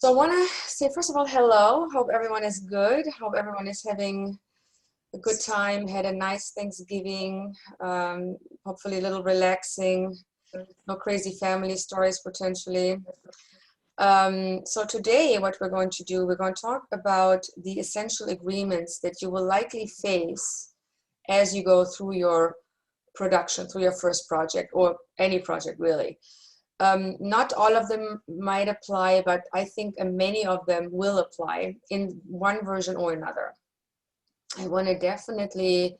So I want to say, first of all, hello. Hope everyone is good. Hope everyone is having a good time, had a nice Thanksgiving, hopefully a little relaxing, no crazy family stories potentially. So today what we're going to do, we're going to talk about the essential agreements that you will likely face as you go through your production, through your first project or any project really. Not all of them might apply, but I think many of them will apply in one version or another. I want to definitely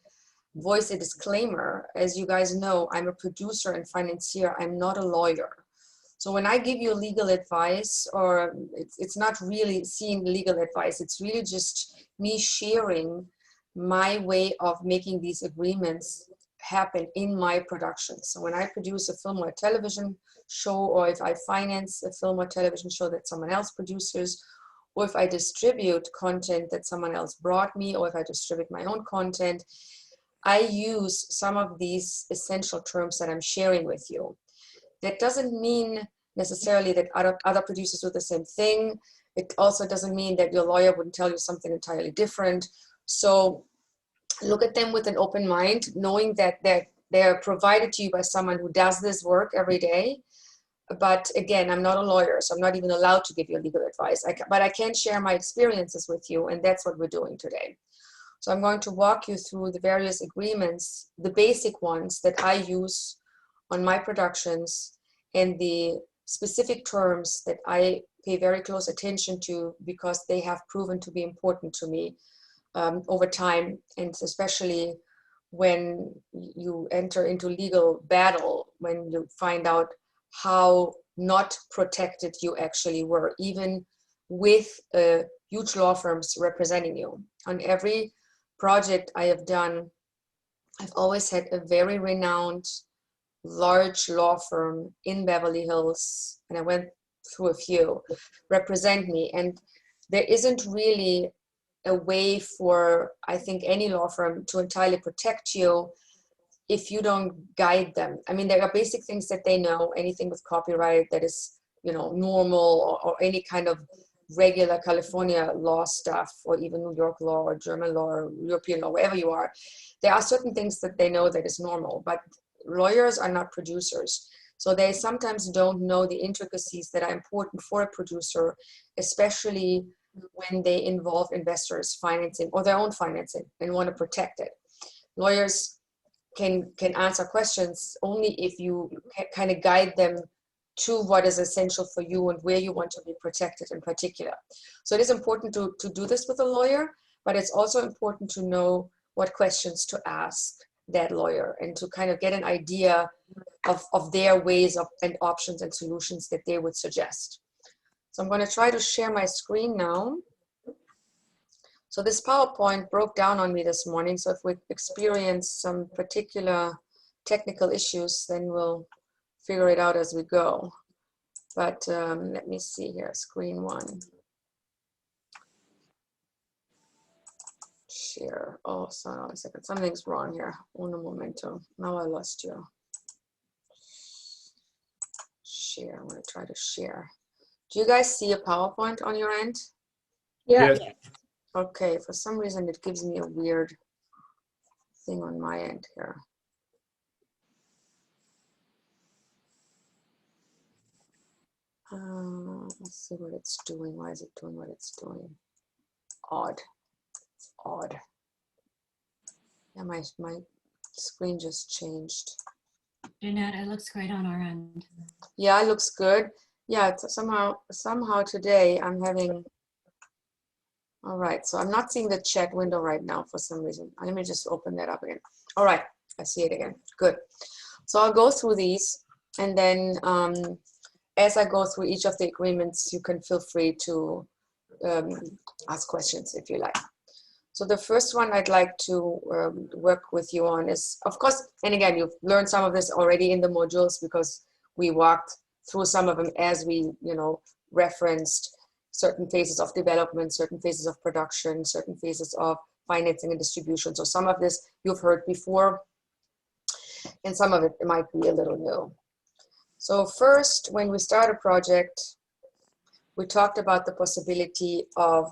voice a disclaimer. As you guys know, I'm a producer and financier. I'm not a lawyer. So when I give you legal advice, or it's not really seeing legal advice, it's really just me sharing my way of making these agreements happen in my production. So when I produce a film or a television show, or if I finance a film or television show that someone else produces, or if I distribute content that someone else brought me, or if I distribute my own content, I use some of these essential terms that I'm sharing with you. That doesn't mean necessarily that other producers do the same thing. It also doesn't mean that your lawyer wouldn't tell you something entirely different. So look at them with an open mind, knowing that they're provided to you by someone who does this work every day. But again, I'm not a lawyer, so I'm not even allowed to give you legal advice. But I can share my experiences with you, and that's what we're doing today. So I'm going to walk you through the various agreements, the basic ones that I use on my productions, and the specific terms that I pay very close attention to because they have proven to be important to me over time, and especially when you enter into legal battle, when you find out how not protected you actually were, even with huge law firms representing you. On every project I have done, I've always had a very renowned, large law firm in Beverly Hills, and I went through a few, represent me. And there isn't really a way for, I think, any law firm to entirely protect you if you don't guide them. I mean, there are basic things that they know, anything with copyright that is, normal, or any kind of regular California law stuff, or even New York law or German law or European law, wherever you are. There are certain things that they know that is normal, but lawyers are not producers. So they sometimes don't know the intricacies that are important for a producer, especially when they involve investors financing or their own financing and want to protect it. Lawyers can answer questions only if you kind of guide them to what is essential for you and where you want to be protected in particular. So it is important to do this with a lawyer, but it's also important to know what questions to ask that lawyer and to kind of get an idea of their ways and options and solutions that they would suggest. So I'm going to try to share my screen now. So this PowerPoint broke down on me this morning. So if we experience some particular technical issues, then we'll figure it out as we go. But let me see here, screen one. Share. Oh, sorry, a second. Something's wrong here. Uno momento. Now I lost you. Share. I'm going to try to share. Do you guys see a PowerPoint on your end? Yeah. Yes. Okay, for some reason it gives me a weird thing on my end here. Let's see what it's doing. Why is it doing what it's doing? Odd. It's odd. Yeah, my screen just changed. Jeanette, it looks great on our end. Yeah, it looks good. Yeah, it's somehow today I'm having. All right, so I'm not seeing the chat window right now for some reason. Let me just open that up again. All right, I see it again. Good. So I'll go through these, and then as I go through each of the agreements, you can feel free to ask questions if you like. So the first one I'd like to work with you on is, of course, and again, you've learned some of this already in the modules because we walked through some of them as we, referenced certain phases of development, certain phases of production, certain phases of financing and distribution. So some of this you've heard before, and some of it might be a little new. So first, when we start a project, we talked about the possibility of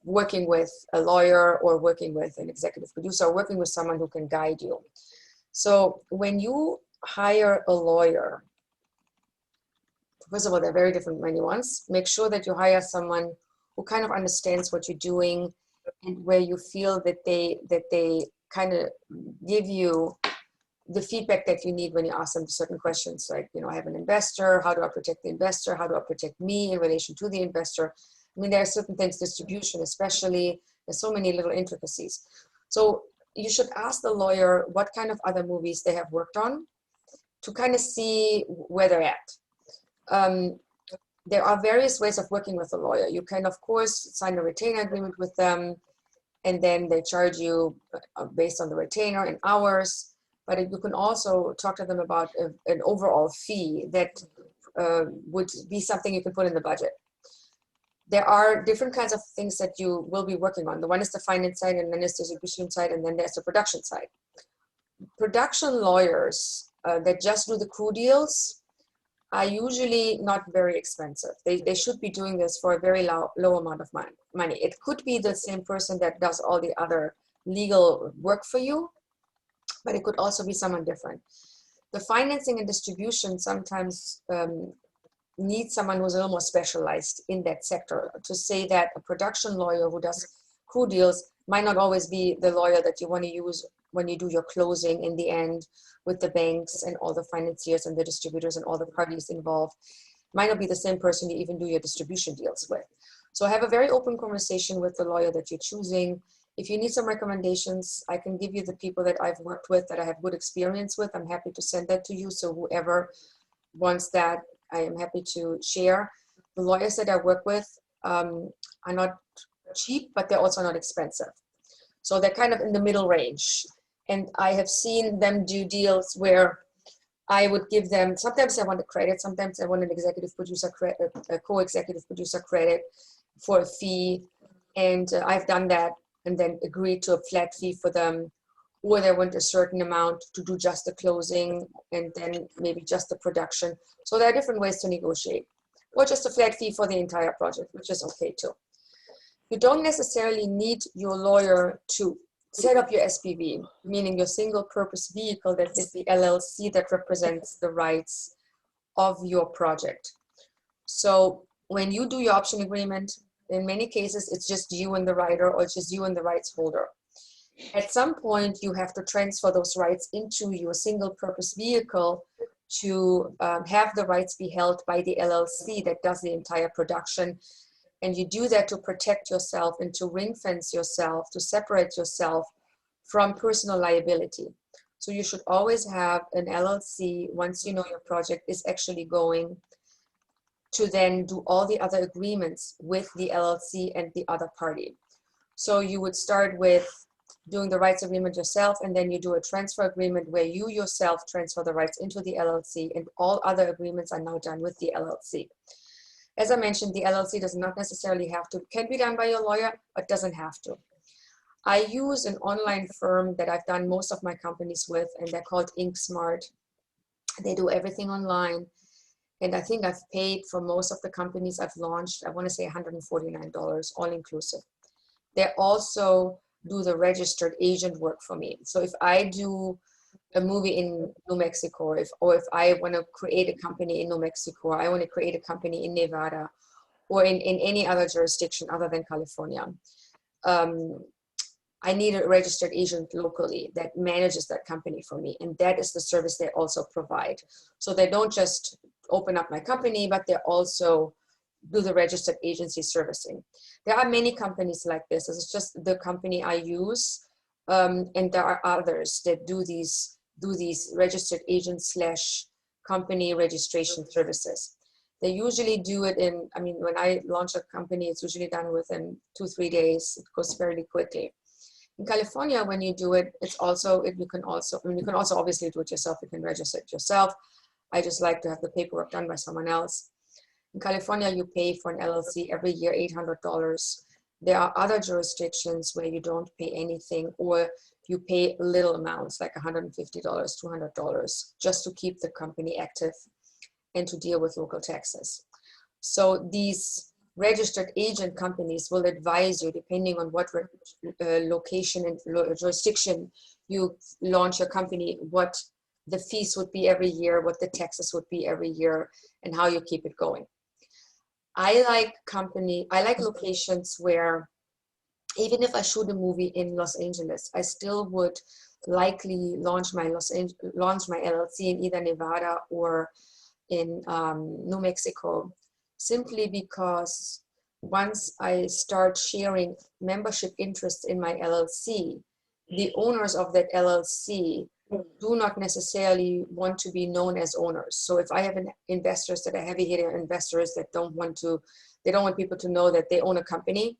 working with a lawyer or working with an executive producer or working with someone who can guide you. So when you hire a lawyer, first of all, they're very different many ones. Make sure that you hire someone who kind of understands what you're doing and where you feel that they kind of give you the feedback that you need when you ask them certain questions, like, you know, I have an investor, how do I protect the investor? How do I protect me in relation to the investor? I mean, there are certain things, distribution especially, there's so many little intricacies. So you should ask the lawyer what kind of other movies they have worked on to kind of see where they're at. There are various ways of working with a lawyer. You can, of course, sign a retainer agreement with them, and then they charge you based on the retainer in hours. But you can also talk to them about an overall fee that would be something you can put in the budget. There are different kinds of things that you will be working on. The one is the finance side, and then there's the distribution side, and then there's the production side. Production lawyers that just do the crew deals are usually not very expensive. They should be doing this for a very low amount of money. It could be the same person that does all the other legal work for you, but it could also be someone different. The financing and distribution sometimes need someone who's a little more specialized in that sector. To say that a production lawyer who does crew deals might not always be the lawyer that you want to use when you do your closing in the end with the banks and all the financiers and the distributors and all the parties involved. Might not be the same person you even do your distribution deals with. So have a very open conversation with the lawyer that you're choosing. If you need some recommendations, I can give you the people that I've worked with that I have good experience with. I'm happy to send that to you. So whoever wants that, I am happy to share. The lawyers that I work with are not cheap, but they're also not expensive. So they're kind of in the middle range. And I have seen them do deals where I would give them, sometimes I want a credit, sometimes I want an executive producer credit, a co-executive producer credit for a fee. And I've done that and then agreed to a flat fee for them, or they want a certain amount to do just the closing and then maybe just the production. So there are different ways to negotiate, or just a flat fee for the entire project, which is okay too. You don't necessarily need your lawyer to set up your SPV, meaning your single purpose vehicle that is the LLC that represents the rights of your project. So when you do your option agreement, in many cases, it's just you and the writer, or it's just you and the rights holder. At some point, you have to transfer those rights into your single purpose vehicle to have the rights be held by the LLC that does the entire production. And you do that to protect yourself and to ring fence yourself, to separate yourself from personal liability. So you should always have an LLC once you know your project is actually going to then do all the other agreements with the LLC and the other party. So you would start with doing the rights agreement yourself, and then you do a transfer agreement where you yourself transfer the rights into the LLC, and all other agreements are now done with the LLC. As I mentioned, the LLC does not necessarily have to, can be done by your lawyer, but doesn't have to. I use an online firm that I've done most of my companies with, and they're called InkSmart. They do everything online. And I think I've paid for most of the companies I've launched, I want to say $149, all inclusive. They also do the registered agent work for me. So if I do a movie in New Mexico, or if I want to create a company in New Mexico, or I want to create a company in Nevada, or in any other jurisdiction other than California, I need a registered agent locally that manages that company for me. And that is the service they also provide. So they don't just open up my company, but they also do the registered agency servicing. There are many companies like this. This is just the company I use. And there are others that do these registered agent / company registration services. They usually do it in, I mean, when I launch a company, it's usually done within 2-3 days. It goes fairly quickly. In California, when you do it, you can also obviously do it yourself. You can register it yourself. I just like to have the paperwork done by someone else. In California, you pay for an LLC every year $800. There are other jurisdictions where you don't pay anything, or you pay little amounts like $150, $200, just to keep the company active and to deal with local taxes. So these registered agent companies will advise you, depending on what location and jurisdiction you launch your company, what the fees would be every year, what the taxes would be every year, and how you keep it going. I like locations where even if I shoot a movie in Los Angeles, I still would likely launch my LLC in either Nevada or in New Mexico, simply because once I start sharing membership interests in my LLC, the owners of that LLC do not necessarily want to be known as owners. So if I have investors that are heavy hitter investors that they don't want people to know that they own a company,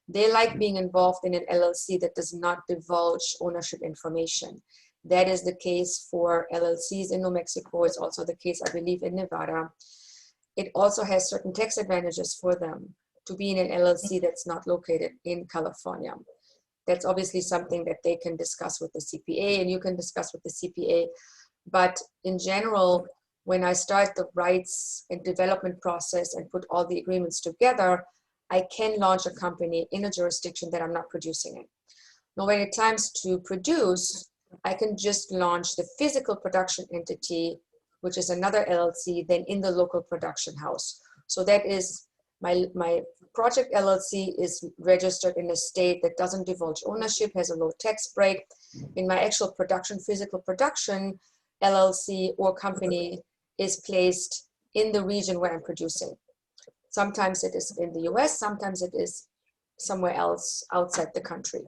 they like being involved in an LLC that does not divulge ownership information. That is the case for LLCs in New Mexico. It's also the case, I believe, in Nevada. It also has certain tax advantages for them to be in an LLC that's not located in California. That's obviously something that they can discuss with the CPA, and you can discuss with the CPA. But in general, when I start the rights and development process and put all the agreements together, I can launch a company in a jurisdiction that I'm not producing in. Now, when it comes to produce, I can just launch the physical production entity, which is another LLC, then in the local production house. So that is my project LLC is registered in a state that doesn't divulge ownership, has a low tax break. In my actual production, physical production LLC or company is placed in the region where I'm producing. Sometimes it is in the US, sometimes it is somewhere else outside the country.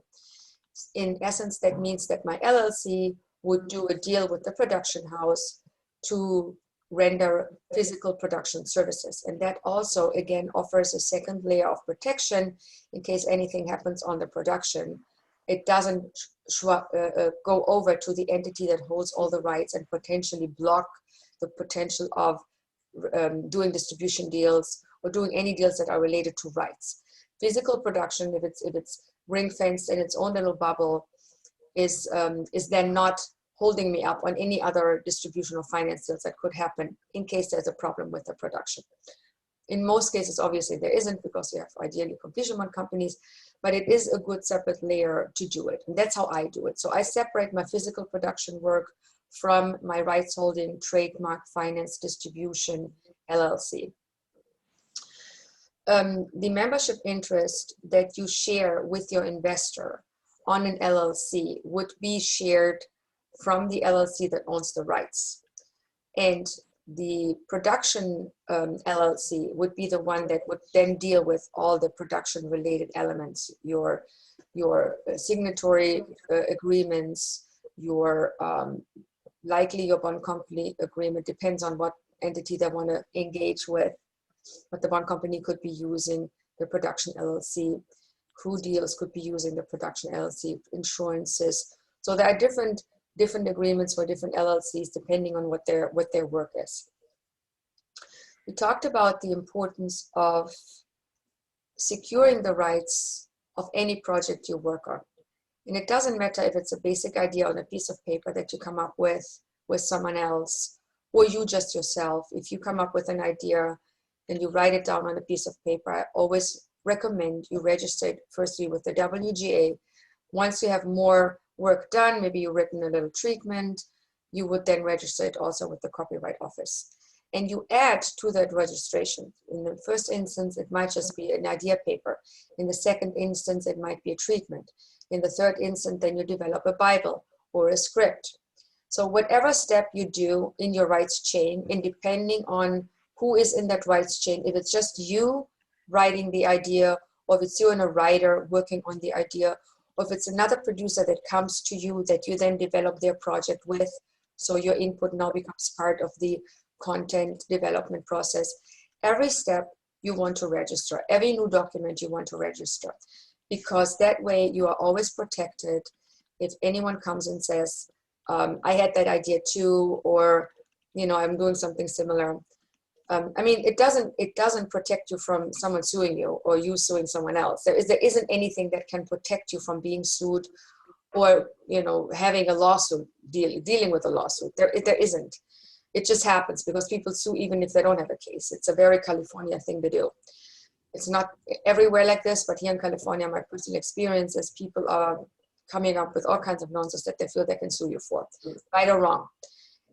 In essence, that means that my LLC would do a deal with the production house to render physical production services. And that also, again, offers a second layer of protection in case anything happens on the production. It doesn't go over to the entity that holds all the rights and potentially block the potential of doing distribution deals or doing any deals that are related to rights. Physical production, if it's ring fenced in its own little bubble, is then not holding me up on any other distribution or finance deals that could happen in case there's a problem with the production. In most cases, obviously there isn't, because you have ideally completion-bound companies, but it is a good separate layer to do it. And that's how I do it. So I separate my physical production work from my rights holding, trademark, finance, distribution, LLC. The membership interest that you share with your investor on an LLC would be shared from the LLC that owns the rights. And the production LLC would be the one that would then deal with all the production related elements, your signatory agreements, your likely your bond company agreement, depends on what entity they want to engage with, what the bond company could be using, the production LLC, crew deals could be using the production LLC, insurances. So there are different agreements for different LLCs depending on what their work is. We talked about the importance of securing the rights of any project you work on. And it doesn't matter if it's a basic idea on a piece of paper that you come up with someone else, or you just yourself. If you come up with an idea and you write it down on a piece of paper, I always recommend you register it firstly with the WGA. Once you have more work done, maybe you've written a little treatment, you would then register it also with the Copyright Office. And you add to that registration. In the first instance, it might just be an idea paper. In the second instance, it might be a treatment. In the third instance, then you develop a Bible or a script. So whatever step you do in your rights chain, and depending on who is in that rights chain, if it's just you writing the idea, or if it's you and a writer working on the idea, or if it's another producer that comes to you that you then develop their project with, so your input now becomes part of the content development process. Every step you want to register, every new document you want to register, because that way you are always protected. If anyone comes and says, I had that idea too, or I'm doing something similar. I mean, it doesn't protect you from someone suing you or you suing someone else. There isn't anything that can protect you from being sued or having a lawsuit, dealing with a lawsuit. There isn't. It just happens because people sue even if they don't have a case. It's a very California thing to do. It's not everywhere like this, but here in California, my personal experience is people are coming up with all kinds of nonsense that they feel they can sue you for, right or wrong.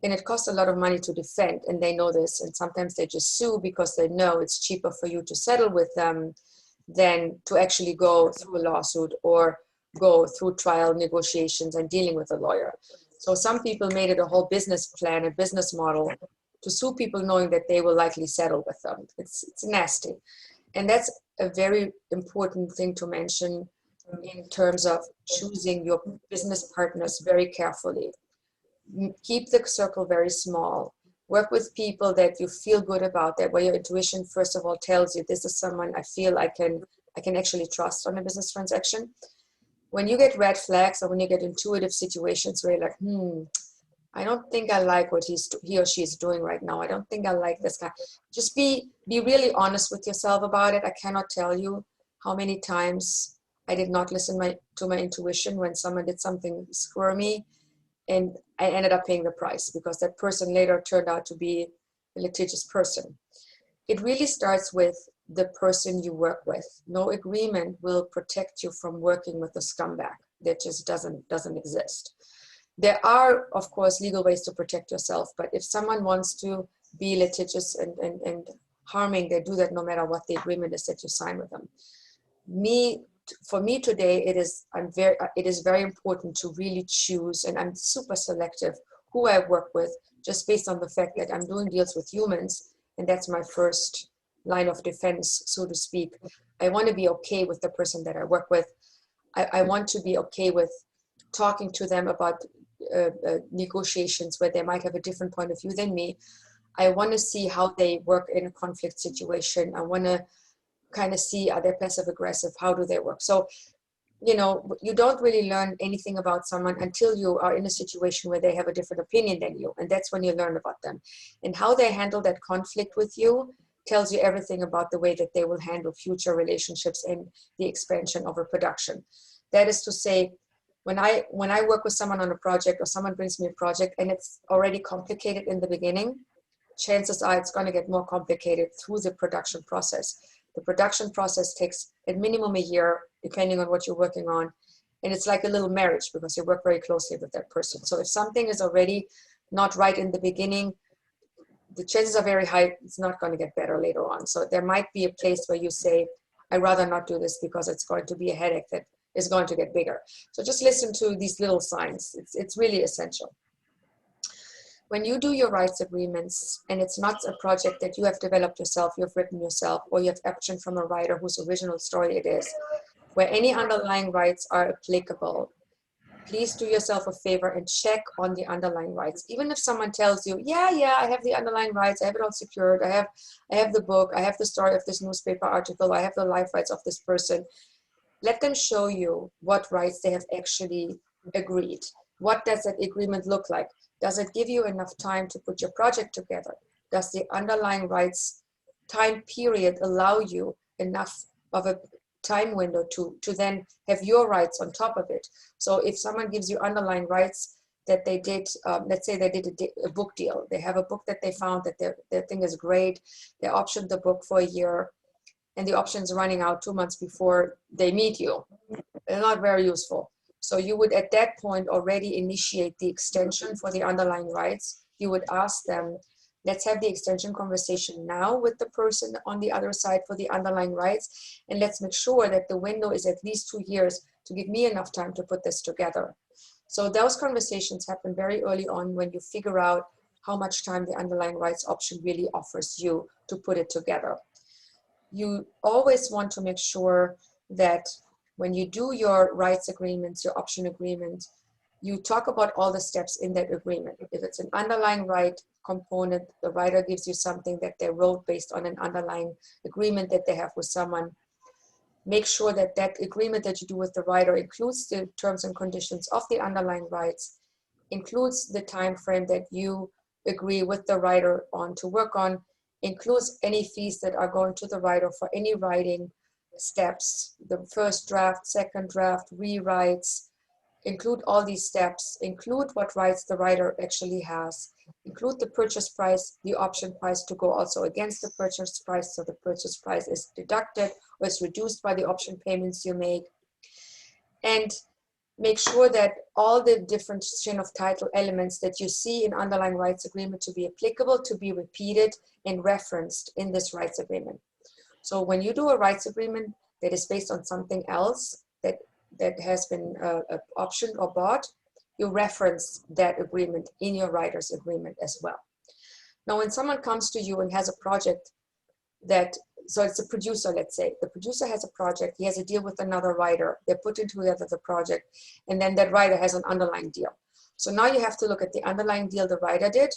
And it costs a lot of money to defend, and they know this. And sometimes they just sue because they know it's cheaper for you to settle with them than to actually go through a lawsuit or go through trial negotiations and dealing with a lawyer. So some people made it a whole business plan, a business model to sue people knowing that they will likely settle with them. It's nasty. And that's a very important thing to mention in terms of choosing your business partners very carefully. Keep the circle very small. Work with people that you feel good about, that where your intuition, first of all, tells you this is someone I feel I can actually trust on a business transaction. When you get red flags or when you get intuitive situations where you're like, I don't think I like what he or she is doing right now. I don't think I like this guy. Just be really honest with yourself about it. I cannot tell you how many times I did not listen to my intuition when someone did something squirmy, and I ended up paying the price because that person later turned out to be a litigious person. It really starts with the person you work with. No agreement will protect you from working with a scumbag. That just doesn't exist. There are, of course, legal ways to protect yourself, but if someone wants to be litigious and harming, they do that no matter what the agreement is that you sign with them. For me today, it is very important to really choose, and I'm super selective who I work with, just based on the fact that I'm doing deals with humans, and that's my first line of defense, so to speak. I want to be okay with the person that I work with. I want to be okay with talking to them about negotiations where they might have a different point of view than me. I want to see how they work in a conflict situation. I want to kind of see, are they passive aggressive? How do they work? So, you don't really learn anything about someone until you are in a situation where they have a different opinion than you. And that's when you learn about them. And how they handle that conflict with you tells you everything about the way that they will handle future relationships and the expansion of a production. That is to say, when I work with someone on a project, or someone brings me a project and it's already complicated in the beginning, chances are it's going to get more complicated through the production process. The production process takes at minimum a year, depending on what you're working on. And it's like a little marriage because you work very closely with that person. So if something is already not right in the beginning, the chances are very high it's not going to get better later on. So there might be a place where you say, I'd rather not do this because it's going to be a headache that is going to get bigger. So just listen to these little signs. It's really essential. When you do your rights agreements, and it's not a project that you have developed yourself, you've written yourself, or you have action from a writer whose original story it is, where any underlying rights are applicable, please do yourself a favor and check on the underlying rights. Even if someone tells you, yeah, I have the underlying rights, I have it all secured, I have the book, I have the story of this newspaper article, I have the life rights of this person. Let them show you what rights they have actually agreed. What does that agreement look like? Does it give you enough time to put your project together? Does the underlying rights time period allow you enough of a time window to then have your rights on top of it? So if someone gives you underlying rights that they did, let's say they did a book deal. They have a book that they found that their thing is great. They optioned the book for a year, and the option's running out 2 months before they meet you. They're not very useful. So you would at that point already initiate the extension for the underlying rights. You would ask them, let's have the extension conversation now with the person on the other side for the underlying rights. And let's make sure that the window is at least 2 years to give me enough time to put this together. So those conversations happen very early on when you figure out how much time the underlying rights option really offers you to put it together. You always want to make sure that when you do your rights agreements, your option agreement, you talk about all the steps in that agreement. If it's an underlying right component, the writer gives you something that they wrote based on an underlying agreement that they have with someone. Make sure that that agreement that you do with the writer includes the terms and conditions of the underlying rights, includes the time frame that you agree with the writer on to work on, includes any fees that are going to the writer for any writing steps, the first draft, second draft, rewrites, include all these steps, include what rights the writer actually has, include the purchase price, the option price to go also against the purchase price. So the purchase price is deducted or is reduced by the option payments you make. And make sure that all the different chain of title elements that you see in underlying rights agreement to be applicable, to be repeated and referenced in this rights agreement. So when you do a rights agreement that is based on something else that has been optioned or bought, you reference that agreement in your writer's agreement as well. Now, when someone comes to you and has a project that, so it's a producer, let's say, the producer has a project, he has a deal with another writer, they're putting together the project, and then that writer has an underlying deal. So now you have to look at the underlying deal the writer did,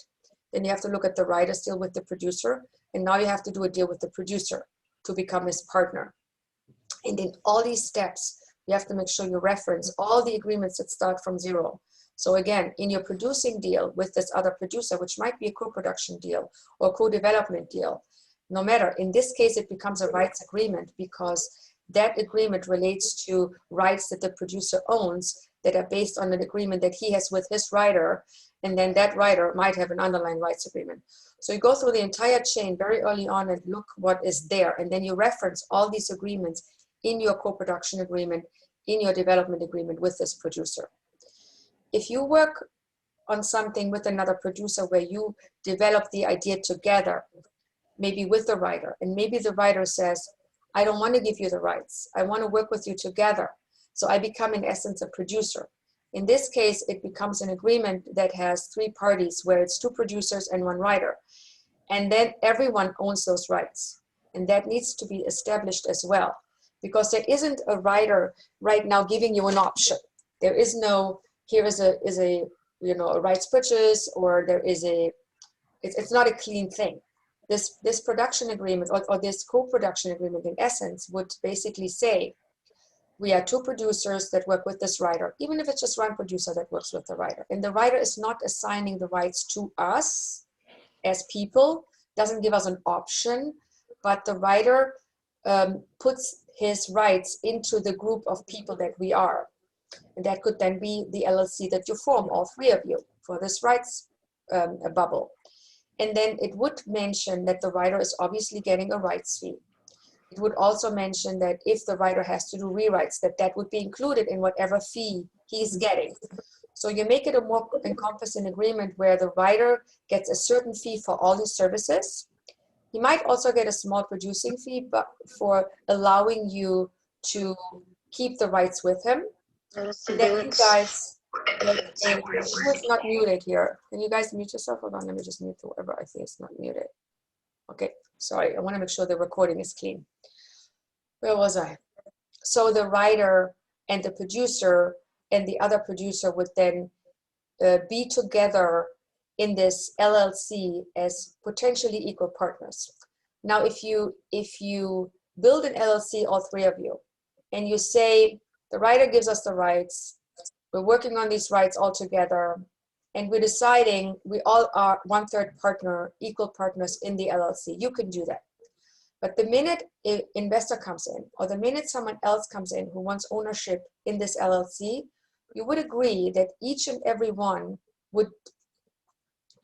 then you have to look at the writer's deal with the producer, and now you have to do a deal with the producer to become his partner. And in all these steps, you have to make sure you reference all the agreements that start from zero. So again, in your producing deal with this other producer, which might be a co-production deal or co-development deal, no matter, in this case, it becomes a rights agreement because that agreement relates to rights that the producer owns that are based on an agreement that he has with his writer, and then that writer might have an underlying rights agreement. So you go through the entire chain very early on and look what is there, and then you reference all these agreements in your co-production agreement, in your development agreement with this producer. If you work on something with another producer where you develop the idea together, maybe with the writer, and maybe the writer says, I don't want to give you the rights, I want to work with you together. So I become in essence a producer. In this case, it becomes an agreement that has three parties where it's two producers and one writer. And then everyone owns those rights. And that needs to be established as well, because there isn't a writer right now giving you an option. There is no, here is a you know, a rights purchase, or there is a, it's not a clean thing. This production agreement or this co-production agreement in essence would basically say, we are two producers that work with this writer, even if it's just one producer that works with the writer. And the writer is not assigning the rights to us as people, doesn't give us an option, but the writer puts his rights into the group of people that we are. And that could then be the LLC that you form, all three of you, for this rights bubble. And then it would mention that the writer is obviously getting a rights fee. It would also mention that if the writer has to do rewrites, that would be included in whatever fee he's getting. So you make it a more encompassing agreement where the writer gets a certain fee for all his services. He might also get a small producing fee, but for allowing you to keep the rights with him. And then you guys, who is not muted here? Can you guys mute yourself? Hold on, let me just mute whoever I think is not muted. Okay, sorry, I want to make sure the recording is clean. Where was I? So the writer and the producer and the other producer would then be together in this LLC as potentially equal partners. Now, if you build an LLC, all three of you, and you say, the writer gives us the rights, we're working on these rights all together, and we're deciding we all are 1/3 partner, equal partners in the LLC, you can do that. But the minute an investor comes in, or the minute someone else comes in who wants ownership in this LLC, you would agree that each and every one would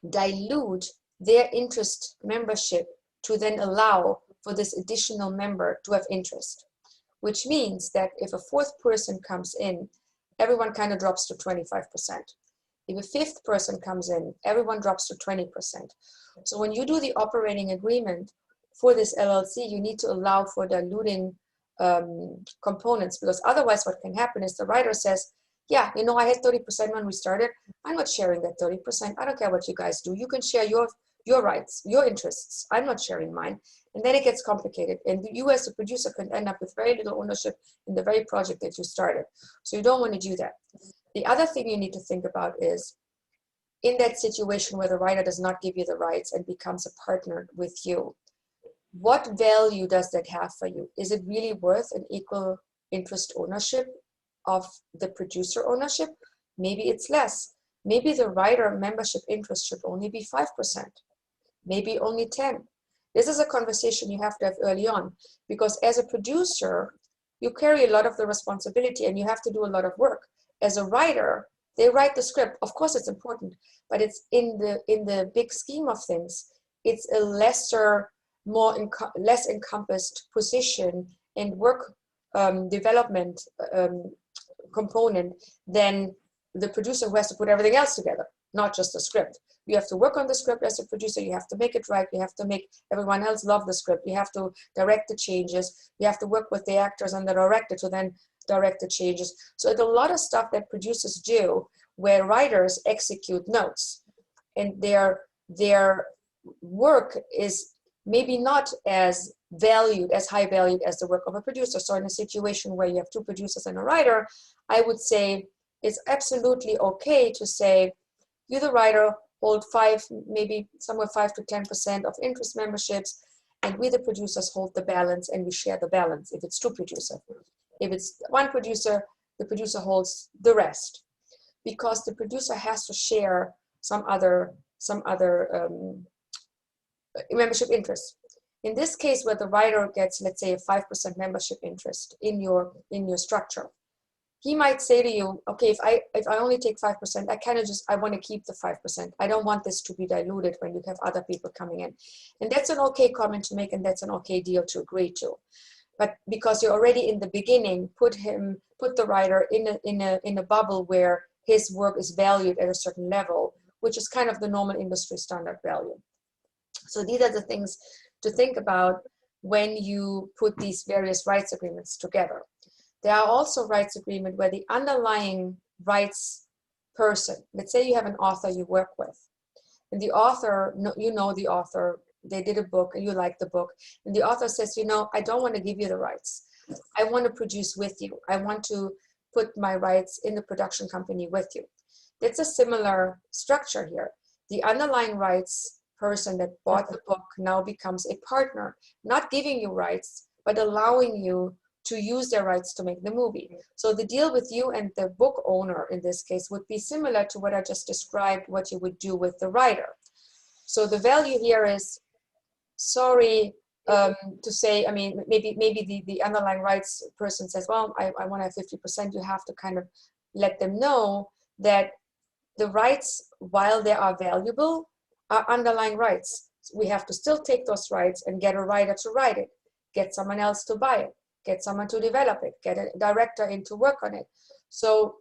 dilute their interest membership to then allow for this additional member to have interest. Which means that if a fourth person comes in, everyone kind of drops to 25%. If a fifth person comes in, everyone drops to 20%. So when you do the operating agreement for this LLC, you need to allow for diluting components, because otherwise what can happen is the writer says, yeah, you know, I had 30% when we started. I'm not sharing that 30%. I don't care what you guys do. You can share your rights, your interests. I'm not sharing mine. And then it gets complicated. And you as a producer can end up with very little ownership in the very project that you started. So you don't want to do that. The other thing you need to think about is, in that situation where the writer does not give you the rights and becomes a partner with you, what value does that have for you? Is it really worth an equal interest ownership of the producer ownership? Maybe it's less. Maybe the writer membership interest should only be 5%, maybe only 10. This is a conversation you have to have early on, because as a producer, you carry a lot of the responsibility and you have to do a lot of work. As a writer, They write the script. Of course, it's important, but it's in the big scheme of things, it's a lesser, less encompassed position and work development component than the producer who has to put everything else together, not just the script. You have to work on the script as a producer. You have to make it right. You have to make everyone else love the script. You have to direct the changes. You have to work with the actors and the director to then direct the changes. So it's a lot of stuff that producers do where writers execute notes, and their work is maybe not as valued, as high valued as the work of a producer. So in a situation where you have two producers and a writer, I would say it's absolutely okay to say, you, the writer, hold maybe somewhere 5 to 10% of interest memberships, and we, the producers, hold the balance, and we share the balance if it's two producers. If it's one producer, the producer holds the rest, because the producer has to share some other membership interest. In this case, where the writer gets, let's say, a 5% membership interest in your structure, he might say to you, okay, if I only take 5%, I want to keep the 5%. I don't want this to be diluted when you have other people coming in. And that's an okay comment to make, and that's an okay deal to agree to. But because you're already in the beginning, put the writer in a bubble where his work is valued at a certain level, which is kind of the normal industry standard value. So these are the things to think about when you put these various rights agreements together. There are also rights agreements where the underlying rights person, let's say you have an author you work with, and the author, you know the author, they did a book and you like the book, and the author says, you know, I don't want to give you the rights. I want to produce with you. I want to put my rights in the production company with you. That's a similar structure here. The underlying rights person that bought the book now becomes a partner, not giving you rights, but allowing you to use their rights to make the movie. So the deal with you and the book owner in this case would be similar to what I just described, what you would do with the writer. So the value here is, sorry to say, I mean, maybe the underlying rights person says, well, I want to have 50%. You have to kind of let them know that the rights, while they are valuable, are underlying rights. We have to still take those rights and get a writer to write it, get someone else to buy it, get someone to develop it, get a director in to work on it. So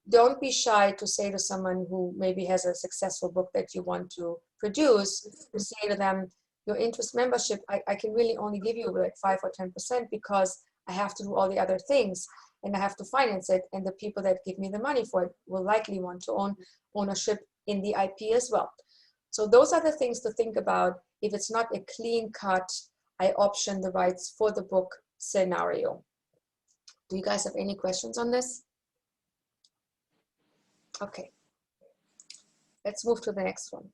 don't be shy to say to someone who maybe has a successful book that you want to produce, to say to them, your interest membership, I can really only give you like 5 or 10% because I have to do all the other things and I have to finance it. And the people that give me the money for it will likely want to own ownership in the IP as well. So those are the things to think about if it's not a clean cut, I option the rights for the book scenario. Do you guys have any questions on this? Okay, let's move to the next one.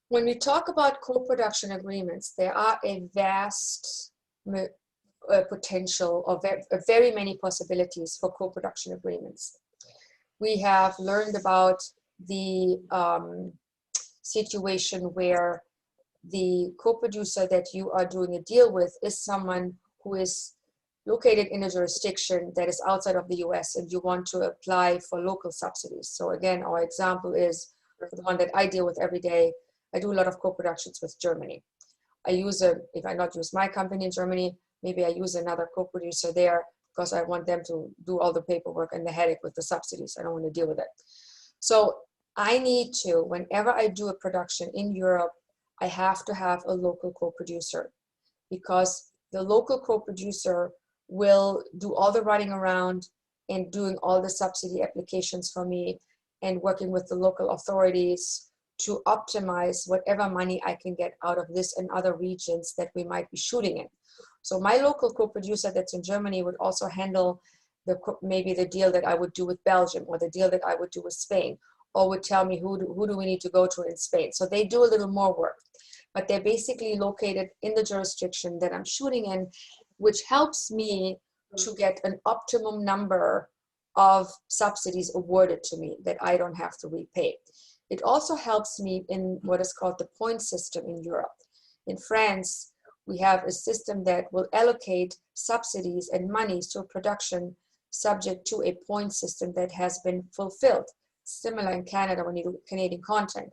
When we talk about co-production agreements, there are a vast potential of very many possibilities for co-production agreements. We have learned about the situation where the co-producer that you are doing a deal with is someone who is located in a jurisdiction that is outside of the US and you want to apply for local subsidies. So again, our example is the one that I deal with every day. I do a lot of co-productions with Germany. If I not use my company in Germany, maybe I use another co-producer there because I want them to do all the paperwork and the headache with the subsidies. I don't want to deal with it. So I need to, whenever I do a production in Europe, I have to have a local co-producer because the local co-producer will do all the running around and doing all the subsidy applications for me and working with the local authorities to optimize whatever money I can get out of this and other regions that we might be shooting in. So my local co-producer that's in Germany would also handle maybe the deal that I would do with Belgium or the deal that I would do with Spain, or would tell me who do we need to go to in Spain. So they do a little more work, but they're basically located in the jurisdiction that I'm shooting in, which helps me to get an optimum number of subsidies awarded to me that I don't have to repay. It also helps me in what is called the point system in Europe. In France, we have a system that will allocate subsidies and monies to a production subject to a point system that has been fulfilled. Similar in Canada when you do Canadian content.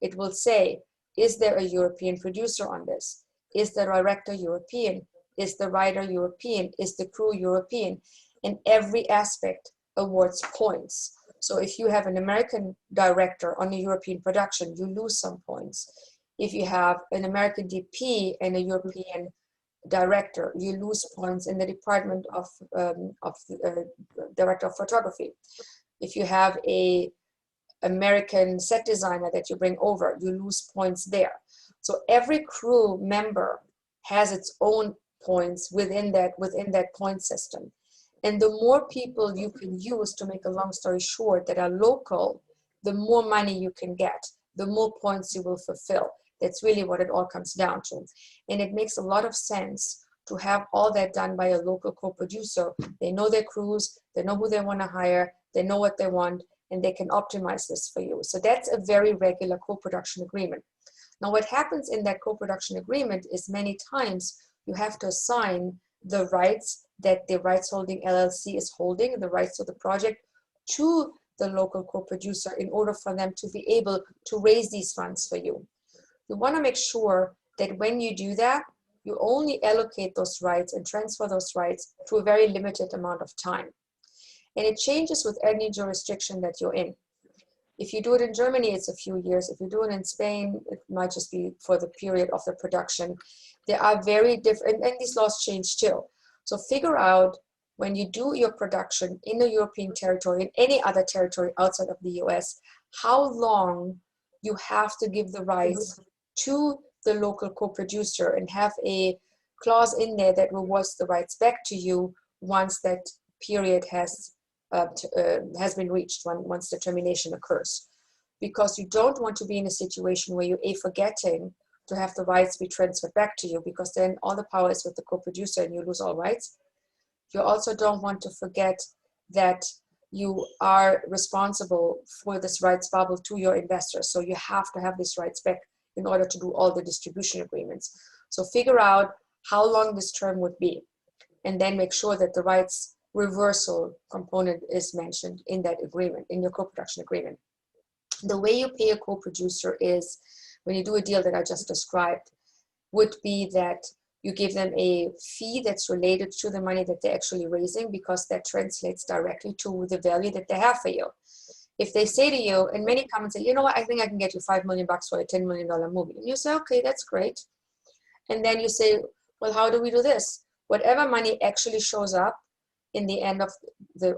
It will say, is there a European producer on this? Is the director European? Is the writer European? Is the crew European? And every aspect awards points. So if you have an American director on a European production, you lose some points. If you have an American DP and a European director, you lose points in the department of director of photography. If you have a American set designer that you bring over, you lose points there. So every crew member has its own points within that point system. And the more people you can use, to make a long story short, that are local, the more money you can get, the more points you will fulfill. That's really what it all comes down to. And it makes a lot of sense to have all that done by a local co-producer. They know their crews, they know who they want to hire, they know what they want, and they can optimize this for you. So that's a very regular co-production agreement. Now what happens in that co-production agreement is many times you have to assign the rights that the rights holding LLC is holding, the rights to the project, to the local co-producer in order for them to be able to raise these funds for you. You want to make sure that when you do that, you only allocate those rights and transfer those rights to a very limited amount of time. And it changes with any jurisdiction that you're in. If you do it in Germany, it's a few years. If you do it in Spain, it might just be for the period of the production. There are very different, and these laws change too. So figure out, when you do your production in a European territory, in any other territory outside of the US, how long you have to give the rights to the local co-producer, and have a clause in there that rewards the rights back to you once that period has been reached, once the termination occurs. Because you don't want to be in a situation where you're forgetting to have the rights be transferred back to you, because then all the power is with the co-producer and you lose all rights. You also don't want to forget that you are responsible for this rights bubble to your investors. So you have to have these rights back in order to do all the distribution agreements. So figure out how long this term would be, and then make sure that the rights reversal component is mentioned in that agreement, in your co-production agreement. The way you pay a co-producer is, when you do a deal that I just described, would be that you give them a fee that's related to the money that they're actually raising, because that translates directly to the value that they have for you. If they say to you, and many come and say, you know what, I think I can get you $5 million for a $10 million movie. And you say, okay, that's great. And then you say, well, how do we do this? Whatever money actually shows up in the end of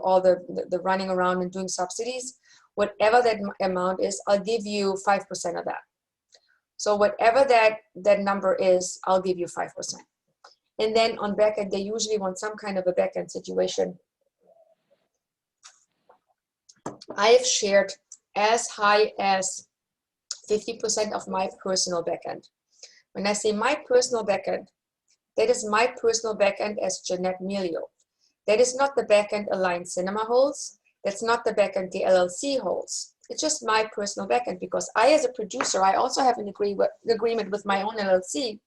all the running around and doing subsidies, whatever that amount is, I'll give you 5% of that. So whatever that number is, I'll give you 5%. And then on back end, they usually want some kind of a back end situation. I have shared as high as 50% of my personal backend. When I say my personal backend, that is my personal backend as Jeanette Milio. That is not the backend Align Cinema holds. That's not the backend the LLC holds. It's just my personal backend, because I, as a producer, I also have an agreement with my own LLC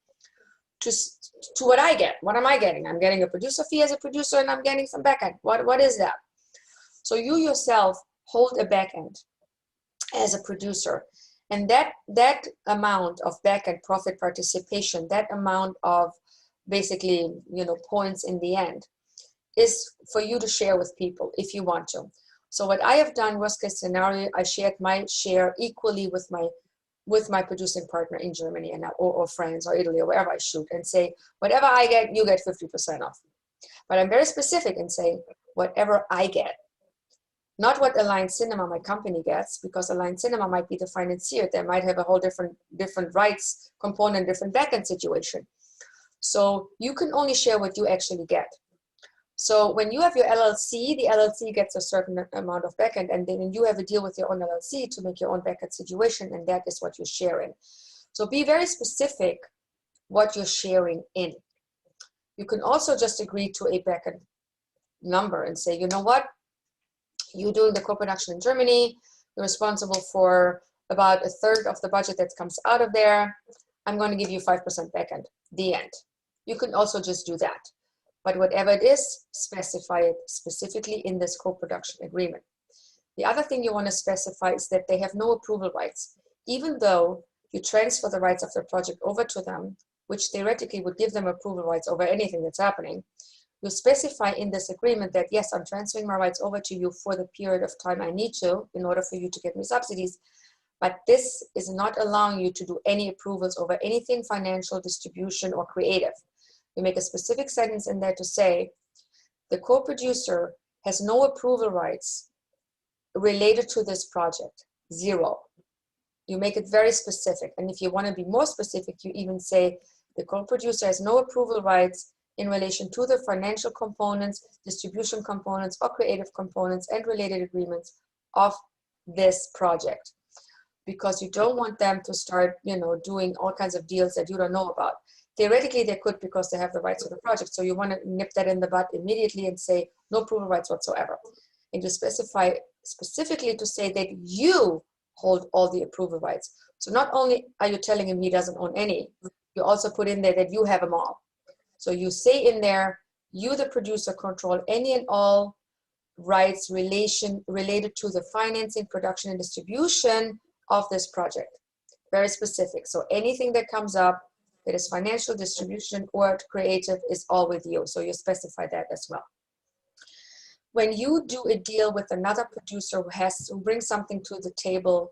to what I get. What am I getting? I'm getting a producer fee as a producer, and I'm getting some backend. What is that? So you yourself hold a backend as a producer, and that amount of backend profit participation, that amount of basically, points in the end, is for you to share with people if you want to. So what I have done, worst case scenario, I shared my share equally with my producing partner in Germany or France or Italy or wherever I shoot, and say, whatever I get, you get 50% off. But I'm very specific in saying, whatever I get. Not what Align Cinema, my company, gets, because Align Cinema might be the financier. They might have a whole different rights component, different backend situation. So you can only share what you actually get. So when you have your LLC, the LLC gets a certain amount of backend, and then you have a deal with your own LLC to make your own backend situation, and that is what you're sharing. So be very specific what you're sharing in. You can also just agree to a backend number and say, you know what, you're doing the co-production in Germany, you're responsible for about 1/3 of the budget that comes out of there. I'm going to give you 5% backend, the end. You can also just do that. But whatever it is, specify it specifically in this co-production agreement. The other thing you want to specify is that they have no approval rights. Even though you transfer the rights of the project over to them, which theoretically would give them approval rights over anything that's happening, you specify in this agreement that, yes, I'm transferring my rights over to you for the period of time I need to in order for you to get me subsidies. But this is not allowing you to do any approvals over anything financial, distribution, or creative. You make a specific sentence in there to say, the co-producer has no approval rights related to this project, 0. You make it very specific. And if you want to be more specific, you even say the co-producer has no approval rights in relation to the financial components, distribution components, or creative components and related agreements of this project. Because you don't want them to start, doing all kinds of deals that you don't know about. Theoretically, they could because they have the rights to the project. So you want to nip that in the bud immediately and say no approval rights whatsoever. And you specify specifically to say that you hold all the approval rights. So not only are you telling him he doesn't own any, you also put in there that you have them all. So you say in there, you, the producer, control any and all rights related to the financing, production, and distribution of this project. Very specific. So anything that comes up that is financial, distribution, or creative is all with you. So you specify that as well. When you do a deal with another producer who brings something to the table,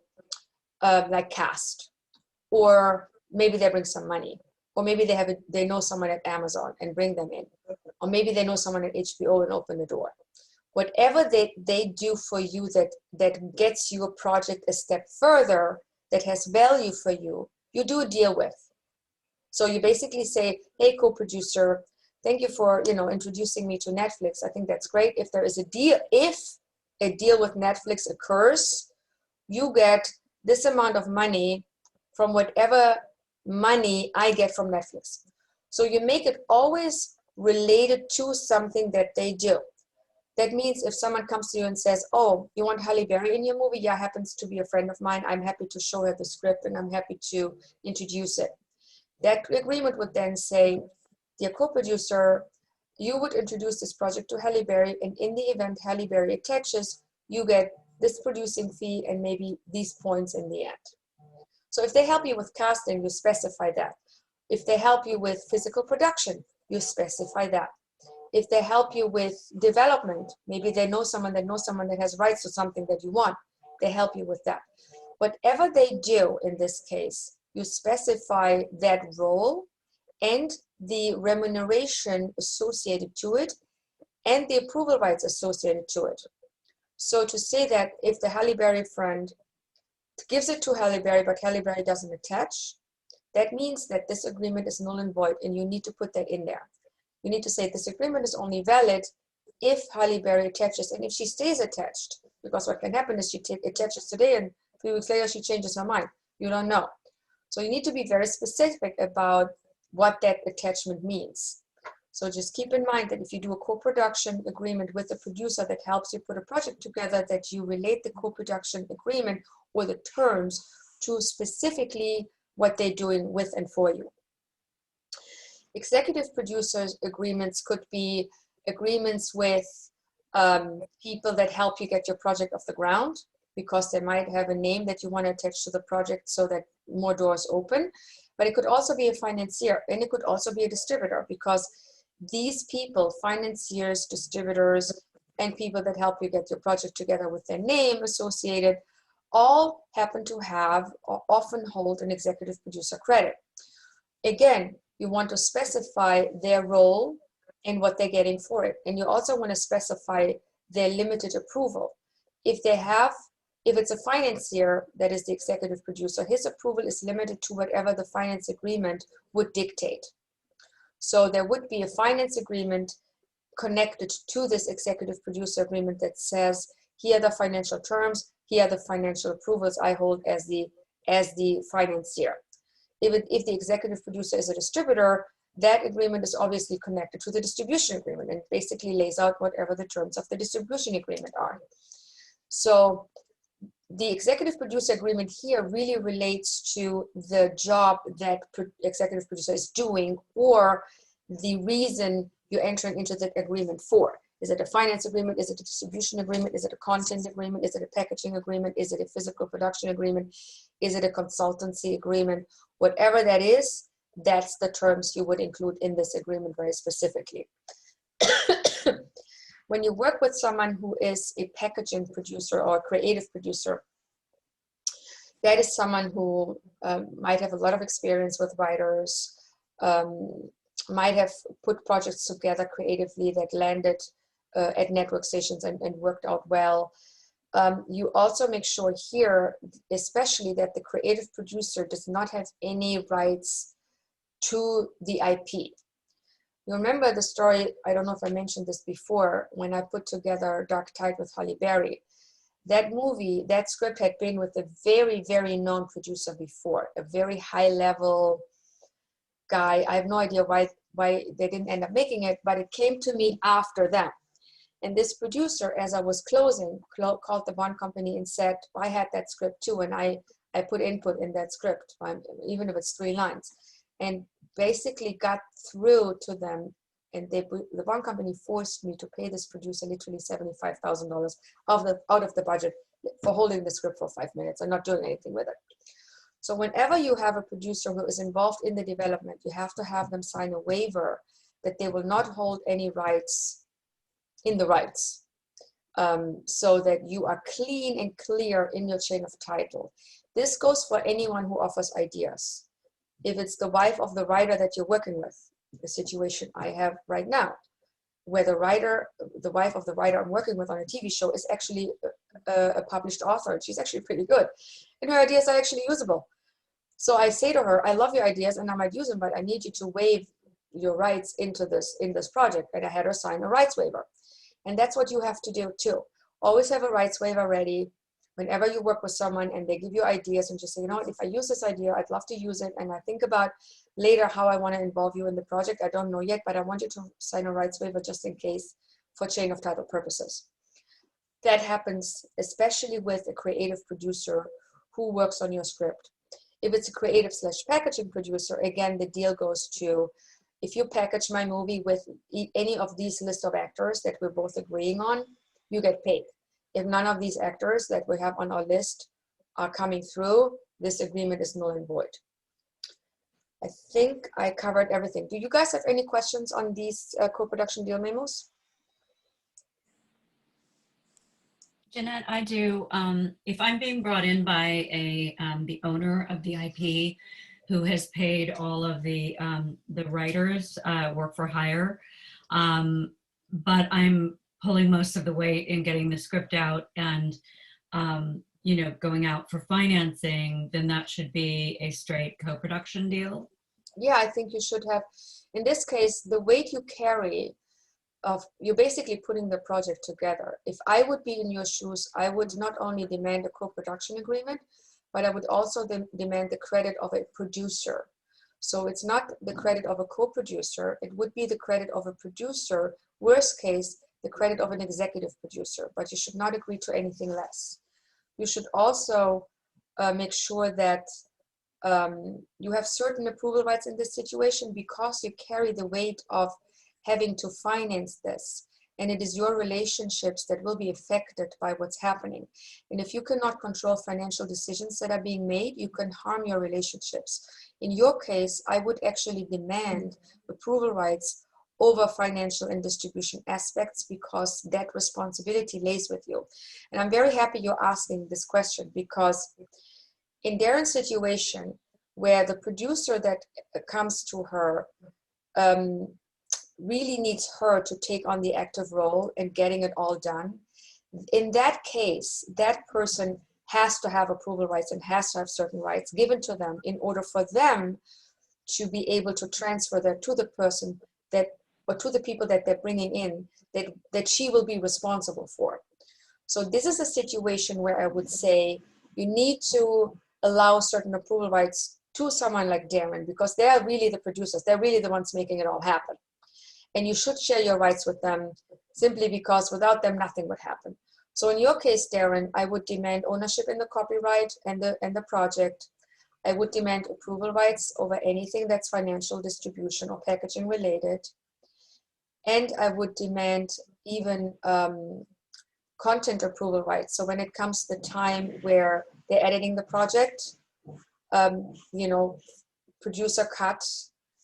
like cast, or maybe they bring some money, or maybe they know someone at Amazon and bring them in, or maybe they know someone at HBO and open the door. Whatever they do for you that gets you a project a step further, that has value for you, you do a deal with. So you basically say, hey, co-producer, thank you for introducing me to Netflix. I think that's great. If there is a deal, if a deal with Netflix occurs, you get this amount of money from whatever money I get from Netflix. So you make it always related to something that they do. That means if someone comes to you and says, oh, you want Halle Berry in your movie? Yeah, happens to be a friend of mine. I'm happy to show her the script and I'm happy to introduce it. That agreement would then say, dear co-producer, you would introduce this project to Halle Berry, and in the event Halle Berry attaches, you get this producing fee and maybe these points in the end. So if they help you with casting, you specify that. If they help you with physical production, you specify that. If they help you with development, maybe they know someone that has rights to something that you want, they help you with that. Whatever they do in this case, you specify that role and the remuneration associated to it and the approval rights associated to it. So to say that if the Halle Berry friend gives it to Halle Berry, but Halle Berry doesn't attach, that means that this agreement is null and void, and you need to put that in there. You need to say this agreement is only valid if Halle Berry attaches and if she stays attached, because what can happen is she attaches today and 3 weeks later she changes her mind. You don't know. So you need to be very specific about what that attachment means. So just keep in mind that if you do a co-production agreement with a producer that helps you put a project together, that you relate the co-production agreement or the terms to specifically what they're doing with and for you. Executive producers agreements could be agreements with people that help you get your project off the ground, because they might have a name that you want to attach to the project so that more doors open. But it could also be a financier, and it could also be a distributor, because these people, financiers, distributors, and people that help you get your project together with their name associated, all happen to have or often hold an executive producer credit. Again, you want to specify their role and what they're getting for it. And you also want to specify their limited approval. If it's a financier that is the executive producer, his approval is limited to whatever the finance agreement would dictate. So there would be a finance agreement connected to this executive producer agreement that says, here are the financial terms, here are the financial approvals I hold as the financier. If the executive producer is a distributor, that agreement is obviously connected to the distribution agreement and basically lays out whatever the terms of the distribution agreement are. So the executive producer agreement here really relates to the job that executive producer is doing, or the reason you're entering into that agreement for. Is it a finance agreement? Is it a distribution agreement? Is it a content agreement? Is it a packaging agreement? Is it a physical production agreement? Is it a consultancy agreement? Whatever that is, that's the terms you would include in this agreement very specifically. When you work with someone who is a packaging producer or a creative producer, that is someone who might have a lot of experience with writers, might have put projects together creatively that landed at network stations and worked out well. You also make sure here, especially that the creative producer does not have any rights to the IP. You remember the story, I don't know if I mentioned this before, when I put together Dark Tide with Halle Berry. That movie, that script had been with a very, very known producer before, a very high level guy. I have no idea why they didn't end up making it, but it came to me after them. And this producer, as I was closing, called the bond company and said, I had that script too, and I put input in that script, even if it's 3 lines. And basically got through to them, and the bond company forced me to pay this producer literally $75,000 out of the budget for holding the script for 5 minutes and not doing anything with it. So whenever you have a producer who is involved in the development, you have to have them sign a waiver that they will not hold any rights in the rights, so that you are clean and clear in your chain of title. This goes for anyone who offers ideas. If it's the wife of the writer that you're working with, the situation I have right now, where the wife of the writer I'm working with on a TV show is actually a published author, and she's actually pretty good, and her ideas are actually usable. So I say to her, I love your ideas and I might use them, but I need you to waive your rights in this project. And I had her sign a rights waiver. And that's what you have to do too. Always have a rights waiver ready. Whenever you work with someone and they give you ideas, and just say, you know what, if I use this idea, I'd love to use it. And I think about later how I want to involve you in the project. I don't know yet, but I want you to sign a rights waiver just in case for chain of title purposes. That happens especially with a creative producer who works on your script. If it's a creative / packaging producer, again, the deal goes to, if you package my movie with any of these list of actors that we're both agreeing on, you get paid. If none of these actors that we have on our list are coming through, this agreement is null and void. I think I covered everything. Do you guys have any questions on these co-production deal memos? Jeanette, I do. If I'm being brought in by the owner of the IP who has paid all of the writers work for hire, but I'm pulling most of the weight in getting the script out and going out for financing, then that should be a straight co-production deal. Yeah, I think you should have. In this case, the weight you carry you're basically putting the project together. If I would be in your shoes, I would not only demand a co-production agreement, but I would also demand the credit of a producer. So it's not the credit of a co-producer, it would be the credit of a producer, worst case, the credit of an executive producer, but you should not agree to anything less. You should also make sure that you have certain approval rights in this situation because you carry the weight of having to finance this. And it is your relationships that will be affected by what's happening. And if you cannot control financial decisions that are being made, you can harm your relationships. In your case, I would actually demand approval rights over financial and distribution aspects because that responsibility lays with you. And I'm very happy you're asking this question because in Darren's situation, where the producer that comes to her really needs her to take on the active role in getting it all done. In that case, that person has to have approval rights and has to have certain rights given to them in order for them to be able to transfer that to the person that, or to the people that they're bringing in, that she will be responsible for. So this is a situation where I would say you need to allow certain approval rights to someone like Darren because they're really the producers. They're really the ones making it all happen. And you should share your rights with them simply because without them, nothing would happen. So in your case, Darren, I would demand ownership in the copyright and the project. I would demand approval rights over anything that's financial, distribution, or packaging related. And I would demand even content approval rights. So when it comes to the time where they're editing the project, you know, producer cut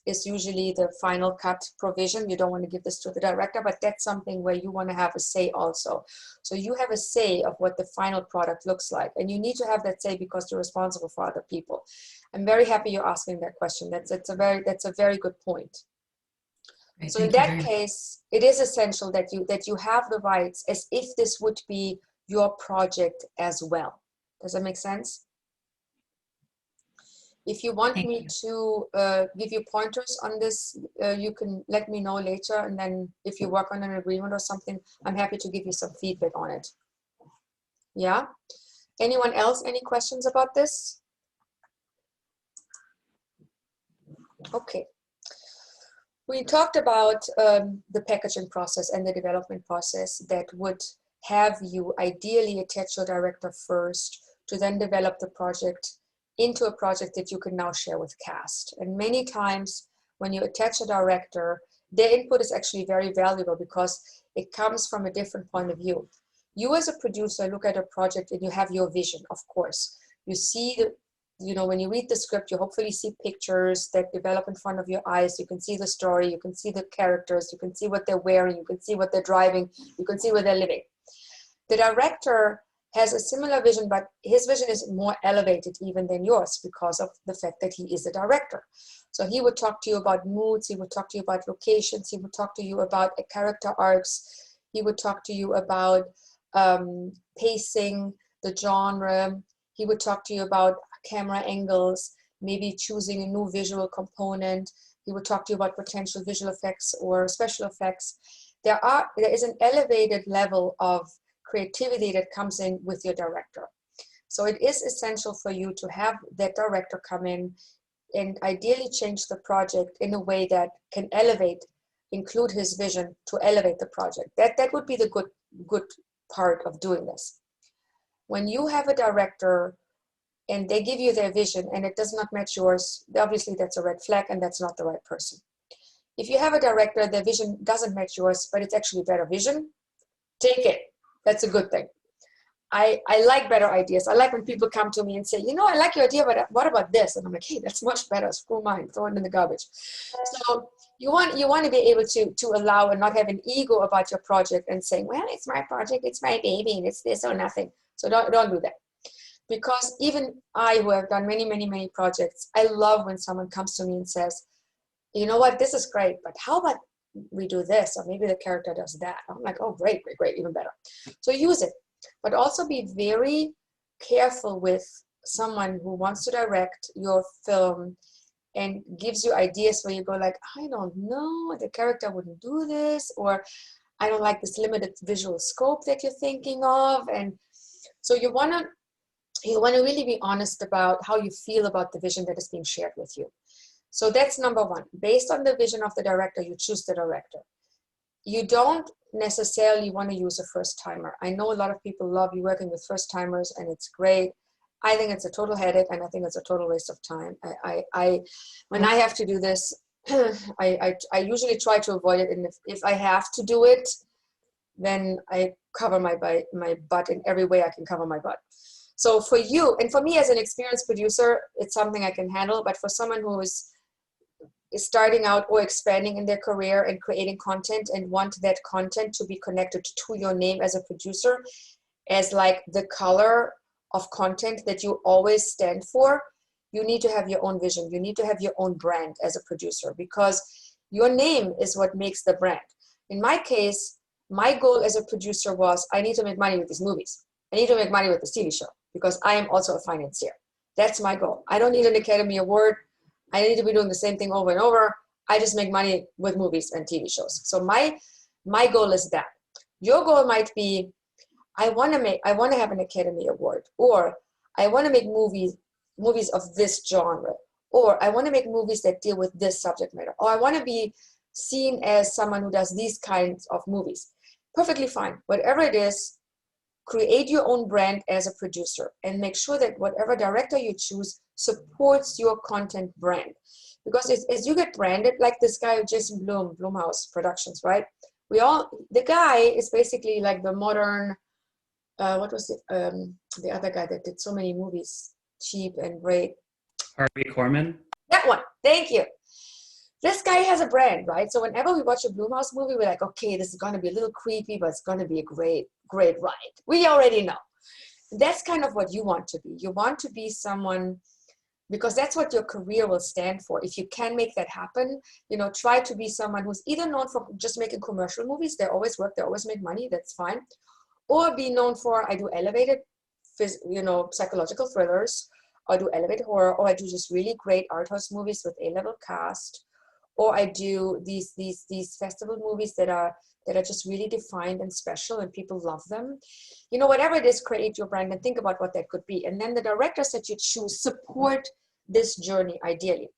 is usually the final cut provision. You don't want to give this to the director, but that's something where you want to have a say also. So you have a say of what the final product looks like. And you need to have that say because you're responsible for other people. I'm very happy you're asking that question. That's a very good point. Great, So in that case, it is essential that you have the rights as if this would be your project as well. Does that make sense? If you want me to give you pointers on this, you can let me know later. And then if you work on an agreement or something, I'm happy to give you some feedback on it. Yeah? Anyone else, any questions about this? Okay. We talked about the packaging process and the development process that would have you ideally attach your director first to then develop the project into a project that you can now share with cast. And many times when you attach a director, their input is actually very valuable because it comes from a different point of view. You as a producer look at a project and you have your vision, of course. You see the, you know, when you read the script, you hopefully see pictures that develop in front of your eyes. You can see the story, you can see the characters, you can see what they're wearing, you can see what they're driving, you can see where they're living. The director has a similar vision, but his vision is more elevated even than yours because of the fact that he is a director. So he would talk to you about moods, he would talk to you about locations, he would talk to you about character arcs, he would talk to you about pacing, the genre, he would talk to you about camera angles, maybe choosing a new visual component. He would talk to you about potential visual effects or special effects. There is an elevated level of creativity that comes in with your director. So it is essential for you to have that director come in and ideally change the project in a way that can elevate, include his vision to elevate the project. That would be the good part of doing this. When you have a director and they give you their vision and it does not match yours, obviously that's a red flag and that's not the right person. If you have a director, their vision doesn't match yours, but it's actually better vision, take it. That's a good thing. I like better ideas. I like when people come to me and say, you know, I like your idea, but what about this? And I'm like, hey, that's much better. Screw mine, throw it in the garbage. So you want to be able to allow and not have an ego about your project and saying, well, it's my project, it's my baby, and it's this or nothing. So don't do that. Because even I, who have done many projects, I love when someone comes to me and says, you know what, this is great, but how about we do this, or maybe the character does that. I'm like, oh, great, even better. So use it, but also be very careful with someone who wants to direct your film and gives you ideas where you go like, I don't know, the character wouldn't do this, or I don't like this limited visual scope that you're thinking of. And so you want to really be honest about how you feel about the vision that is being shared with you. So that's number one. Based on the vision of the director, you choose the director. You don't necessarily want to use a first-timer. I know a lot of people love you working with first-timers, and it's great. I think it's a total headache, and I think it's a total waste of time. When I have to do this, I usually try to avoid it, and if I have to do it, then I cover my butt in every way I can cover my butt. So for you, and for me as an experienced producer, it's something I can handle, but for someone who is starting out or expanding in their career and creating content and want that content to be connected to your name as a producer, as like the color of content that you always stand for, you need to have your own vision. You need to have your own brand as a producer, because your name is what makes the brand. In my case, my goal as a producer was, I need to make money with these movies. I need to make money with this TV show because I am also a financier. That's my goal. I don't need an Academy Award. I need to be doing the same thing over and over. I just make money with movies and TV shows. So my goal is that. Your goal might be, I want to have an Academy Award, or I want to make movies of this genre, or I want to make movies that deal with this subject matter, or I want to be seen as someone who does these kinds of movies. Perfectly fine. Whatever it is, create your own brand as a producer and make sure that whatever director you choose supports your content brand. Because as you get branded, like this guy, Jason Blumhouse Productions, right? The guy is basically like the modern, what was it? The other guy that did so many movies, cheap and great. Harvey Korman. That one, thank you. This guy has a brand, right? So whenever we watch a Blumhouse movie, we're like, okay, this is going to be a little creepy, but it's going to be a great ride. We already know. That's kind of what you want to be. You want to be someone, because that's what your career will stand for. If you can make that happen, you know, try to be someone who's either known for just making commercial movies. They always work. They always make money. That's fine. Or be known for, I do elevated, you know, psychological thrillers. I do elevated horror, or I do just really great art house movies with A-level cast. Or I do these festival movies that are just really defined and special, and people love them. You know, whatever it is, create your brand and think about what that could be. And then the directors that you choose support this journey ideally.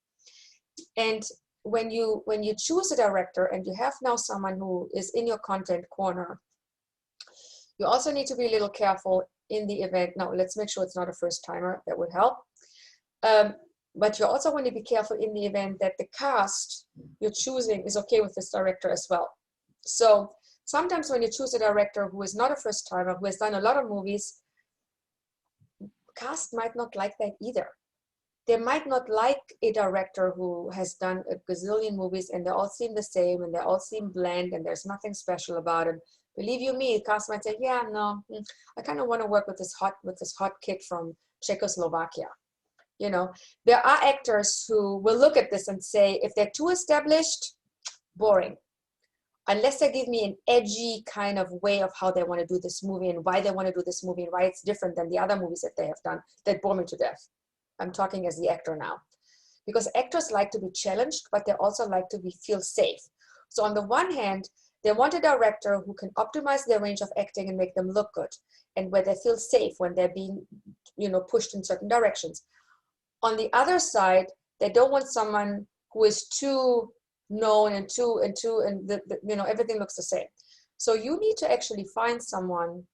And when you choose a director and you have now someone who is in your content corner, you also need to be a little careful in the event. Now, let's make sure it's not a first timer. That would help. But you also want to be careful in the event that the cast you're choosing is okay with this director as well. So sometimes when you choose a director who is not a first timer, who has done a lot of movies, cast might not like that either. They might not like a director who has done a gazillion movies and they all seem the same and they all seem bland and there's nothing special about it. Believe you me, the cast might say, yeah, no, I kind of want to work with this hot kid from Czechoslovakia. You know, there are actors who will look at this and say, if they're too established, boring. Unless they give me an edgy kind of way of how they want to do this movie and why they want to do this movie and why it's different than the other movies that they have done, that bore me to death. I'm talking as the actor now. Because actors like to be challenged, but they also like to feel safe. So on the one hand, they want a director who can optimize their range of acting and make them look good, and where they feel safe when they're being, you know, pushed in certain directions. On the other side, they don't want someone who is too known and you know, everything looks the same. So you need to actually find someone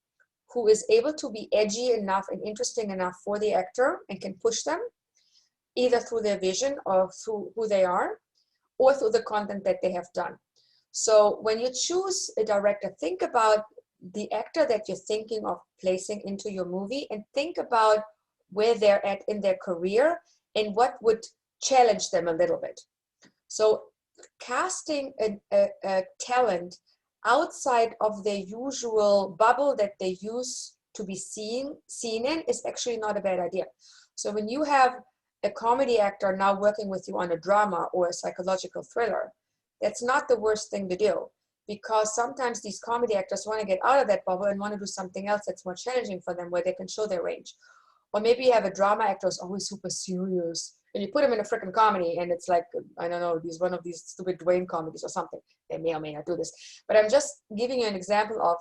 who is able to be edgy enough and interesting enough for the actor and can push them either through their vision or through who they are or through the content that they have done. So when you choose a director, think about the actor that you're thinking of placing into your movie and think about where they're at in their career and what would challenge them a little bit. So casting a talent outside of their usual bubble that they use to be seen in is actually not a bad idea. So when you have a comedy actor now working with you on a drama or a psychological thriller, that's not the worst thing to do, because sometimes these comedy actors want to get out of that bubble and want to do something else that's more challenging for them, where they can show their range. Or maybe you have a drama actor who's always super serious, and you put him in a freaking comedy, and it's like, I don't know, he's one of these stupid Dwayne comedies or something. They may or may not do this. But I'm just giving you an example of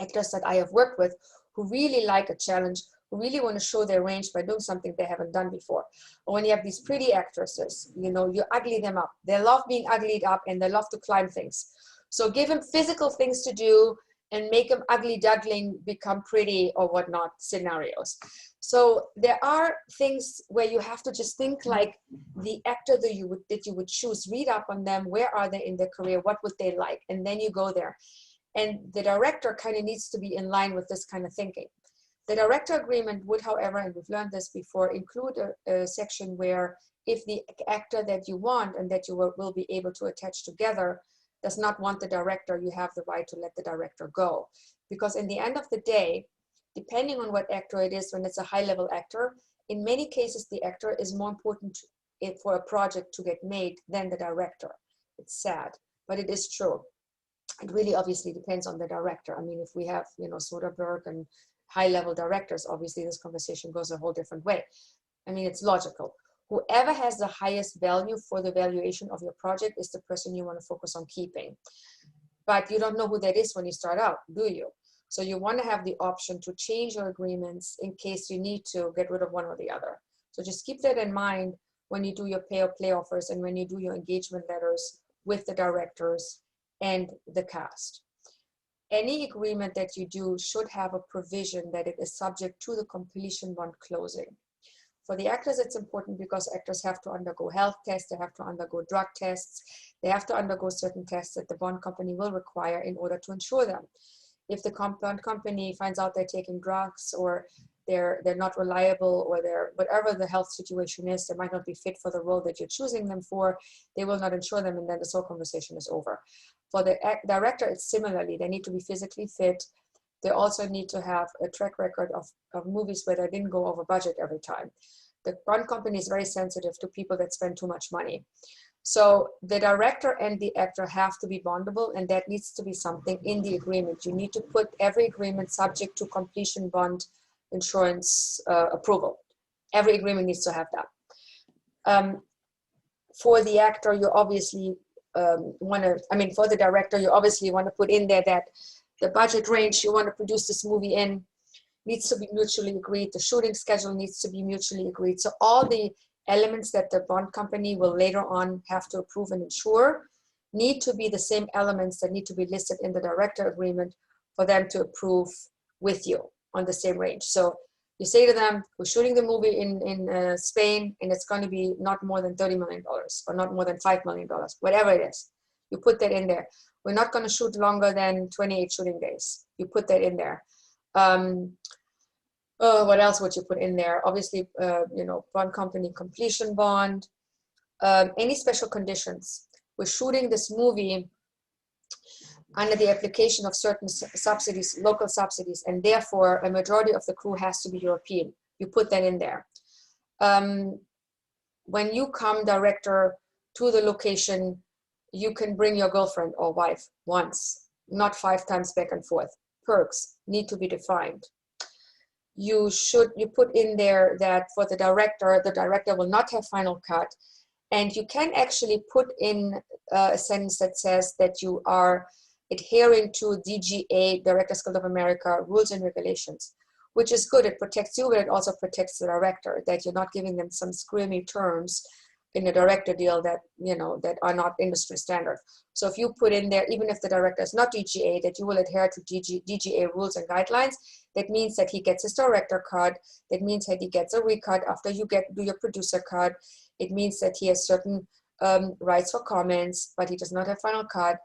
actors that I have worked with who really like a challenge, who really want to show their range by doing something they haven't done before. Or when you have these pretty actresses, you know, you ugly them up. They love being uglied up and they love to climb things. So give them physical things to do and make them ugly duckling become pretty or whatnot scenarios. So there are things where you have to just think like the actor that you would choose, read up on them, where are they in their career, what would they like, and then you go there. And the director kind of needs to be in line with this kind of thinking. The director agreement would, however, and we've learned this before, include a section where if the actor that you want and that you will be able to attach together does not want the director, you have the right to let the director go. Because in the end of the day, depending on what actor it is, when it's a high-level actor, in many cases, the actor is more important for a project to get made than the director. It's sad, but it is true. It really obviously depends on the director. I mean, if we have, you know, Soderbergh and high-level directors, obviously this conversation goes a whole different way. I mean, it's logical. Whoever has the highest value for the valuation of your project is the person you want to focus on keeping. But you don't know who that is when you start out, do you? So you want to have the option to change your agreements in case you need to get rid of one or the other. So just keep that in mind when you do your pay or play offers and when you do your engagement letters with the directors and the cast. Any agreement that you do should have a provision that it is subject to the completion on closing. For the actors, it's important because actors have to undergo health tests, they have to undergo drug tests, they have to undergo certain tests that the bond company will require in order to insure them. If the bond company finds out they're taking drugs, or they're not reliable, or they're whatever the health situation is, they might not be fit for the role that you're choosing them for, they will not insure them, and then this whole conversation is over. For the director, it's similarly, they need to be physically fit. They also need to have a track record of movies where they didn't go over budget every time. The bond company is very sensitive to people that spend too much money. So the director and the actor have to be bondable, and that needs to be something in the agreement. You need to put every agreement subject to completion bond insurance approval. Every agreement needs to have that. For the actor, you obviously for the director, you obviously want to put in there that the budget range you want to produce this movie in needs to be mutually agreed. The shooting schedule needs to be mutually agreed. So all the elements that the bond company will later on have to approve and insure need to be the same elements that need to be listed in the director agreement for them to approve with you on the same range. So you say to them, we're shooting the movie in Spain, and it's going to be not more than $30 million or not more than $5 million, whatever it is. You put that in there. We're not going to shoot longer than 28 shooting days. You put that in there. What else would you put in there? Obviously, bond company completion bond, any special conditions. We're shooting this movie under the application of certain subsidies, local subsidies, and therefore a majority of the crew has to be European. You put that in there. When you come, director, to the location, you can bring your girlfriend or wife once, not 5 times back and forth. Perks need to be defined. You put in there that for the director will not have final cut, and you can actually put in a sentence that says that you are adhering to DGA, Directors Guild of America, rules and regulations, which is good. It protects you, but it also protects the director, that you're not giving them some screamy terms in a director deal that that are not industry standard. So if you put in there, even if the director is not DGA, that you will adhere to DGA rules and guidelines, that means that he gets his director cut. That means that he gets a recut after you do your producer cut. It means that he has certain rights for comments, but he does not have final cut.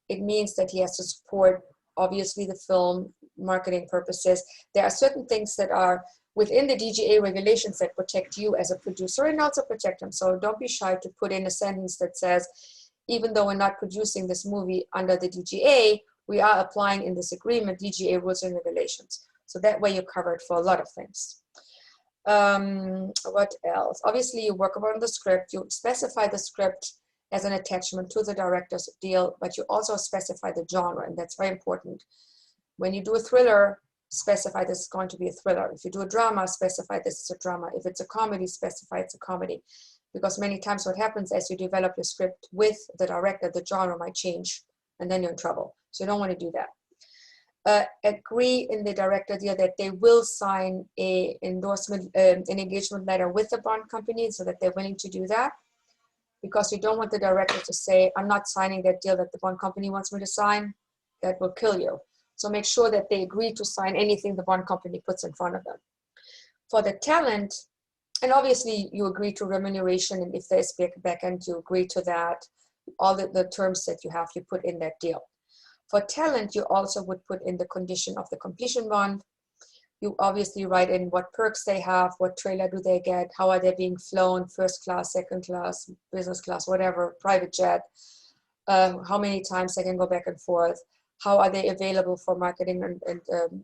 It means that he has to support, obviously, the film marketing purposes. There are certain things that are within the DGA regulations that protect you as a producer and also protect him. So don't be shy to put in a sentence that says, even though we're not producing this movie under the DGA, we are applying in this agreement DGA rules and regulations. So that way you're covered for a lot of things. What else? Obviously, you work around the script. You specify the script as an attachment to the director's deal, but you also specify the genre, and that's very important. When you do a thriller, specify this is going to be a thriller. If you do a drama, specify this is a drama. If it's a comedy, specify it's a comedy. Because many times what happens as you develop your script with the director, the genre might change, and then you're in trouble. So you don't want to do that. Agree in the director deal that they will sign an engagement letter with the bond company so that they're willing to do that. Because you don't want the director to say, I'm not signing that deal that the bond company wants me to sign. That will kill you. So make sure that they agree to sign anything the bond company puts in front of them. For the talent, and obviously you agree to remuneration, and if there's back end, you agree to that. All the terms that you have, you put in that deal. For talent, you also would put in the condition of the completion bond. You obviously write in what perks they have, what trailer do they get, how are they being flown, first class, second class, business class, whatever, private jet, how many times they can go back and forth, how are they available for marketing and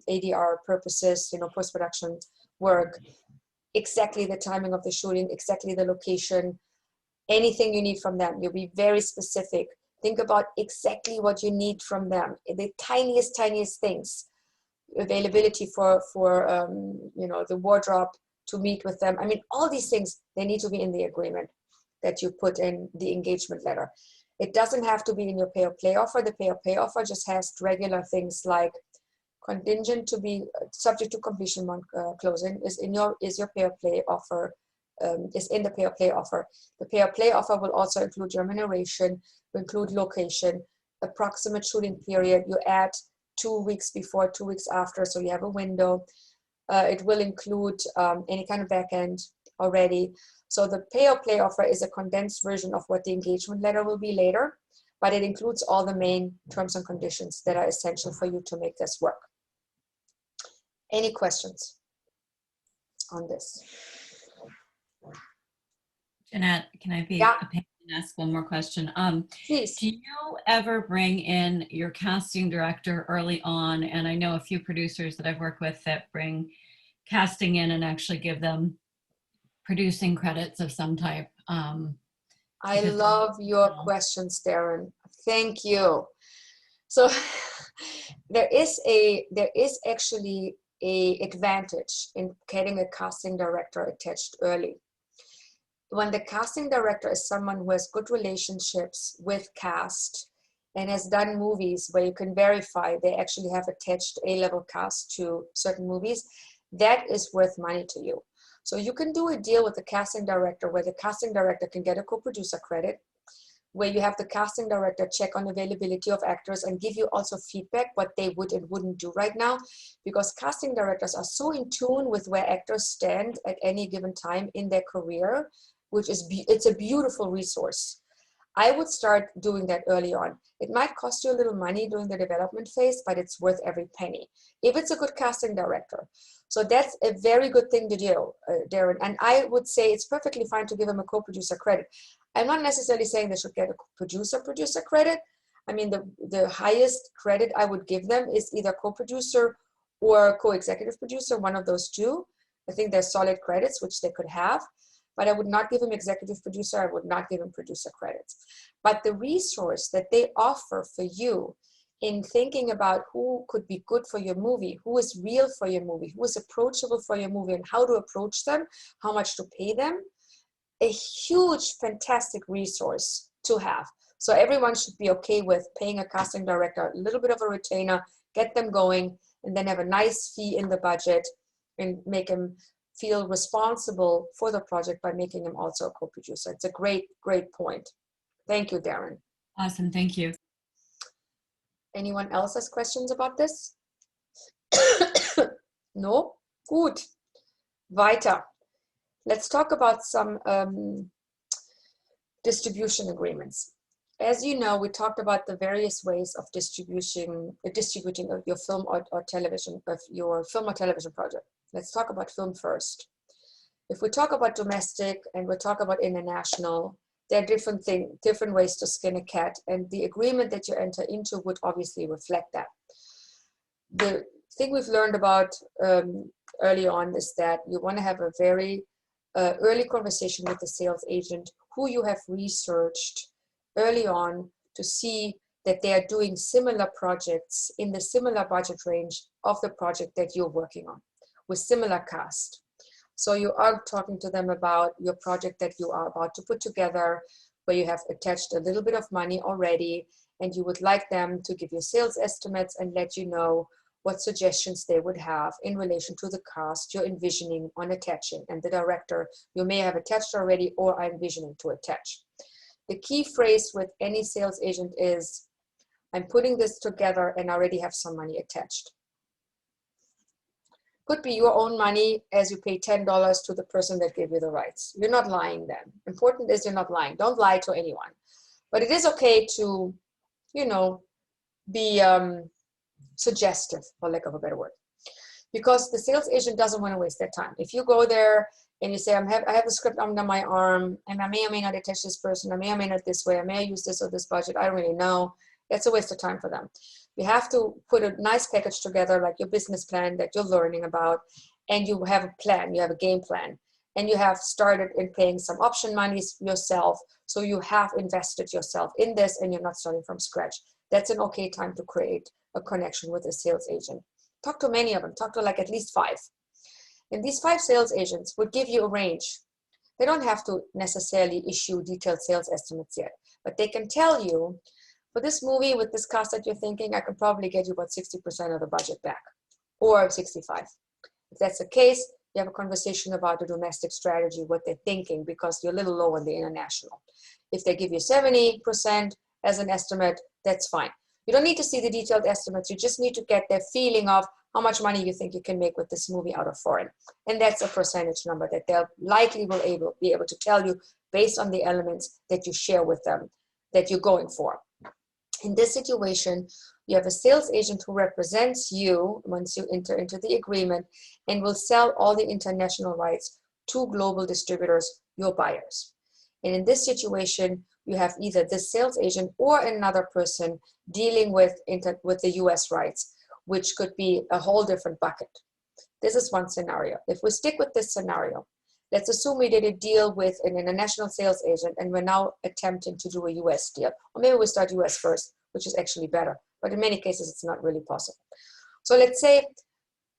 ADR purposes, post-production work, exactly the timing of the shooting, exactly the location, anything you need from them. You'll be very specific. Think about exactly what you need from them, the tiniest things. Availability for the wardrobe to meet with them. I mean, all these things, they need to be in the agreement that you put in the engagement letter. It doesn't have to be in your pay or play offer. The pay or play offer just has regular things like contingent to be subject to completion closing is your pay or play offer, is in the pay or play offer. The pay or play offer will also include remuneration, will include location, approximate shooting period. You add 2 weeks before, 2 weeks after, so you have a window. It will include any kind of back end. already. So the pay or play offer is a condensed version of what the engagement letter will be later, but it includes all the main terms and conditions that are essential for you to make this work. Any questions on this? Jeanette, can I be Yeah. a pain and ask one more question? Please. Do you ever bring in your casting director early on? And I know a few producers that I've worked with that bring casting in and actually give them producing credits of some type. I love your questions, Darren. Thank you. So there is actually a advantage in getting a casting director attached early. When the casting director is someone who has good relationships with cast and has done movies where you can verify they actually have attached A-level cast to certain movies, that is worth money to you. So you can do a deal with the casting director where the casting director can get a co-producer credit, where you have the casting director check on availability of actors and give you also feedback what they would and wouldn't do right now, because casting directors are so in tune with where actors stand at any given time in their career, which is it's a beautiful resource. I would start doing that early on. It might cost you a little money during the development phase, but it's worth every penny if it's a good casting director. So that's a very good thing to do, Darren. And I would say it's perfectly fine to give them a co-producer credit. I'm not necessarily saying they should get a producer credit. I mean, the highest credit I would give them is either co-producer or co-executive producer, one of those two. I think they're solid credits, which they could have. But I would not give him executive producer. I would not give him producer credits. But the resource that they offer for you in thinking about who could be good for your movie, who is real for your movie, who is approachable for your movie, and how to approach them, how much to pay them, a huge, fantastic resource to have. So everyone should be okay with paying a casting director a little bit of a retainer, get them going, and then have a nice fee in the budget and make them feel responsible for the project by making him also a co-producer. It's a great, great point. Thank you, Darren. Awesome, thank you. Anyone else has questions about this? No? Gut. Weiter. Let's talk about some distribution agreements. As you know, we talked about the various ways of distributing your film or television, of your film or television project. Let's talk about film first. If we talk about domestic and we talk about international, there are different ways to skin a cat, and the agreement that you enter into would obviously reflect that. The thing we've learned about early on is that you want to have a very early conversation with the sales agent who you have researched early on to see that they are doing similar projects in the similar budget range of the project that you're working on with similar cast. So you are talking to them about your project that you are about to put together, where you have attached a little bit of money already, and you would like them to give you sales estimates and let you know what suggestions they would have in relation to the cast you're envisioning on attaching, and the director you may have attached already or are envisioning to attach. The key phrase with any sales agent is, I'm putting this together and already have some money attached. Could be your own money as you pay $10 to the person that gave you the rights. You're not lying then. Important is you're not lying. Don't lie to anyone. But it is okay to, you know, be suggestive, for lack of a better word. Because the sales agent doesn't want to waste their time. If you go there and you say, I have the script under my arm, and I may or may not attach this person, I may or may not this way, I may use this or this budget, I don't really know. It's a waste of time for them. You have to put a nice package together, like your business plan that you're learning about, and you have a plan, you have a game plan, and you have started in paying some option monies yourself, so you have invested yourself in this and you're not starting from scratch. That's an okay time to create a connection with a sales agent. Talk to many of them, talk to like at least 5. And these 5 sales agents would give you a range. They don't have to necessarily issue detailed sales estimates yet, but they can tell you, for this movie with this cast that you're thinking, I can probably get you about 60% of the budget back, or 65. If that's the case, you have a conversation about the domestic strategy, what they're thinking, because you're a little low on the international. If they give you 70% as an estimate, that's fine. You don't need to see the detailed estimates. You just need to get the feeling of how much money you think you can make with this movie out of foreign. And that's a percentage number that they'll likely be able to tell you based on the elements that you share with them that you're going for. In this situation, you have a sales agent who represents you once you enter into the agreement and will sell all the international rights to global distributors, your buyers. And in this situation, you have either the sales agent or another person dealing with the US rights, which could be a whole different bucket. This is one scenario. If we stick with this scenario, let's assume we did a deal with an international sales agent and we're now attempting to do a US deal. Or maybe we start US first, which is actually better. But in many cases, it's not really possible. So let's say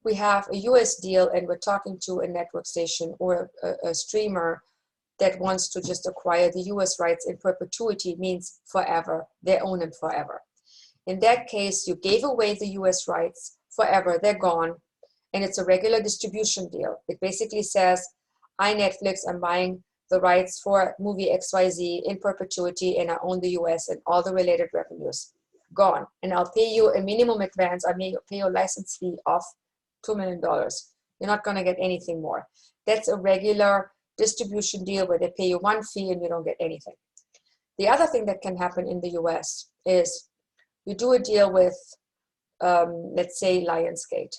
we have a US deal and we're talking to a network station or a streamer that wants to just acquire the US rights in perpetuity, means forever. They own them forever. In that case, you gave away the US rights forever, they're gone, and it's a regular distribution deal. It basically says, I, Netflix, am buying the rights for movie XYZ in perpetuity, and I own the US and all the related revenues. Gone. And I'll pay you a minimum advance. I may pay you a license fee of $2 million. You're not going to get anything more. That's a regular distribution deal where they pay you one fee and you don't get anything. The other thing that can happen in the US is you do a deal with, let's say, Lionsgate.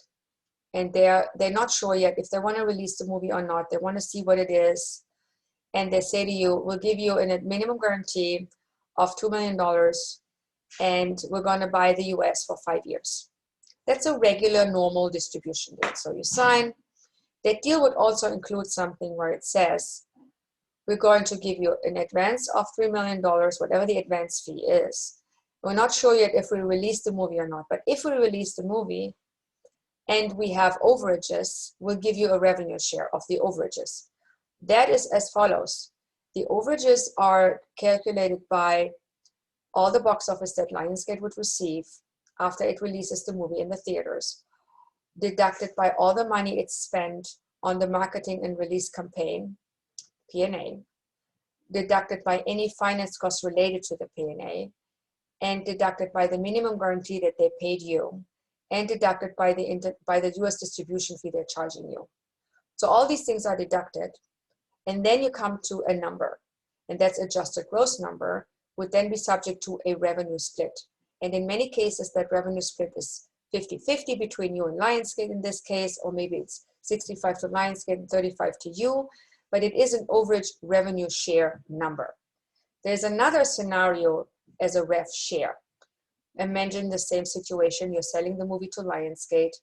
And they're not sure yet if they want to release the movie or not. They want to see what it is. And they say to you, we'll give you a minimum guarantee of $2 million and we're going to buy the US for 5 years. That's a regular, normal distribution deal. So you sign. That deal would also include something where it says, we're going to give you an advance of $3 million, whatever the advance fee is. We're not sure yet if we release the movie or not, but if we release the movie and we have overages, we'll give you a revenue share of the overages. That is as follows. The overages are calculated by all the box office that Lionsgate would receive after it releases the movie in the theaters, deducted by all the money it's spent on the marketing and release campaign, P&A, deducted by any finance costs related to the P&A, and deducted by the minimum guarantee that they paid you, and deducted by the US distribution fee they're charging you. So all these things are deducted, and then you come to a number, and that's adjusted gross number, would then be subject to a revenue split. And in many cases, that revenue split is 50-50 between you and Lionsgate in this case, or maybe it's 65 to Lionsgate and 35 to you, but it is an overage revenue share number. There's another scenario as a rev share. Imagine the same situation, you're selling the movie to Lionsgate,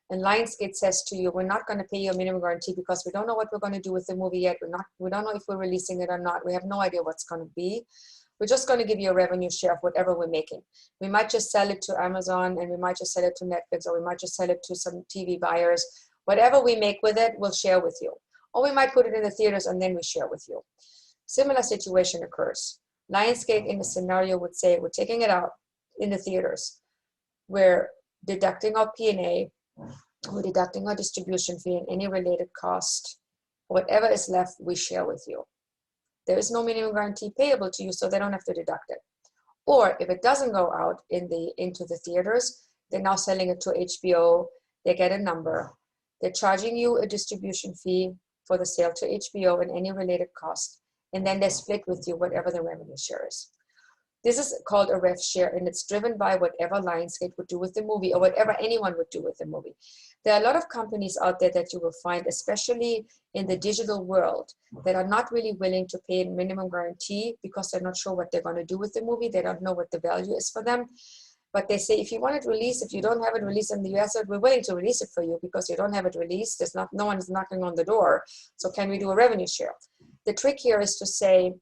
and Lionsgate says to you, we're not going to pay you a minimum guarantee because we don't know what we're going to do with the movie yet. We don't know if we're releasing it or not. We have no idea what's going to be. We're just going to give you a revenue share of whatever we're making. We might just sell it to Amazon, and we might just sell it to Netflix, or we might just sell it to some TV buyers. Whatever we make with it, we'll share with you. Or we might put it in the theaters and then we share with you. Similar situation occurs. Lionsgate in the scenario would say, we're taking it out in the theaters. We're deducting our P&A, we're deducting our distribution fee and any related cost. Whatever is left, we share with you. There is no minimum guarantee payable to you, so they don't have to deduct it. Or if it doesn't go out into the theaters, they're now selling it to HBO, they get a number. They're charging you a distribution fee for the sale to HBO and any related cost, and then they split with you whatever the revenue share is. This is called a rev share, and it's driven by whatever Lionsgate would do with the movie or whatever anyone would do with the movie. There are a lot of companies out there that you will find, especially in the digital world, that are not really willing to pay a minimum guarantee because they're not sure what they're going to do with the movie. They don't know what the value is for them. But they say, if you want it released, if you don't have it released in the US, we're willing to release it for you because you don't have it released. No one is knocking on the door. So can we do a revenue share? The trick here is to say,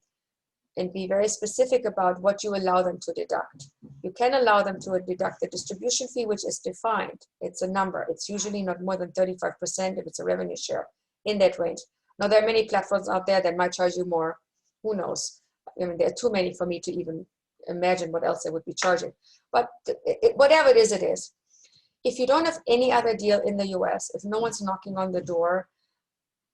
and be very specific about what you allow them to deduct. You can allow them to deduct the distribution fee, which is defined. It's a number. It's usually not more than 35% if it's a revenue share, in that range. Now, there are many platforms out there that might charge you more. Who knows? I mean, there are too many for me to even imagine what else they would be charging. But whatever it is, it is. If you don't have any other deal in the US, if no one's knocking on the door,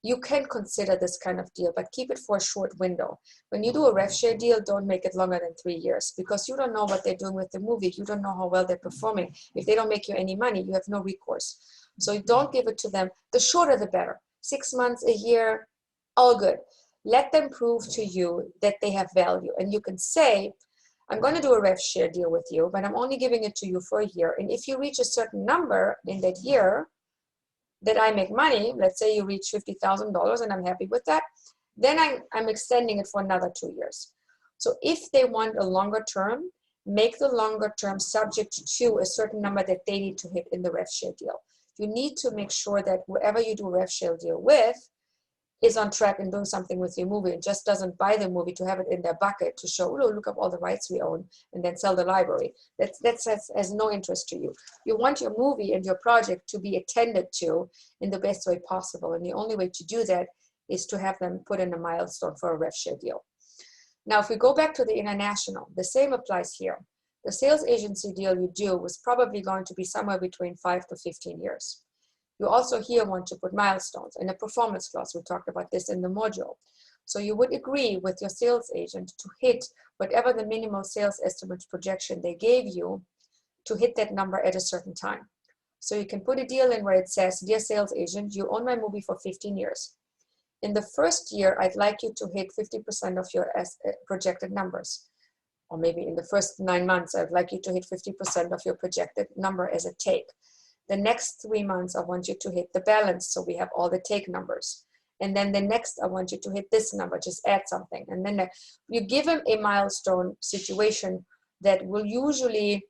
you can consider this kind of deal, but keep it for a short window. When you do a rev share deal, don't make it longer than 3 years, because you don't know what they're doing with the movie. You don't know how well they're performing. If they don't make you any money, you have no recourse. So you don't give it to them. The shorter, the better. 6 months, a year, all good. Let them prove to you that they have value. And you can say, I'm going to do a rev share deal with you, but I'm only giving it to you for a year. And if you reach a certain number in that year, that I make money, let's say you reach $50,000 and I'm happy with that, then I'm extending it for another 2 years. So if they want a longer term, make the longer term subject to a certain number that they need to hit in the rev share deal. You need to make sure that whoever you do a rev share deal with is on track and doing something with your movie and just doesn't buy the movie to have it in their bucket to show, oh, look up all the rights we own and then sell the library. That has no interest to you. You want your movie and your project to be attended to in the best way possible. And the only way to do that is to have them put in a milestone for a rev share deal. Now, if we go back to the international, the same applies here. The sales agency deal you do was probably going to be somewhere between 5 to 15 years. You also here want to put milestones and a performance clause. We talked about this in the module. So you would agree with your sales agent to hit whatever the minimal sales estimate projection they gave you to hit that number at a certain time. So you can put a deal in where it says, dear sales agent, you own my movie for 15 years. In the first year, I'd like you to hit 50% of your projected numbers. Or maybe in the first 9 months, I'd like you to hit 50% of your projected number as a take. The next 3 months, I want you to hit the balance, so we have all the take numbers. And then the next, I want you to hit this number, just add something. And then you give them a milestone situation that will usually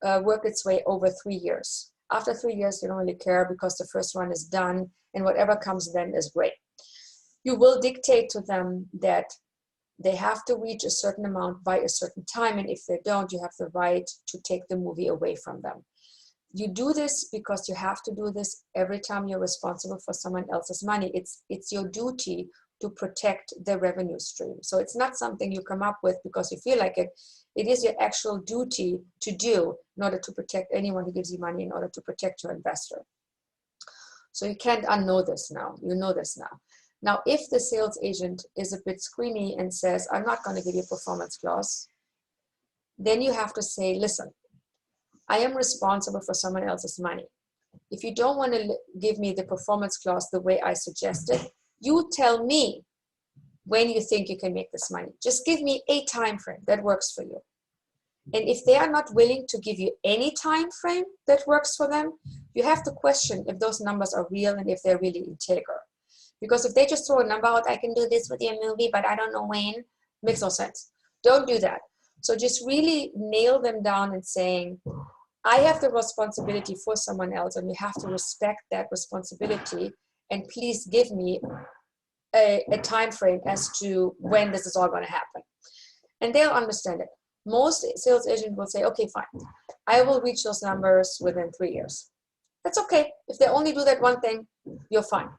work its way over 3 years. After 3 years, they don't really care because the first one is done, and whatever comes then is great. You will dictate to them that they have to reach a certain amount by a certain time, and if they don't, you have the right to take the movie away from them. You do this because you have to do this every time you're responsible for someone else's money. It's your duty to protect the revenue stream. So it's not something you come up with because you feel like it. It is your actual duty to do in order to protect anyone who gives you money, in order to protect your investor. So you can't unknow this now. You know this now. Now, if the sales agent is a bit screamy and says, I'm not going to give you a performance clause, then you have to say, listen, I am responsible for someone else's money. If you don't want to give me the performance clause the way I suggested, you tell me when you think you can make this money. Just give me a time frame that works for you. And if they are not willing to give you any time frame that works for them, you have to question if those numbers are real and if they're really integral. Because if they just throw a number out, I can do this with your movie, but I don't know when, makes no sense. Don't do that. So just really nail them down and saying, I have the responsibility for someone else, and we have to respect that responsibility. And please give me a time frame as to when this is all going to happen. And they'll understand it. Most sales agents will say, okay, fine. I will reach those numbers within 3 years. That's okay. If they only do that one thing, you're fine.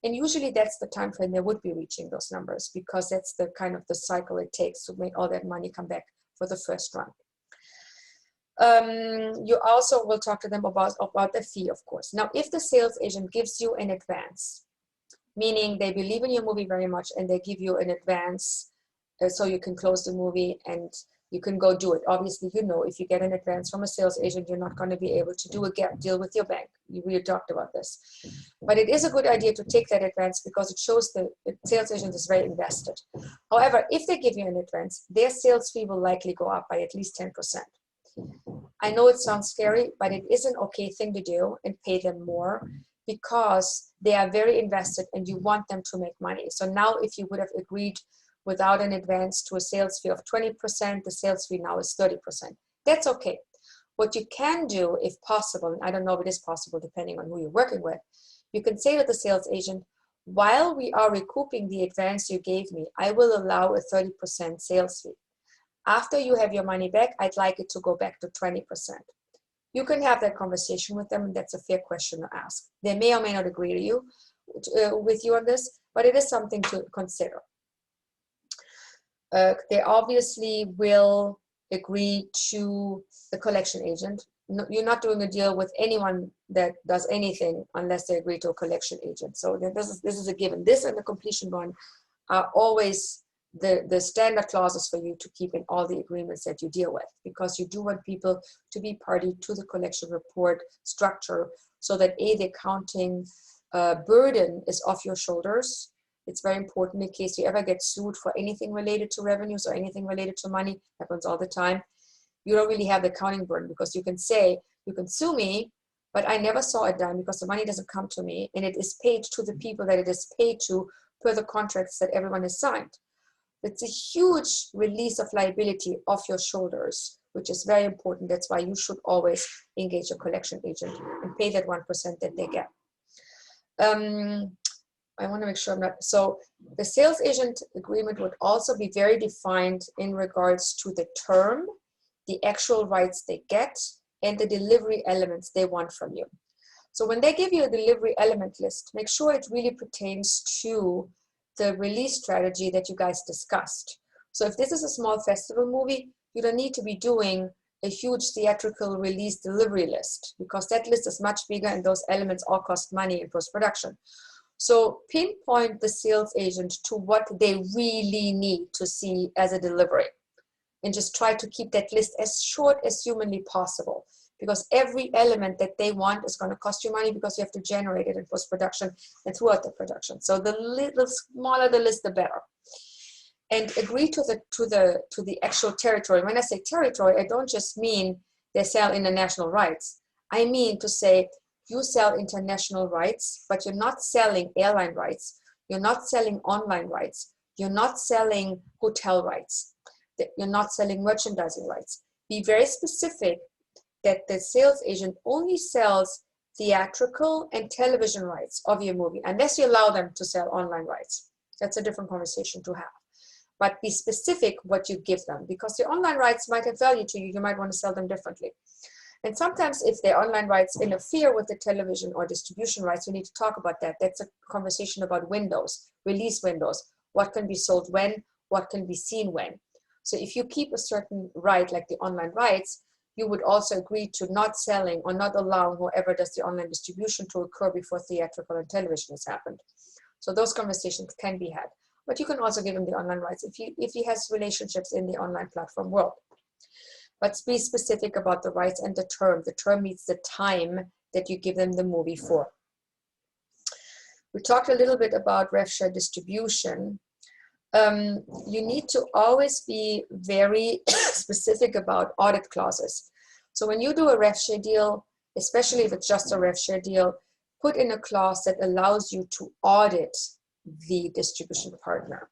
And usually that's the time frame they would be reaching those numbers, because that's the kind of the cycle it takes to make all that money come back for the first run. You also will talk to them about the fee, of course. Now, if the sales agent gives you an advance, meaning they believe in your movie very much and they give you an advance so you can close the movie and you can go do it. Obviously, you know, if you get an advance from a sales agent, you're not going to be able to do a gap deal with your bank. We talked about this. But it is a good idea to take that advance because it shows the sales agent is very invested. However, if they give you an advance, their sales fee will likely go up by at least 10%. I know it sounds scary, but it is an okay thing to do and pay them more because they are very invested and you want them to make money. So now if you would have agreed without an advance to a sales fee of 20%, the sales fee now is 30%. That's okay. What you can do, if possible, and I don't know if it is possible depending on who you're working with, you can say to the sales agent, while we are recouping the advance you gave me, I will allow a 30% sales fee. After you have your money back, I'd like it to go back to 20%. You can have that conversation with them, and that's a fair question to ask. They may or may not agree to you, with you on this, but it is something to consider. They obviously will agree to the collection agent. you're not doing a deal with anyone that does anything unless they agree to a collection agent. So this is a given. This and the completion bond are always the standard clauses for you to keep in all the agreements that you deal with, because you do want people to be party to the collection report structure, so that the accounting burden is off your shoulders. It's very important in case you ever get sued for anything related to revenues or anything related to money. Happens all the time. You don't really have the accounting burden, because you can say, you can sue me, but I never saw it done because the money doesn't come to me, and it is paid to the people that it is paid to per the contracts that everyone has signed. It's a huge release of liability off your shoulders, which is very important. That's why you should always engage a collection agent and pay that 1% that they get. I want to make sure I'm not, so the sales agent agreement would also be very defined in regards to the term, the actual rights they get, and the delivery elements they want from you. So when they give you a delivery element list, make sure it really pertains to the release strategy that you guys discussed. So if this is a small festival movie, you don't need to be doing a huge theatrical release delivery list, because that list is much bigger and those elements all cost money in post-production. So pinpoint the sales agent to what they really need to see as a delivery, and just try to keep that list as short as humanly possible, because every element that they want is going to cost you money, because you have to generate it in post-production and throughout the production. So the smaller the list, the better. And agree to the actual territory. When I say territory, I don't just mean they sell international rights. I mean to say you sell international rights, but you're not selling airline rights. You're not selling online rights. You're not selling hotel rights. You're not selling merchandising rights. Be very specific that the sales agent only sells theatrical and television rights of your movie, unless you allow them to sell online rights. That's a different conversation to have. But be specific what you give them, because the online rights might have value to you. You might want to sell them differently. And sometimes if the online rights interfere with the television or distribution rights, we need to talk about that. That's a conversation about windows, release windows, what can be sold when, what can be seen when. So if you keep a certain right, like the online rights, you would also agree to not selling or not allowing whoever does the online distribution to occur before theatrical and television has happened. So those conversations can be had. But you can also give him the online rights if he has relationships in the online platform world. But be specific about the rights and the term. The term means the time that you give them the movie for. We talked a little bit about rev share distribution. You need to always be very specific about audit clauses. So when you do a rev share deal, especially if it's just a rev share deal, put in a clause that allows you to audit the distribution partner.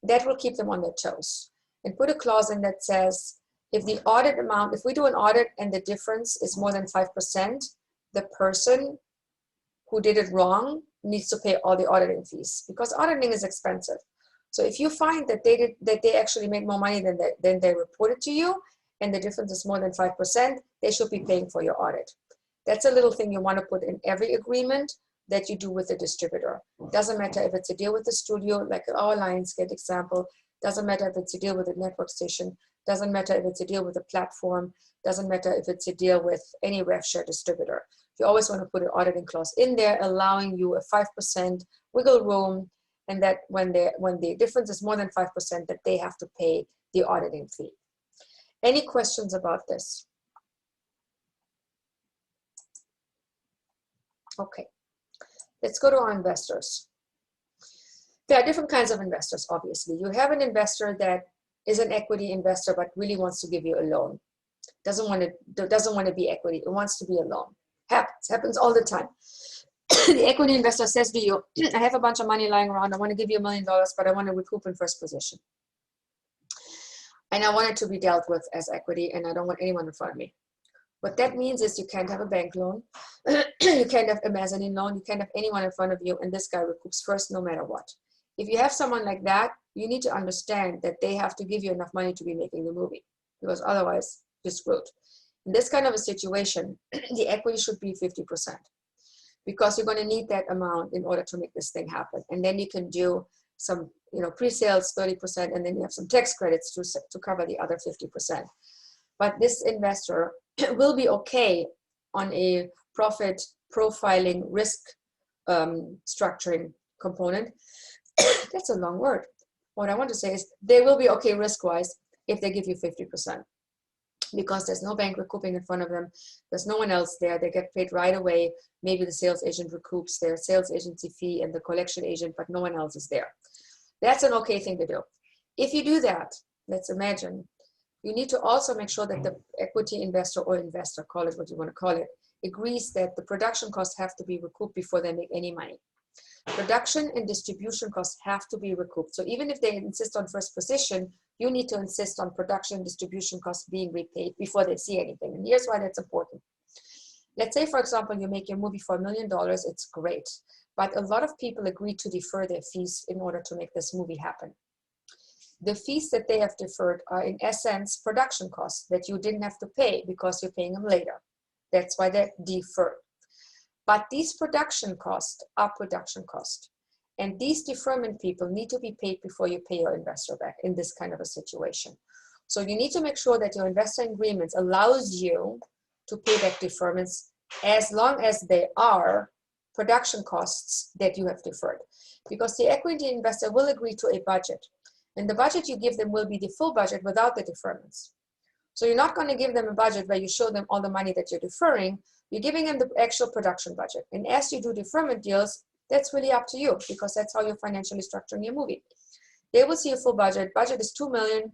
That will keep them on their toes. And put a clause in that says, if the audit amount, if we do an audit and the difference is more than 5%, the person who did it wrong needs to pay all the auditing fees, because auditing is expensive. So if you find that they actually made more money than they reported to you, and the difference is more than 5%, they should be paying for your audit. That's a little thing you want to put in every agreement that you do with the distributor. Doesn't matter if it's a deal with the studio, like our Lionsgate example. Doesn't matter if it's a deal with a network station. Doesn't matter if it's a deal with a platform. Doesn't matter if it's a deal with any rev share distributor. You always want to put an auditing clause in there, allowing you a 5% wiggle room, and that when the difference is more than 5%, that they have to pay the auditing fee. Any questions about this? Okay, let's go to our investors. There are different kinds of investors, obviously. You have an investor that is an equity investor but really wants to give you a loan. Doesn't want to be equity, it wants to be a loan. Happens all the time. The equity investor says to you, I have a bunch of money lying around, I want to give you $1 million, but I want to recoup in first position. And I want it to be dealt with as equity, and I don't want anyone in front of me. What that means is you can't have a bank loan, you can't have a mezzanine loan, you can't have anyone in front of you, and this guy recoups first no matter what. If you have someone like that, you need to understand that they have to give you enough money to be making the movie, because otherwise you're screwed. In this kind of a situation, the equity should be 50%, because you're going to need that amount in order to make this thing happen. And then you can do some, pre-sales 30%, and then you have some tax credits to cover the other 50%. but this investor will be okay on a profit profiling risk structuring component. That's a long word. What I want to say is they will be okay risk-wise if they give you 50%, because there's no bank recouping in front of them. There's no one else there. They get paid right away. Maybe the sales agent recoups their sales agency fee and the collection agent, but no one else is there. That's an okay thing to do. If you do that, let's imagine, you need to also make sure that the equity investor or investor, call it what you want to call it, agrees that the production costs have to be recouped before they make any money. Production and distribution costs have to be recouped. So even if they insist on first position, you need to insist on production and distribution costs being repaid before they see anything. And here's why that's important. Let's say, for example, you make your movie for $1 million, it's great. But a lot of people agree to defer their fees in order to make this movie happen. The fees that they have deferred are in essence production costs that you didn't have to pay because you're paying them later. That's why they're deferred. But these production costs are production costs. And these deferment people need to be paid before you pay your investor back in this kind of a situation. So you need to make sure that your investor agreements allows you to pay back deferments as long as they are production costs that you have deferred. Because the equity investor will agree to a budget. And the budget you give them will be the full budget without the deferments. So you're not going to give them a budget where you show them all the money that you're deferring. You're giving them the actual production budget. And as you do deferment deals, that's really up to you, because that's how you're financially structuring your movie. They will see a full budget. Budget is $2 million.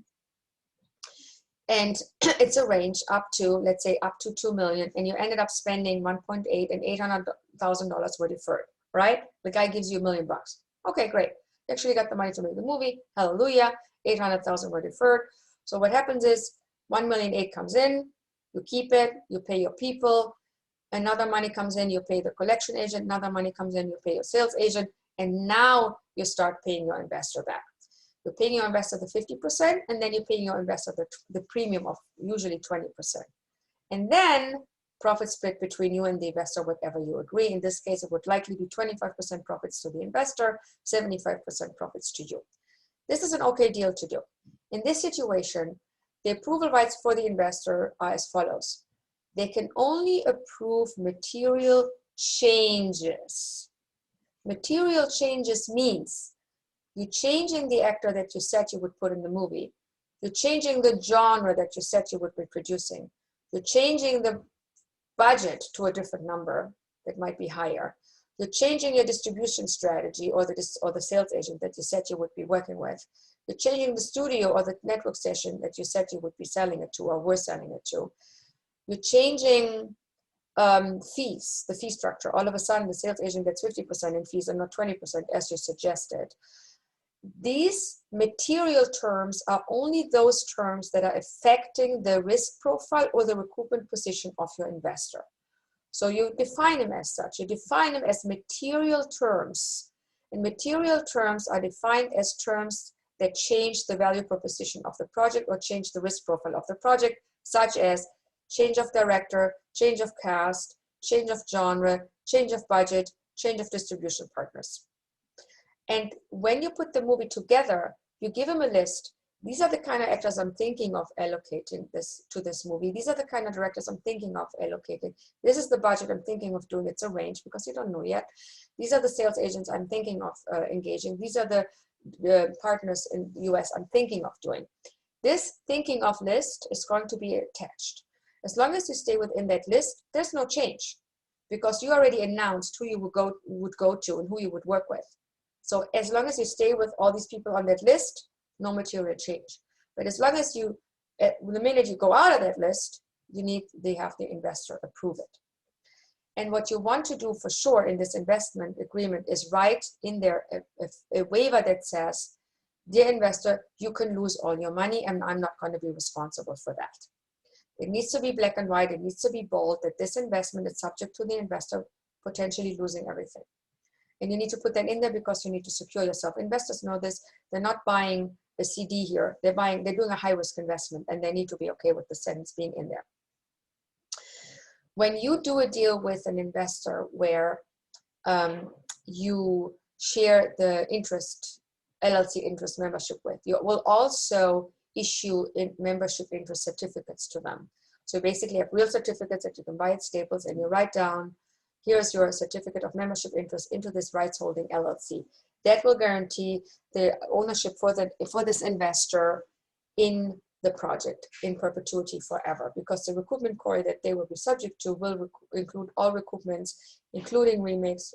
And it's a range up to, let's say, up to $2 million. And you ended up spending 1.8 and $800,000 were deferred, right? The guy gives you $1 million. Okay, great. You actually got the money to make the movie. Hallelujah. 800,000 were deferred. So what happens is 1.8 million comes in, you keep it, you pay your people. Another money comes in, you pay the collection agent. Another money comes in, you pay your sales agent. And now you start paying your investor back. You're paying your investor the 50%, and then you're paying your investor the premium of usually 20%. And then profit split between you and the investor, whatever you agree. In this case, it would likely be 25% profits to the investor, 75% profits to you. This is an okay deal to do. In this situation, the approval rights for the investor are as follows. They can only approve material changes. Material changes means you're changing the actor that you said you would put in the movie. You're changing the genre that you said you would be producing. You're changing the budget to a different number that might be higher. You're changing your distribution strategy or the sales agent that you said you would be working with. You're changing the studio or the network station that you said you would be selling it to or were selling it to. You're changing fees, the fee structure. All of a sudden, the sales agent gets 50% in fees and not 20% as you suggested. These material terms are only those terms that are affecting the risk profile or the recoupment position of your investor. So you define them as such. You define them as material terms. And material terms are defined as terms that change the value proposition of the project or change the risk profile of the project, such as change of director, change of cast, change of genre, change of budget, change of distribution partners. And when you put the movie together, you give them a list. These are the kind of actors I'm thinking of allocating this to this movie. These are the kind of directors I'm thinking of allocating. This is the budget I'm thinking of doing. It's a range because you don't know yet. These are the sales agents I'm thinking of engaging. These are the partners in the US I'm thinking of doing. This thinking of list is going to be attached. As long as you stay within that list, there's no change because you already announced who you would go to and who you would work with. So as long as you stay with all these people on that list, no material change. But as long as you, the minute you go out of that list, they have the investor approve it. And what you want to do for sure in this investment agreement is write in there a waiver that says, dear investor, you can lose all your money and I'm not going to be responsible for that. It needs to be black and white. It needs to be bold that this investment is subject to the investor potentially losing everything. And you need to put that in there because you need to secure yourself. Investors know this. They're not buying a CD here. They're doing a high-risk investment, and they need to be okay with the sentence being in there. When you do a deal with an investor where you share the interest, LLC interest membership with, you will also issue in membership interest certificates to them. So you basically have real certificates that you can buy at Staples, and you write down, here's your certificate of membership interest into this rights holding LLC. That will guarantee the ownership for this investor in the project in perpetuity forever, because the recoupment query that they will be subject to will include all recoupments, including remakes,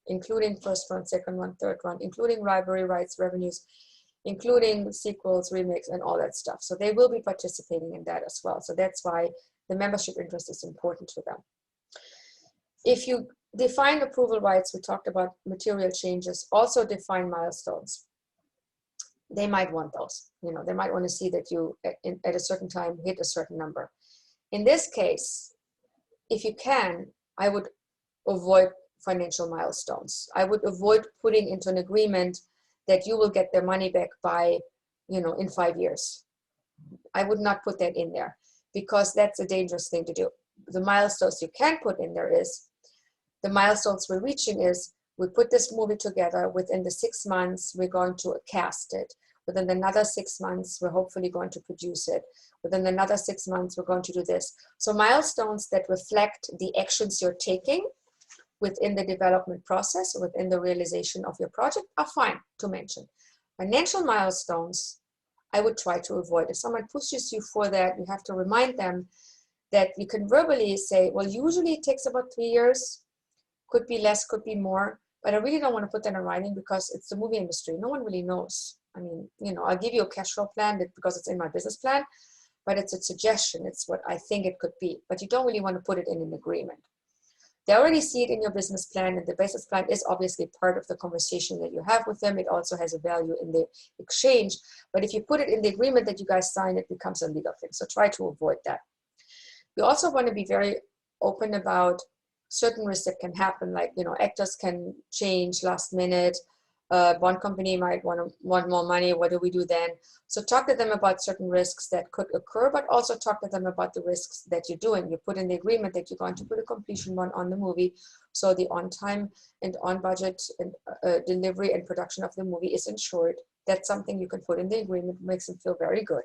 including first run, second run, third run, including library rights revenues, including sequels, remakes, and all that stuff. So they will be participating in that as well. So that's why the membership interest is important to them. If you define approval rights, we talked about material changes, also define milestones. They might want those. They might want to see that you at a certain time hit a certain number. In this case, if you can, I would avoid financial milestones. I would avoid putting into an agreement that you will get their money back by, in 5 years. I would not put that in there, because that's a dangerous thing to do. The milestones you can put in there is, the milestones we're reaching is, we put this movie together, within the 6 months, we're going to cast it. Within another 6 months, we're hopefully going to produce it. Within another 6 months, we're going to do this. So milestones that reflect the actions you're taking within the development process, within the realization of your project, are fine to mention. Financial milestones, I would try to avoid. If someone pushes you for that, you have to remind them that you can verbally say, well, usually it takes about 3 years, could be less, could be more, but I really don't want to put that in writing, because it's the movie industry. No one really knows. I mean, I'll give you a cash flow plan because it's in my business plan, but it's a suggestion. It's what I think it could be, but you don't really want to put it in an agreement. They already see it in your business plan, and the business plan is obviously part of the conversation that you have with them. It also has a value in the exchange, but if you put it in the agreement that you guys sign, it becomes a legal thing. So try to avoid that. We also want to be very open about certain risks that can happen, like, actors can change last minute. One company might want more money. What do we do then? So talk to them about certain risks that could occur, but also talk to them about the risks that you're doing. You put in the agreement that you're going to put a completion one on the movie, so the on time and on budget and delivery and production of the movie is ensured. That's something you can put in the agreement. It makes them feel very good.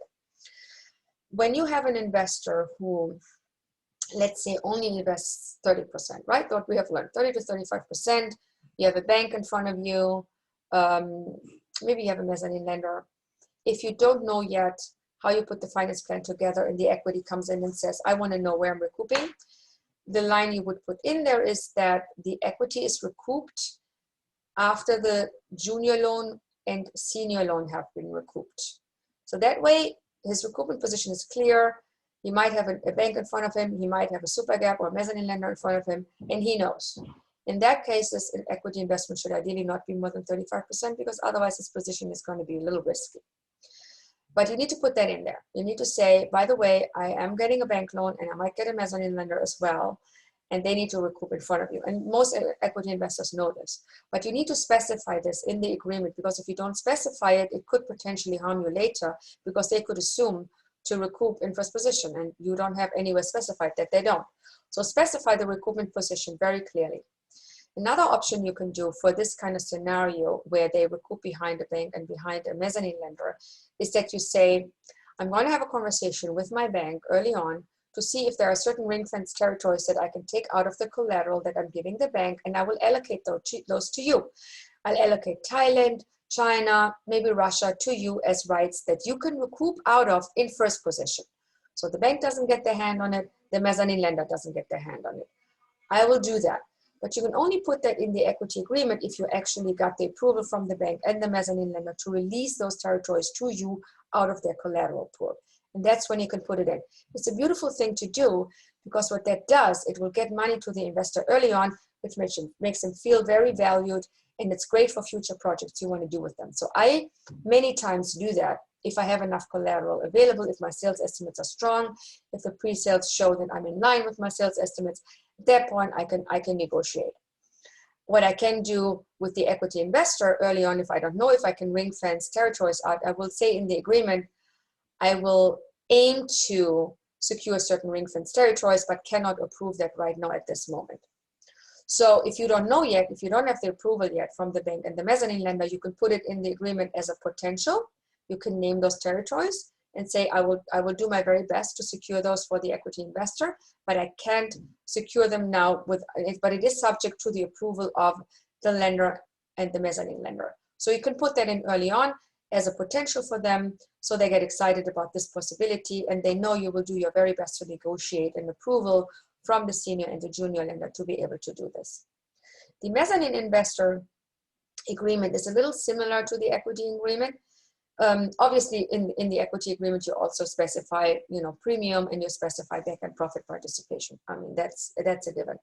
When you have an investor who, let's say, only invests 30%, right? What we have learned, 30 to 35%. You have a bank in front of you. Maybe you have a mezzanine lender. If you don't know yet how you put the finance plan together and the equity comes in and says, I want to know where I'm recouping, the line you would put in there is that the equity is recouped after the junior loan and senior loan have been recouped. So that way his recoupment position is clear. He might have a bank in front of him. He might have a super gap or a mezzanine lender in front of him, and he knows. In that case, this equity investment should ideally not be more than 35%, because otherwise his position is going to be a little risky. But you need to put that in there. You need to say, by the way, I am getting a bank loan and I might get a mezzanine lender as well, and they need to recoup in front of you. And most equity investors know this. But you need to specify this in the agreement, because if you don't specify it, it could potentially harm you later, because they could assume to recoup in first position, and you don't have anywhere specified that they don't. So specify the recoupment position very clearly. Another option you can do for this kind of scenario where they recoup behind a bank and behind a mezzanine lender is that you say, I'm going to have a conversation with my bank early on to see if there are certain ring-fence territories that I can take out of the collateral that I'm giving the bank, and I will allocate those to you. I'll allocate Thailand, China, maybe Russia to you as rights that you can recoup out of in first position. So the bank doesn't get their hand on it, the mezzanine lender doesn't get their hand on it. I will do that. But you can only put that in the equity agreement if you actually got the approval from the bank and the mezzanine lender to release those territories to you out of their collateral pool. And that's when you can put it in. It's a beautiful thing to do, because what that does, it will get money to the investor early on, which makes them feel very valued, and it's great for future projects you want to do with them. So I many times do that if I have enough collateral available, if my sales estimates are strong, if the pre-sales show that I'm in line with my sales estimates. At that point, I can negotiate. What I can do with the equity investor early on, if I don't know if I can ring fence territories out, I will say in the agreement, I will aim to secure certain ring fence territories, but cannot approve that right now at this moment. So if you don't know yet, if you don't have the approval yet from the bank and the mezzanine lender, you can put it in the agreement as a potential. You can name those territories. and say, I will do my very best to secure those for the equity investor, but I can't secure them now but it is subject to the approval of the lender and the mezzanine lender. So you can put that in early on as a potential for them, so they get excited about this possibility, and they know you will do your very best to negotiate an approval from the senior and the junior lender to be able to do this. The mezzanine investor agreement is a little similar to the equity agreement. Obviously, in the equity agreement, you also specify, premium, and you specify back and profit participation. I mean, that's a given.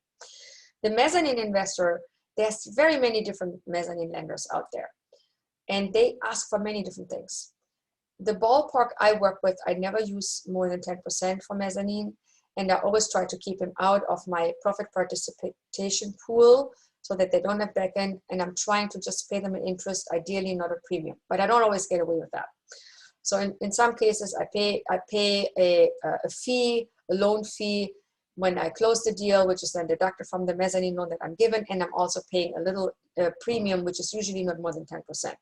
The mezzanine investor, there's very many different mezzanine lenders out there, and they ask for many different things. The ballpark I work with, I never use more than 10% for mezzanine, and I always try to keep them out of my profit participation pool so that they don't have back end, and I'm trying to just pay them an interest, ideally not a premium, but I don't always get away with that. So in some cases, I pay a fee, a loan fee, when I close the deal, which is then deducted from the mezzanine loan that I'm given, and I'm also paying a little premium, which is usually not more than 10%.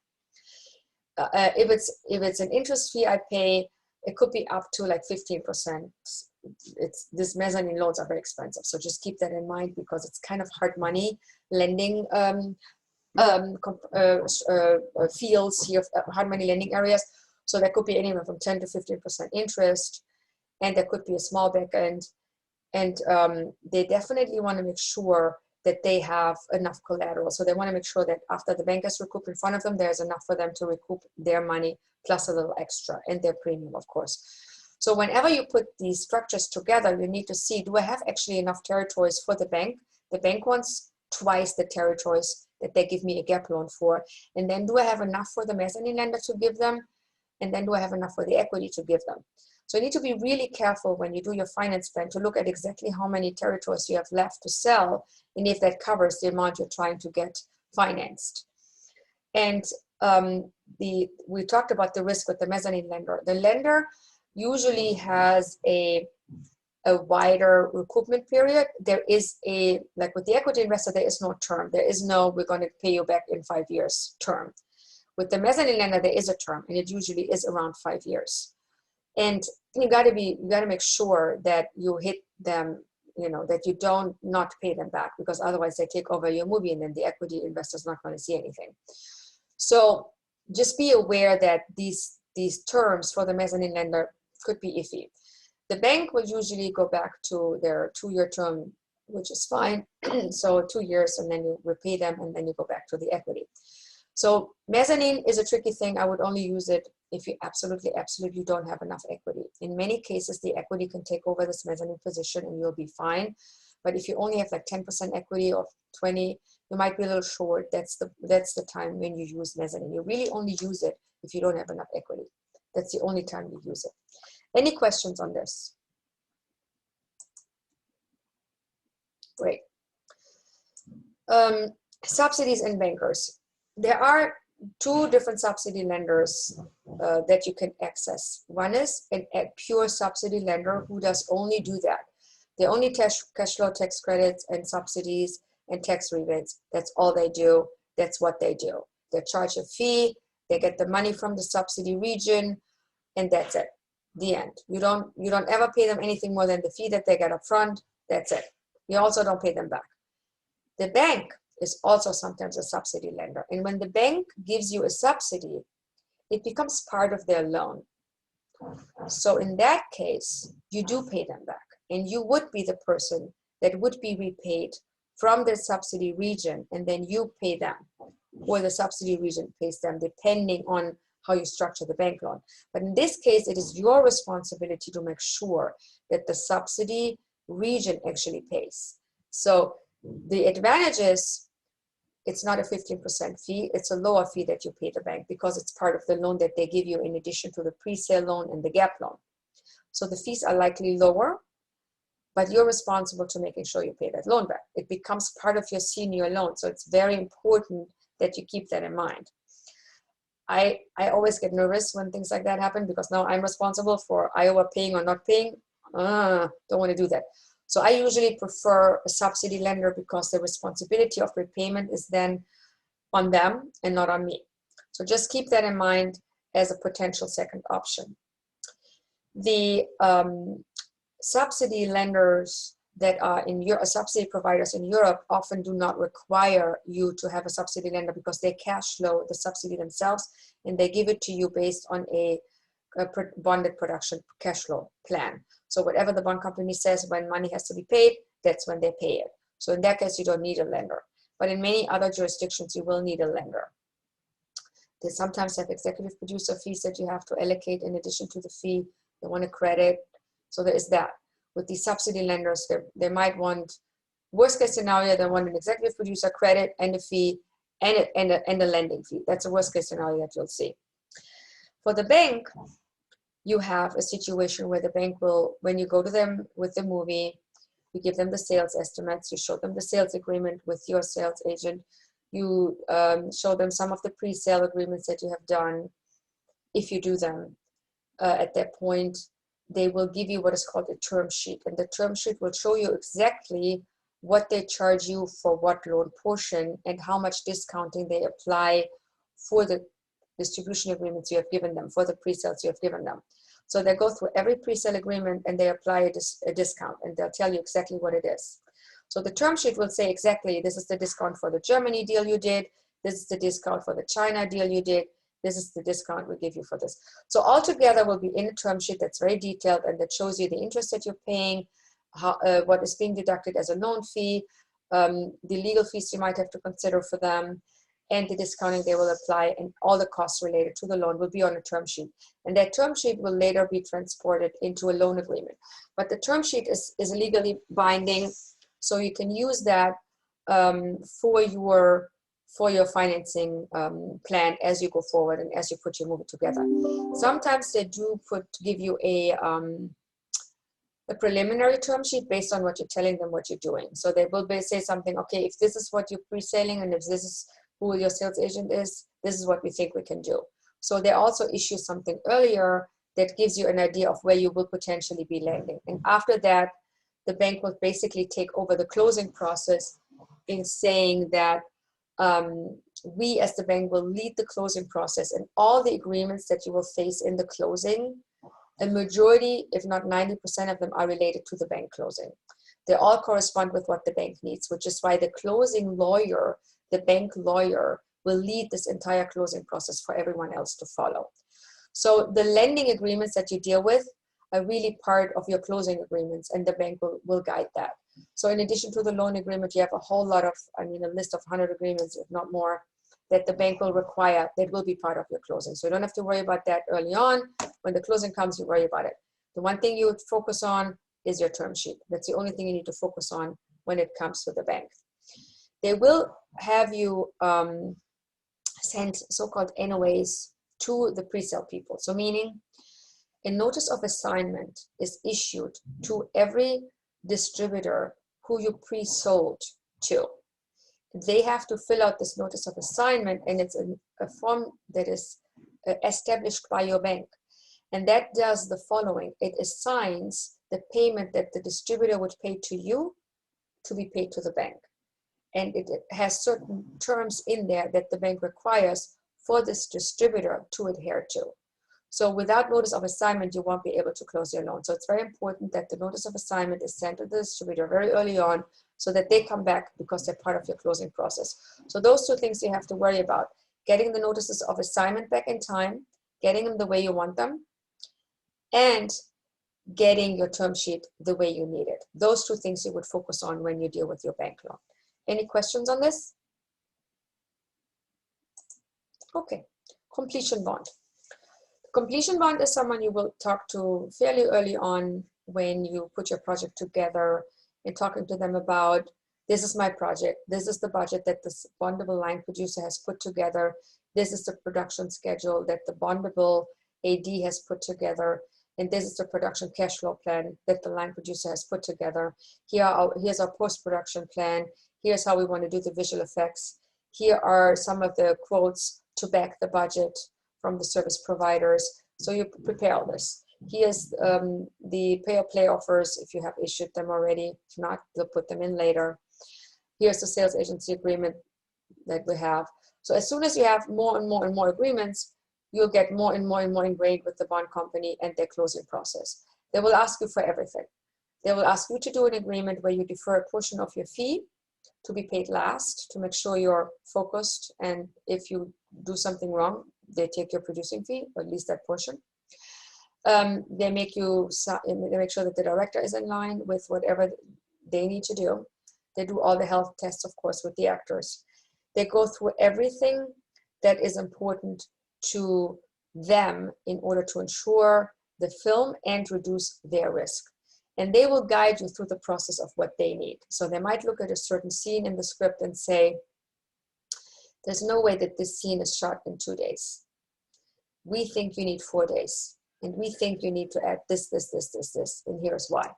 If it's an interest fee I pay, it could be up to like 15%. These mezzanine loans are very expensive, so just keep that in mind, because it's kind of hard money lending fields here, hard money lending areas. So there could be anywhere from 10 to 15% interest, and there could be a small back end. And they definitely want to make sure that they have enough collateral. So they want to make sure that after the bank has recouped in front of them, there's enough for them to recoup their money plus a little extra, and their premium, of course. So whenever you put these structures together, you need to see, do I have actually enough territories for the bank? The bank wants twice the territories that they give me a gap loan for. And then do I have enough for the mezzanine lender to give them? And then do I have enough for the equity to give them? So you need to be really careful when you do your finance plan to look at exactly how many territories you have left to sell, and if that covers the amount you're trying to get financed. And we talked about the risk with the mezzanine lender. The lender usually has a wider recoupment period. There is like with the equity investor, there is no term. There is no, we're going to pay you back in 5 years term. With the mezzanine lender, there is a term, and it usually is around 5 years. And you got to make sure that you hit them, that you don't not pay them back, because otherwise they take over your movie, and then the equity investor's not going to see anything. So just be aware that these terms for the mezzanine lender could be iffy. The bank will usually go back to their 2-year term, which is fine. So 2 years, and then you repay them, and then you go back to the equity. So mezzanine is a tricky thing. I would only use it if you absolutely don't have enough equity. In many cases, the equity can take over this mezzanine position and you'll be fine. But if you only have like 10% equity or 20, you might be a little short. That's the time when you use mezzanine. You really only use it if you don't have enough equity. That's the only time you use it. Any questions on this? Great. Subsidies and bankers. There are 2 different subsidy lenders that you can access. One is a pure subsidy lender who does only do that. They only cash flow tax credits and subsidies and tax rebates. That's all they do. That's what they do. They charge a fee. They get the money from the subsidy region, and that's it. The end. You don't ever pay them anything more than the fee that they get up front. That's it. You also don't pay them back. The bank is also sometimes a subsidy lender. And when the bank gives you a subsidy, it becomes part of their loan. So in that case, you do pay them back. And you would be the person that would be repaid from the subsidy region, and then you pay them, or the subsidy region pays them, depending on how you structure the bank loan. But in this case, it is your responsibility to make sure that the subsidy region actually pays. So the advantage is it's not a 15% fee, it's a lower fee that you pay the bank because it's part of the loan that they give you in addition to the pre-sale loan and the gap loan. So the fees are likely lower, but you're responsible to making sure you pay that loan back. It becomes part of your senior loan, so it's very important that you keep that in mind. I always get nervous when things like that happen because now I'm responsible for Iowa paying or not paying. Don't want to do that. So I usually prefer a subsidy lender because the responsibility of repayment is then on them and not on me. So just keep that in mind as a potential second option. The subsidy lenders that are in Europe, subsidy providers in Europe often do not require you to have a subsidy lender because they cash flow the subsidy themselves and they give it to you based on a bonded production cash flow plan. So whatever the bond company says when money has to be paid, that's when they pay it. So in that case, you don't need a lender. But in many other jurisdictions, you will need a lender. They sometimes have executive producer fees that you have to allocate in addition to the fee. They want a credit. So there is that. With these subsidy lenders, they might want, worst case scenario, they want an executive producer credit and a fee and a lending fee. That's a worst case scenario that you'll see. For the bank, you have a situation where the bank will, when you go to them with the movie, you give them the sales estimates, you show them the sales agreement with your sales agent, you show them some of the pre-sale agreements that you have done. If you do them at that point, they will give you what is called a term sheet. And the term sheet will show you exactly what they charge you for what loan portion and how much discounting they apply for the distribution agreements you have given them, for the pre-sales you have given them. So they go through every pre-sale agreement and they apply a discount, and they'll tell you exactly what it is. So the term sheet will say exactly, this is the discount for the Germany deal you did, this is the discount for the China deal you did, this is the discount we give you for this. So altogether will be in a term sheet that's very detailed and that shows you the interest that you're paying, how, what is being deducted as a loan fee, the legal fees you might have to consider for them, and the discounting they will apply, and all the costs related to the loan will be on a term sheet. And that term sheet will later be transported into a loan agreement. But the term sheet is legally binding, so you can use that for your financing plan as you go forward and as you put your movie together. Sometimes they do give you a preliminary term sheet based on what you're telling them what you're doing. So they will say something, okay, if this is what you're pre-selling and if this is who your sales agent is, this is what we think we can do. So they also issue something earlier that gives you an idea of where you will potentially be lending. And after that, the bank will basically take over the closing process in saying that we as the bank will lead the closing process, and all the agreements that you will face in the closing, a majority, if not 90% of them, are related to the bank closing. They all correspond with what the bank needs, which is why the closing lawyer, the bank lawyer, will lead this entire closing process for everyone else to follow. So the lending agreements that you deal with are really part of your closing agreements, and the bank will guide that. So in addition to the loan agreement, you have a whole lot of, a list of 100 agreements, if not more, that the bank will require, that will be part of your closing. So you don't have to worry about that early on. When the closing comes, you worry about it. The one thing you would focus on is your term sheet. That's the only thing you need to focus on when it comes to the bank. They will have you send so-called NOAs to the pre-sale people. So meaning a notice of assignment is issued to every distributor who you pre-sold to. They have to fill out this notice of assignment, and it's a form that is established by your bank. And that does the following. It assigns the payment that the distributor would pay to you to be paid to the bank. And it has certain terms in there that the bank requires for this distributor to adhere to. So without notice of assignment, you won't be able to close your loan. So it's very important that the notice of assignment is sent to the distributor very early on so that they come back because they're part of your closing process. So those two things you have to worry about: getting the notices of assignment back in time, getting them the way you want them, and getting your term sheet the way you need it. Those two things you would focus on when you deal with your bank loan. Any questions on this? Okay, completion bond. Completion bond is someone you will talk to fairly early on when you put your project together and talking to them about, this is my project, this is the budget that this bondable line producer has put together, this is the production schedule that the bondable AD has put together, and this is the production cash flow plan that the line producer has put together. Here's our post-production plan, here's how we want to do the visual effects, here are some of the quotes to back the budget from the service providers. So you prepare all this. Here's the pay-or-play offers if you have issued them already. If not, they'll put them in later. Here's the sales agency agreement that we have. So as soon as you have more and more and more agreements, you'll get more and more and more ingrained with the bond company and their closing process. They will ask you for everything. They will ask you to do an agreement where you defer a portion of your fee to be paid last to make sure you're focused, and if you do something wrong, they take your producing fee, or at least that portion. They make sure that the director is in line with whatever they need to do. They do all the health tests, of course, with the actors. They go through everything that is important to them in order to ensure the film and reduce their risk. And they will guide you through the process of what they need. So they might look at a certain scene in the script and say, there's no way that this scene is shot in 2 days. We think you need 4 days. And we think you need to add this, and here's why.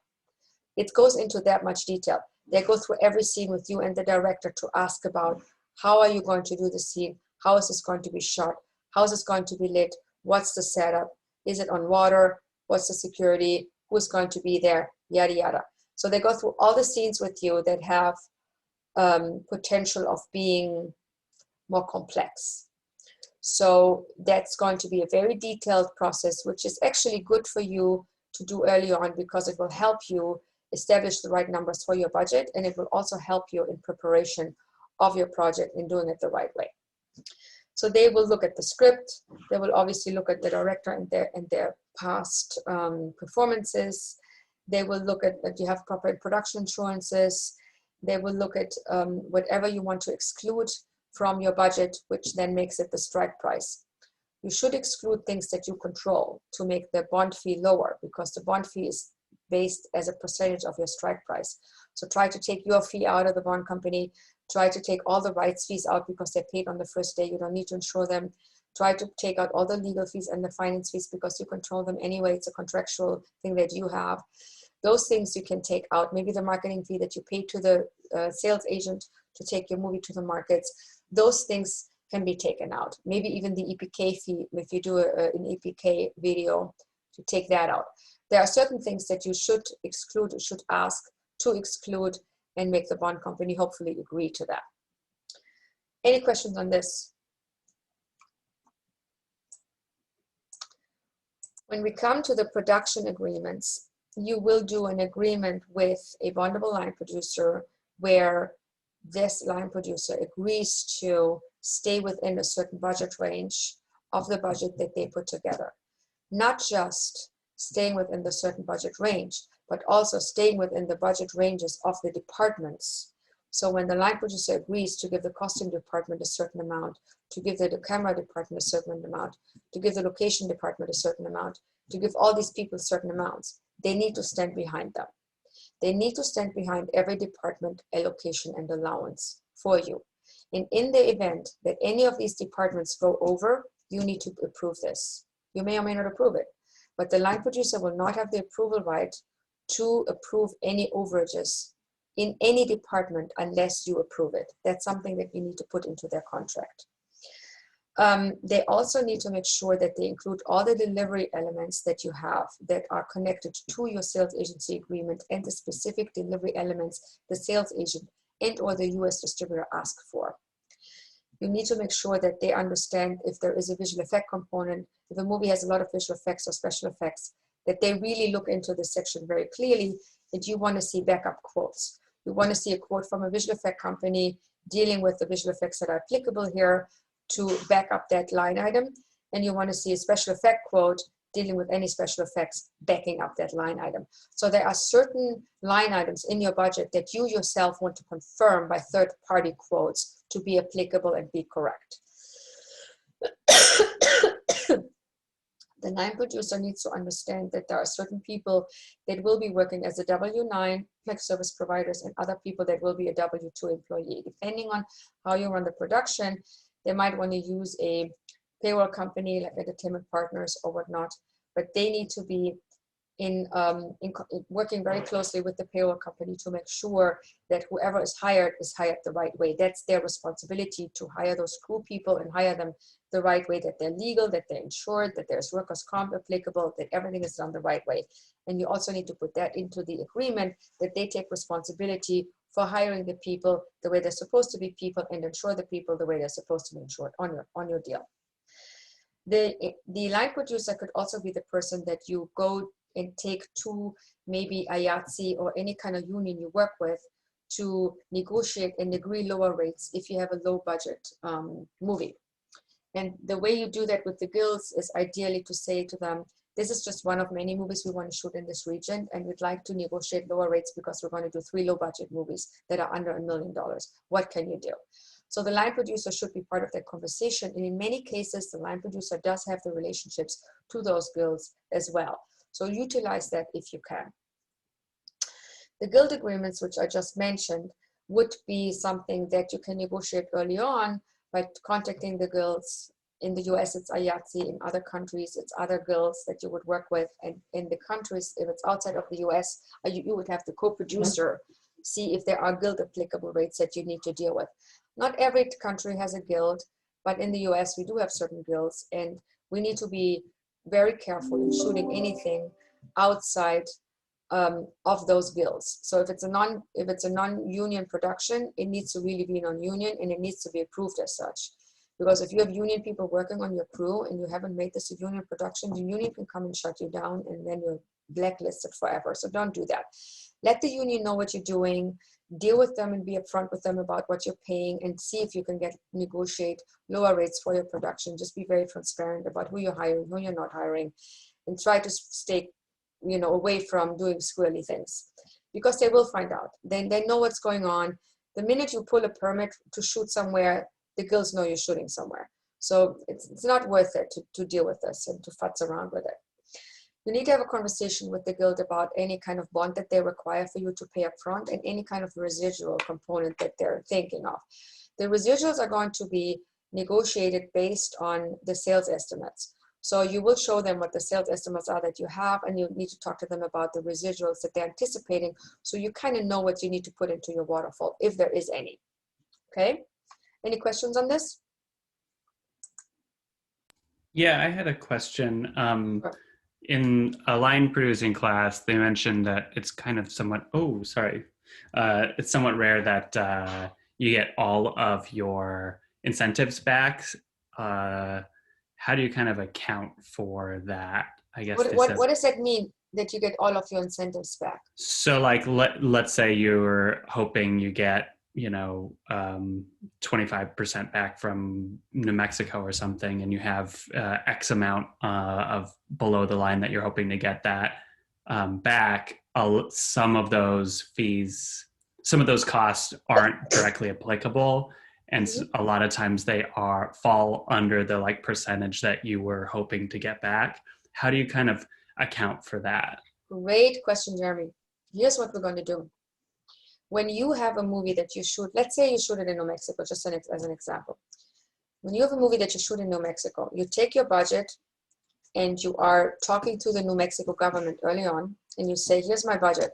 It goes into that much detail. They go through every scene with you and the director to ask about, how are you going to do the scene? How is this going to be shot? How is this going to be lit? What's the setup? Is it on water? What's the security? Who's going to be there? Yada, yada. So they go through all the scenes with you that have potential of being more complex. So that's going to be a very detailed process, which is actually good for you to do early on, because it will help you establish the right numbers for your budget, and it will also help you in preparation of your project in doing it the right way. So they will look at the script. They will obviously look at the director and their past performances. They will look at that you have proper production insurances. They will look at whatever you want to exclude from your budget, which then makes it the strike price. You should exclude things that you control to make the bond fee lower, because the bond fee is based as a percentage of your strike price. So try to take your fee out of the bond company. Try to take all the rights fees out because they're paid on the first day. You don't need to insure them. Try to take out all the legal fees and the finance fees because you control them anyway. It's a contractual thing that you have. Those things you can take out. Maybe the marketing fee that you pay to the sales agent to take your movie to the markets. Those things can be taken out. Maybe even the EPK fee, if you do an EPK video, to take that out. There are certain things that you should exclude, or should ask to exclude, and make the bond company hopefully agree to that. Any questions on this? When we come to the production agreements, you will do an agreement with a bondable line producer where this line producer agrees to stay within a certain budget range of the budget that they put together. Not just staying within the certain budget range, but also staying within the budget ranges of the departments. So when the line producer agrees to give the costume department a certain amount, to give the camera department a certain amount, to give the location department a certain amount, to give all these people certain amounts, they need to stand behind them. They need to stand behind every department allocation and allowance for you. And in the event that any of these departments go over, you need to approve this. You may or may not approve it, but the line producer will not have the approval right to approve any overages in any department unless you approve it. That's something that you need to put into their contract. They also need to make sure that they include all the delivery elements that you have that are connected to your sales agency agreement and the specific delivery elements the sales agent and or the US distributor ask for. You need to make sure that they understand if there is a visual effect component, if a movie has a lot of visual effects or special effects, that they really look into this section very clearly, and you want to see backup quotes. You want to see a quote from a visual effect company dealing with the visual effects that are applicable here to back up that line item, and you want to see a special effect quote dealing with any special effects backing up that line item. So there are certain line items in your budget that you yourself want to confirm by third-party quotes to be applicable and be correct. The line producer needs to understand that there are certain people that will be working as a W-9, like service providers, and other people that will be a W-2 employee. Depending on how you run the production, they might want to use a payroll company like Entertainment Partners or whatnot, but they need to be working very closely with the payroll company to make sure that whoever is hired the right way. That's their responsibility, to hire those crew people and hire them the right way, that they're legal, that they're insured, that there's workers' comp applicable, that everything is done the right way. And you also need to put that into the agreement, that they take responsibility for hiring the people the way they're supposed to be people and insure the people the way they're supposed to be insured on your deal. The line producer could also be the person that you go and take to maybe IATSE or any kind of union you work with to negotiate and agree lower rates if you have a low budget movie. And the way you do that with the guilds is ideally to say to them, this is just one of many movies we want to shoot in this region, and we'd like to negotiate lower rates because we're going to do 3 low budget movies that are under $1 million. What can you do? So the line producer should be part of that conversation. And in many cases, the line producer does have the relationships to those guilds as well. So utilize that if you can. The guild agreements, which I just mentioned, would be something that you can negotiate early on by contacting the guilds. In the US, it's IATSE. In other countries, it's other guilds that you would work with. And in the countries, if it's outside of the US, you would have the co-producer see if there are guild applicable rates that you need to deal with. Not every country has a guild, but in the US, we do have certain guilds, and we need to be very careful in shooting anything outside of those guilds. So if it's a non-union production, it needs to really be non-union, and it needs to be approved as such. Because if you have union people working on your crew and you haven't made this a union production, the union can come and shut you down, and then you're blacklisted forever. So don't do that. Let the union know what you're doing, deal with them and be upfront with them about what you're paying, and see if you can negotiate lower rates for your production. Just be very transparent about who you're hiring, who you're not hiring, and try to stay, away from doing squirrely things, because they will find out. Then they know what's going on. The minute you pull a permit to shoot somewhere, the guilds know you're shooting somewhere. So it's not worth it to deal with this and to futz around with it. You need to have a conversation with the guild about any kind of bond that they require for you to pay up front, and any kind of residual component that they're thinking of. The residuals are going to be negotiated based on the sales estimates. So you will show them what the sales estimates are that you have, and you need to talk to them about the residuals that they're anticipating, so you kind of know what you need to put into your waterfall, if there is any. Okay? Any questions on this? Yeah, I had a question. Sure. In a line producing class, they mentioned that it's kind of somewhat, it's somewhat rare that you get all of your incentives back. How do you kind of account for that? I guess What does that mean, that you get all of your incentives back? So like, let's say you're hoping you get 25% back from New Mexico or something, and you have X amount of below the line that you're hoping to get that back. Some of those fees, some of those costs aren't directly applicable, and a lot of times they fall under the like percentage that you were hoping to get back. How do you kind of account for that? Great question, Jeremy. Here's what we're going to do. When you have a movie that you shoot, let's say you shoot it in New Mexico, just as an example. When you have a movie that you shoot in New Mexico, you take your budget and you are talking to the New Mexico government early on, and you say, here's my budget.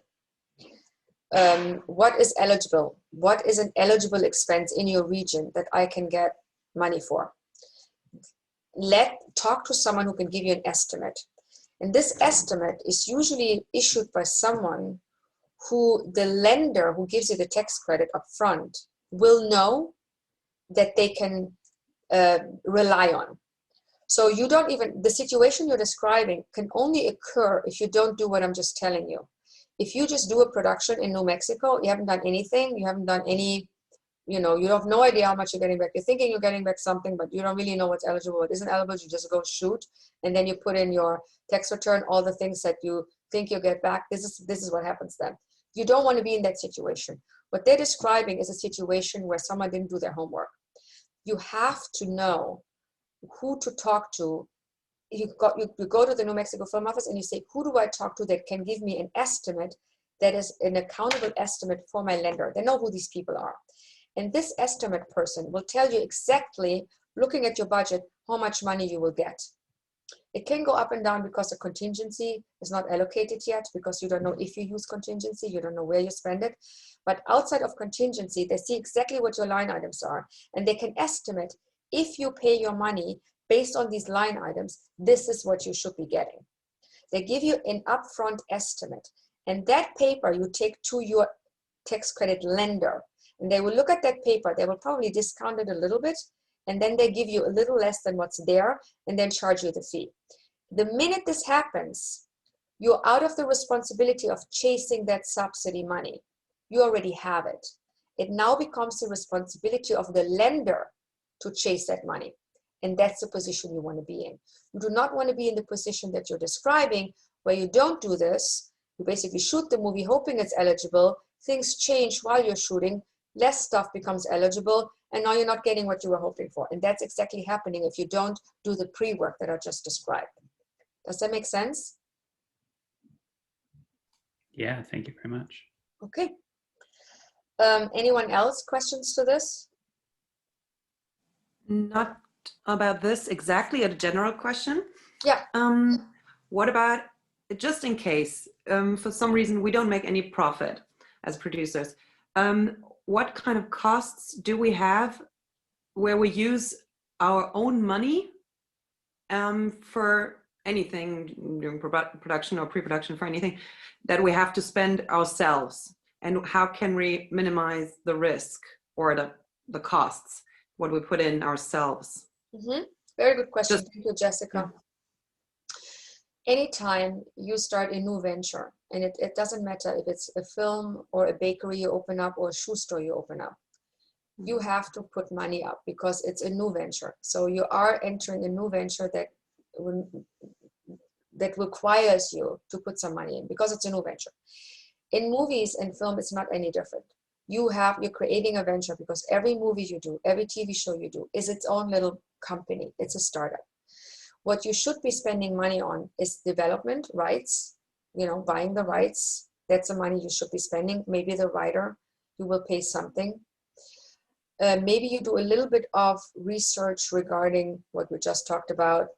What is eligible? What is an eligible expense in your region that I can get money for? Talk to someone who can give you an estimate. And this estimate is usually issued by someone who the lender who gives you the tax credit up front will know that they can rely on. So you don't even, the situation you're describing can only occur if you don't do what I'm just telling you. If you just do a production in New Mexico, you haven't done anything, you haven't done any, you have no idea how much you're getting back. You're thinking you're getting back something, but you don't really know what's eligible, what isn't eligible. You just go shoot, and then you put in your tax return, all the things that you think you'll get back. This is what happens then. You don't want to be in that situation. What they're describing is a situation where someone didn't do their homework. You have to know who to talk to. You go to the New Mexico Film Office and you say, who do I talk to that can give me an estimate that is an accountable estimate for my lender? They know who these people are. And this estimate person will tell you exactly, looking at your budget, how much money you will get. It can go up and down because the contingency is not allocated yet, because you don't know if you use contingency, you don't know where you spend it. But outside of contingency, they see exactly what your line items are, and they can estimate, if you pay your money based on these line items, this is what you should be getting. They give you an upfront estimate, and that paper you take to your tax credit lender, and they will look at that paper. They will probably discount it a little bit, and then they give you a little less than what's there and then charge you the fee. The minute this happens, you're out of the responsibility of chasing that subsidy money. You already have it. It now becomes the responsibility of the lender to chase that money. And that's the position you want to be in. You do not want to be in the position that you're describing, where you don't do this. You basically shoot the movie hoping it's eligible. Things change while you're shooting. Less stuff becomes eligible. And now you're not getting what you were hoping for. And that's exactly happening if you don't do the pre-work that I just described. Does that make sense? Yeah, thank you very much. Okay. Anyone else questions to this? Not about this exactly, a general question. Yeah. What about, just in case, for some reason we don't make any profit as producers, what kind of costs do we have where we use our own money for anything during production or pre-production, for anything that we have to spend ourselves? And how can we minimize the risk or the costs, what we put in ourselves? Mm-hmm. Very good question. Thank you, Jessica. Yeah. Anytime you start a new venture, and it doesn't matter if it's a film or a bakery you open up or a shoe store you open up, you have to put money up because it's a new venture. So you are entering a new venture that requires you to put some money in because it's a new venture. In movies and film, it's not any different. You're creating a venture because every movie you do, every TV show you do is its own little company. It's a startup. What you should be spending money on is development rights, buying the rights. That's the money you should be spending. Maybe the writer, you will pay something. Maybe you do a little bit of research regarding what we just talked about.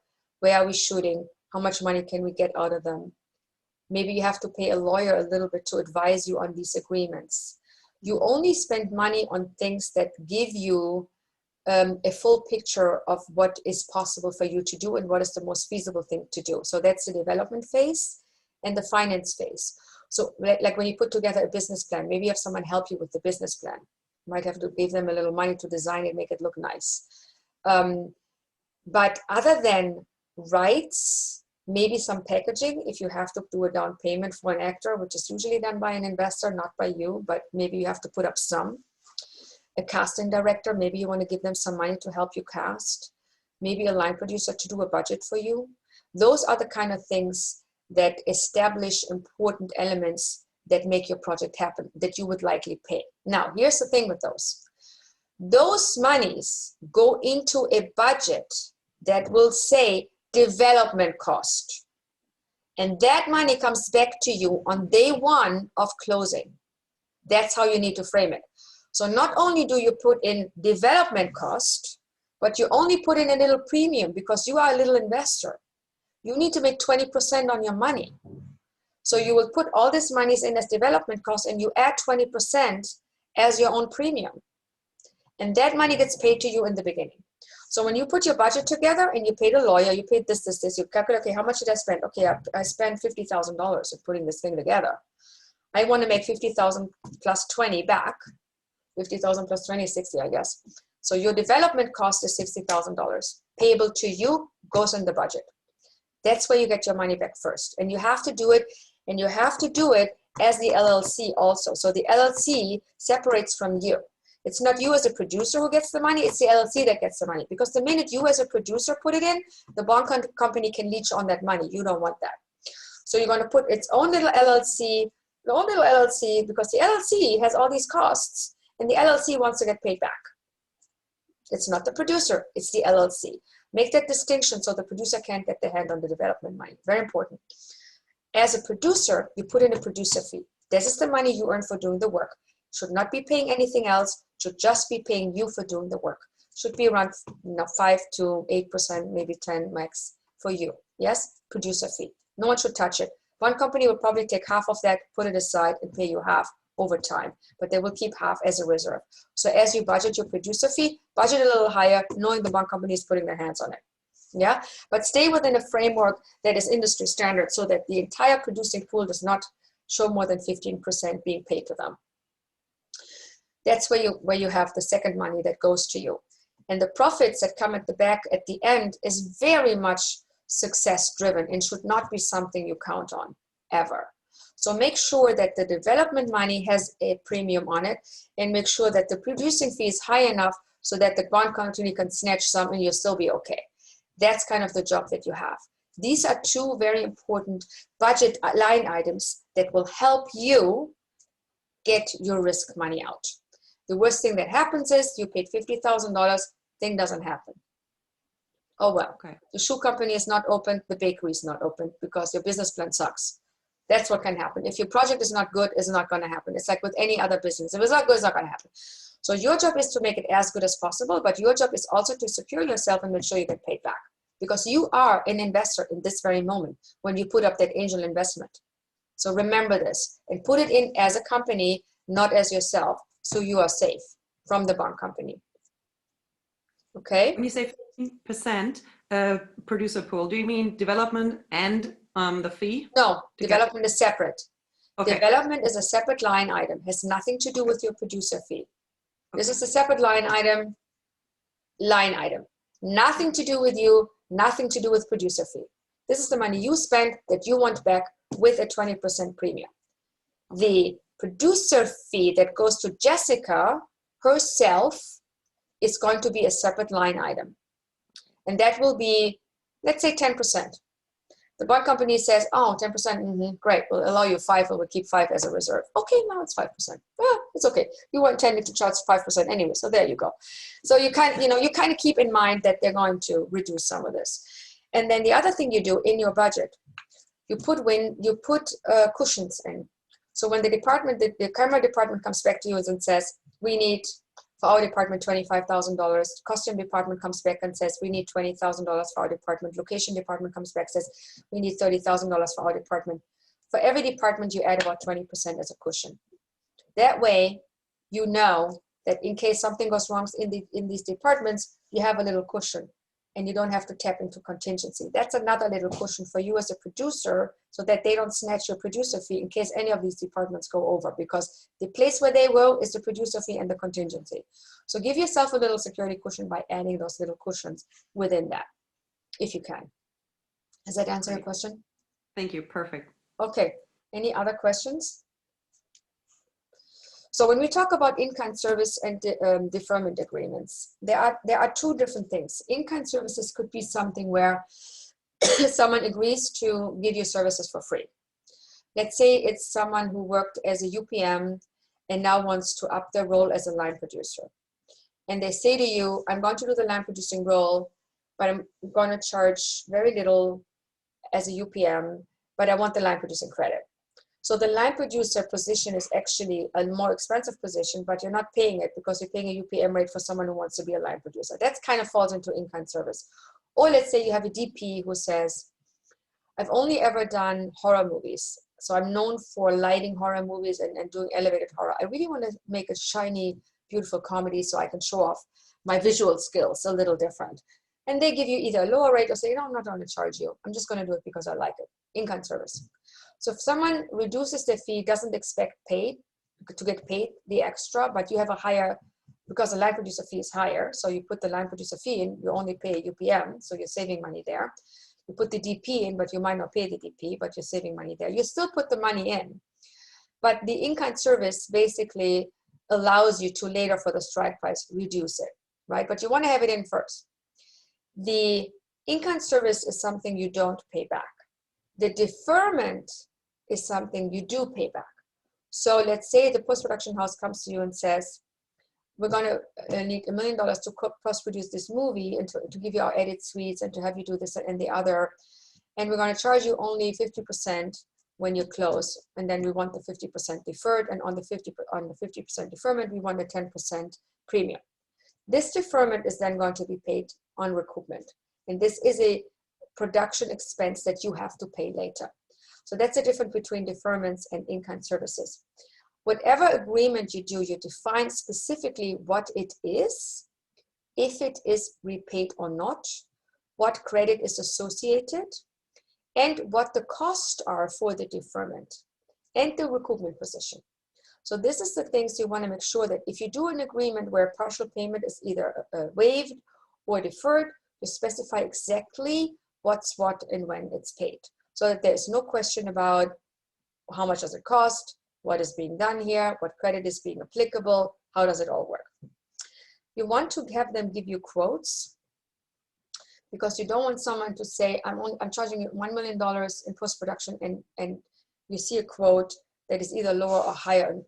Where are we shooting? How much money can we get out of them? Maybe you have to pay a lawyer a little bit to advise you on these agreements. You only spend money on things that give you a full picture of what is possible for you to do and what is the most feasible thing to do. So that's the development phase and the finance phase. So like when you put together a business plan, maybe you have someone help you with the business plan. You might have to give them a little money to design it, make it look nice. But other than rights, maybe some packaging, if you have to do a down payment for an actor, which is usually done by an investor, not by you, but maybe you have to put up some. A casting director, maybe you want to give them some money to help you cast. Maybe a line producer to do a budget for you. Those are the kind of things that establish important elements that make your project happen, that you would likely pay. Now, here's the thing with those. Those monies go into a budget that will say development cost. And that money comes back to you on day one of closing. That's how you need to frame it. So not only do you put in development cost, but you only put in a little premium because you are a little investor. You need to make 20% on your money. So you will put all this money in as development cost and you add 20% as your own premium. And that money gets paid to you in the beginning. So when you put your budget together and you paid a lawyer, you paid this, you calculate, okay, how much did I spend? Okay, I spent $50,000 in putting this thing together. I want to make 50,000 plus 20 back. 50,000 plus 20 is 60, I guess. So your development cost is $60,000. Payable to you goes in the budget. That's where you get your money back first. And you have to do it, and you have to do it as the LLC also. So the LLC separates from you. It's not you as a producer who gets the money, it's the LLC that gets the money. Because the minute you as a producer put it in, the bond company can leech on that money. You don't want that. So you're going to put its own little LLC, because the LLC has all these costs. And the LLC wants to get paid back. It's not the producer, it's the LLC. Make that distinction so the producer can't get their hand on the development money. Very important. As a producer, you put in a producer fee. This is the money you earn for doing the work. Should not be paying anything else, should just be paying you for doing the work. Should be around 5 to 8%, maybe 10 max for you. Yes, producer fee. No one should touch it. One company will probably take half of that, put it aside, and pay you half over time, but they will keep half as a reserve. So as you budget your producer fee, budget a little higher, knowing the bond company is putting their hands on it. Yeah, but stay within a framework that is industry standard so that the entire producing pool does not show more than 15% being paid to them. That's where you have the second money that goes to you. And the profits that come at the back at the end is very much success driven and should not be something you count on ever. So make sure that the development money has a premium on it, and make sure that the producing fee is high enough so that the bond company can snatch some and you'll still be okay. That's kind of the job that you have. These are two very important budget line items that will help you get your risk money out. The worst thing that happens is you paid $50,000, thing doesn't happen. Oh well, Okay. the shoe company is not open, the bakery is not open because your business plan sucks. That's what can happen. If your project is not good, it's not going to happen. It's like with any other business. If it's not good, it's not going to happen. So your job is to make it as good as possible, but your job is also to secure yourself and make sure you get paid back. Because you are an investor in this very moment when you put up that angel investment. So remember this and put it in as a company, not as yourself, so you are safe from the bond company. Okay? When you say 15% producer pool, do you mean development and the fee? No, development is separate. Okay. Development is a separate line item, has nothing to do with your producer fee. This is a separate line item. Nothing to do with you, nothing to do with producer fee. This is the money you spent that you want back with a 20% premium. The producer fee that goes to Jessica herself is going to be a separate line item. And that will be, let's say 10%. The bond company says, oh, 10%, great, we'll allow you 5, or we'll keep 5 as a reserve. Okay, now it's 5%. Well, it's okay. You were intended to charge 5% anyway, so there you go. So you kind of keep in mind that they're going to reduce some of this. And then the other thing you do in your budget, you put cushions in. So when the camera department comes back to you and says, we need, for our department, $25,000. Costume department comes back and says, we need $20,000 for our department. Location department comes back and says, we need $30,000 for our department. For every department, you add about 20% as a cushion. That way, you know that in case something goes wrong in these departments, you have a little cushion and you don't have to tap into contingency. That's another little cushion for you as a producer so that they don't snatch your producer fee in case any of these departments go over, because the place where they will is the producer fee and the contingency. So give yourself a little security cushion by adding those little cushions within that, if you can. Does that answer your question? Thank you. Perfect. Okay. Any other questions? So when we talk about in-kind service and deferment agreements, there are two different things. In-kind services could be something where someone agrees to give you services for free. Let's say it's someone who worked as a UPM and now wants to up their role as a line producer. And they say to you, I'm going to do the line producing role, but I'm going to charge very little as a UPM, but I want the line producing credit. So the line producer position is actually a more expensive position, but you're not paying it because you're paying a UPM rate for someone who wants to be a line producer. That kind of falls into in-kind service. Or let's say you have a DP who says, I've only ever done horror movies. So I'm known for lighting horror movies and doing elevated horror. I really want to make a shiny, beautiful comedy so I can show off my visual skills a little different. And they give you either a lower rate or say, no, I'm not going to charge you. I'm just going to do it because I like it. In-kind service. So if someone reduces their fee, doesn't expect to get paid the extra, but you have a higher, because the line producer fee is higher, so you put the line producer fee in, you only pay UPM, so you're saving money there. You put the DP in, but you might not pay the DP, but you're saving money there. You still put the money in. But the in-kind service basically allows you to later for the strike price reduce it, right? But you want to have it in first. The in-kind service is something you don't pay back. The deferment is something you do pay back. So let's say the post-production house comes to you and says, we're going to need $1 million to post-produce this movie and to give you our edit suites and to have you do this and the other. And we're going to charge you only 50% when you close. And then we want the 50% deferred. And on the 50% deferment, we want the 10% premium. This deferment is then going to be paid on recoupment. And this is a production expense that you have to pay later. So that's the difference between deferments and in-kind services. Whatever agreement you do, you define specifically what it is, if it is repaid or not, what credit is associated, and what the costs are for the deferment and the recoupment position. So this is the things you want to make sure that if you do an agreement where partial payment is either waived or deferred, you specify exactly what's what and when it's paid, so that there's no question about how much does it cost, what is being done here, what credit is being applicable, how does it all work. You want to have them give you quotes, because you don't want someone to say, I'm charging you $1 million in post-production, and you see a quote that is either lower or higher and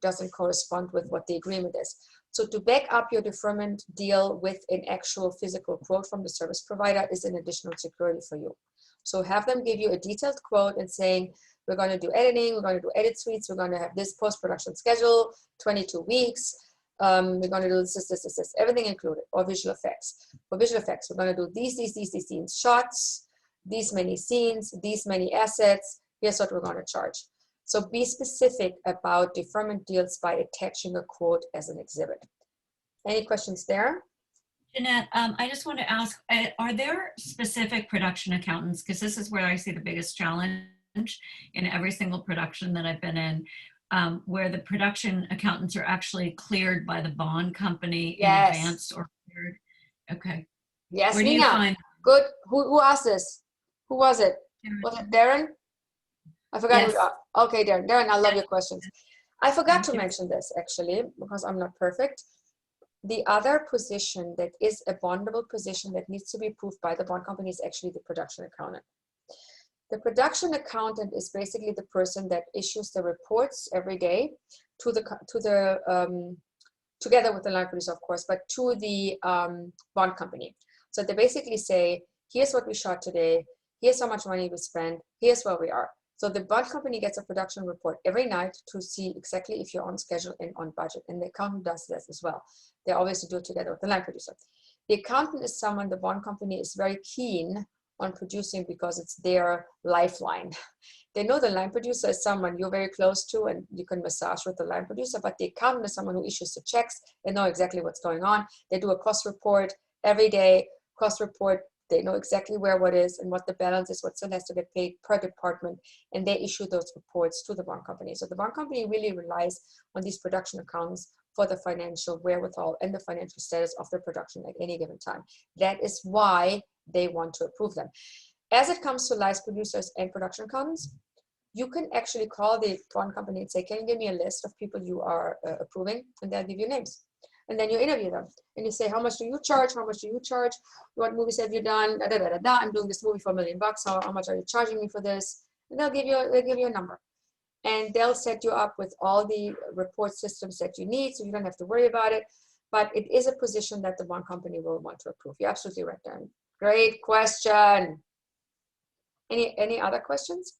doesn't correspond with what the agreement is. So to back up your deferment deal with an actual physical quote from the service provider is an additional security for you. So have them give you a detailed quote and saying, we're going to do editing, we're going to do edit suites, we're going to have this post-production schedule, 22 weeks, we're going to do this, everything included, or visual effects. For visual effects, we're going to do these scenes, shots, these many scenes, these many assets, here's what we're going to charge. So be specific about deferment deals by attaching a quote as an exhibit. Any questions there? Jeanette, I just want to ask, are there specific production accountants, because this is where I see the biggest challenge in every single production that I've been in, where the production accountants are actually cleared by the bond company in advance or cleared? Okay. Yes, where do you Nina. find? Good. Who asked this? Who was it? Darren. Was it Darren? I forgot. Yes. Okay, Darren. Darren, I love your questions. I forgot to Thank you. mention this, actually, because I'm not perfect. The other position that is a bondable position that needs to be approved by the bond company is actually the production accountant. The production accountant is basically the person that issues the reports every day to the together with the line producer, of course, but to the bond company. So they basically say, here's what we shot today, here's how much money we spent, here's where we are. So the bond company gets a production report every night to see exactly if you're on schedule and on budget. And the accountant does this as well. They always do it together with the line producer. The accountant is someone the bond company is very keen on producing because it's their lifeline. They know the line producer is someone you're very close to and you can massage with the line producer, but the accountant is someone who issues the checks. They know exactly what's going on. They do a cost report every day, cost report. They know exactly where what is and what the balance is, what still has to get paid per department, and they issue those reports to the bond company. So the bond company really relies on these production accountants for the financial wherewithal and the financial status of the production at any given time. That is why they want to approve them. As it comes to live producers and production accountants, you can actually call the bond company and say, can you give me a list of people you are approving? And they'll give you names. And then you interview them and you say, how much do you charge? How much do you charge? What movies have you done? Da, da, da, da, da. I'm doing this movie for $1 million. How much are you charging me for this? And they'll give you a number. And they'll set you up with all the report systems that you need, so you don't have to worry about it. But it is a position that the bond company will want to approve. You're absolutely right, Darren. Great question. Any other questions?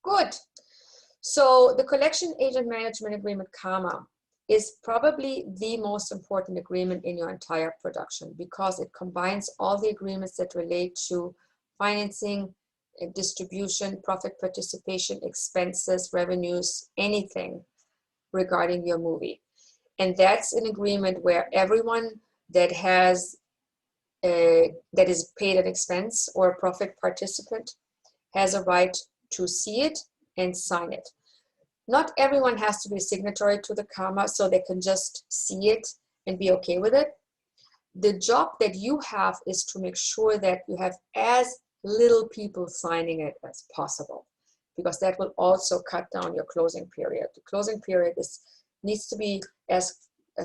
Good. So the collection agent management agreement, CAMA, is probably the most important agreement in your entire production because it combines all the agreements that relate to financing, distribution, profit participation, expenses, revenues, anything regarding your movie. And that's an agreement where everyone that has that is paid an expense or a profit participant has a right to see it and sign it. Not everyone has to be a signatory to the CAMA, so they can just see it and be okay with it. The job that you have is to make sure that you have as little people signing it as possible, because that will also cut down your closing period. The closing period needs to be as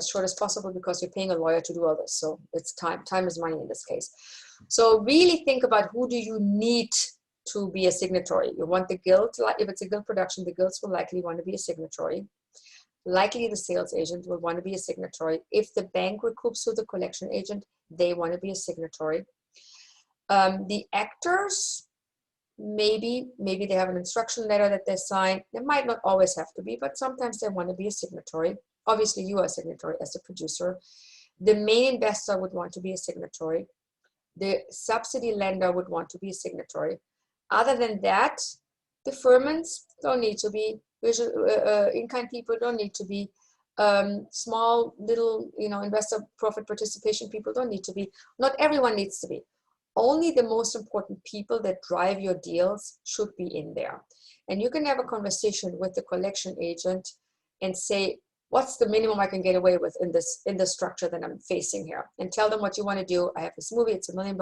short as possible because you're paying a lawyer to do all this. So it's time. Time is money in this case. So really think about who do you need to be a signatory. You want the guild, if it's a guild production, the guilds will likely want to be a signatory. Likely the sales agent will want to be a signatory. If the bank recoups through the collection agent, they want to be a signatory. The actors, maybe they have an instruction letter that they sign. They might not always have to be, but sometimes they want to be a signatory. Obviously, you are a signatory as a producer. The main investor would want to be a signatory. The subsidy lender would want to be a signatory. Other than that, deferments don't need to be, in-kind people don't need to be, small, little, investor profit participation people don't need to be. Not everyone needs to be. only the most important people that drive your deals should be in there. And you can have a conversation with the collection agent and say, what's the minimum I can get away with in the structure that I'm facing here? And tell them what you want to do. I have this movie, it's $1 million.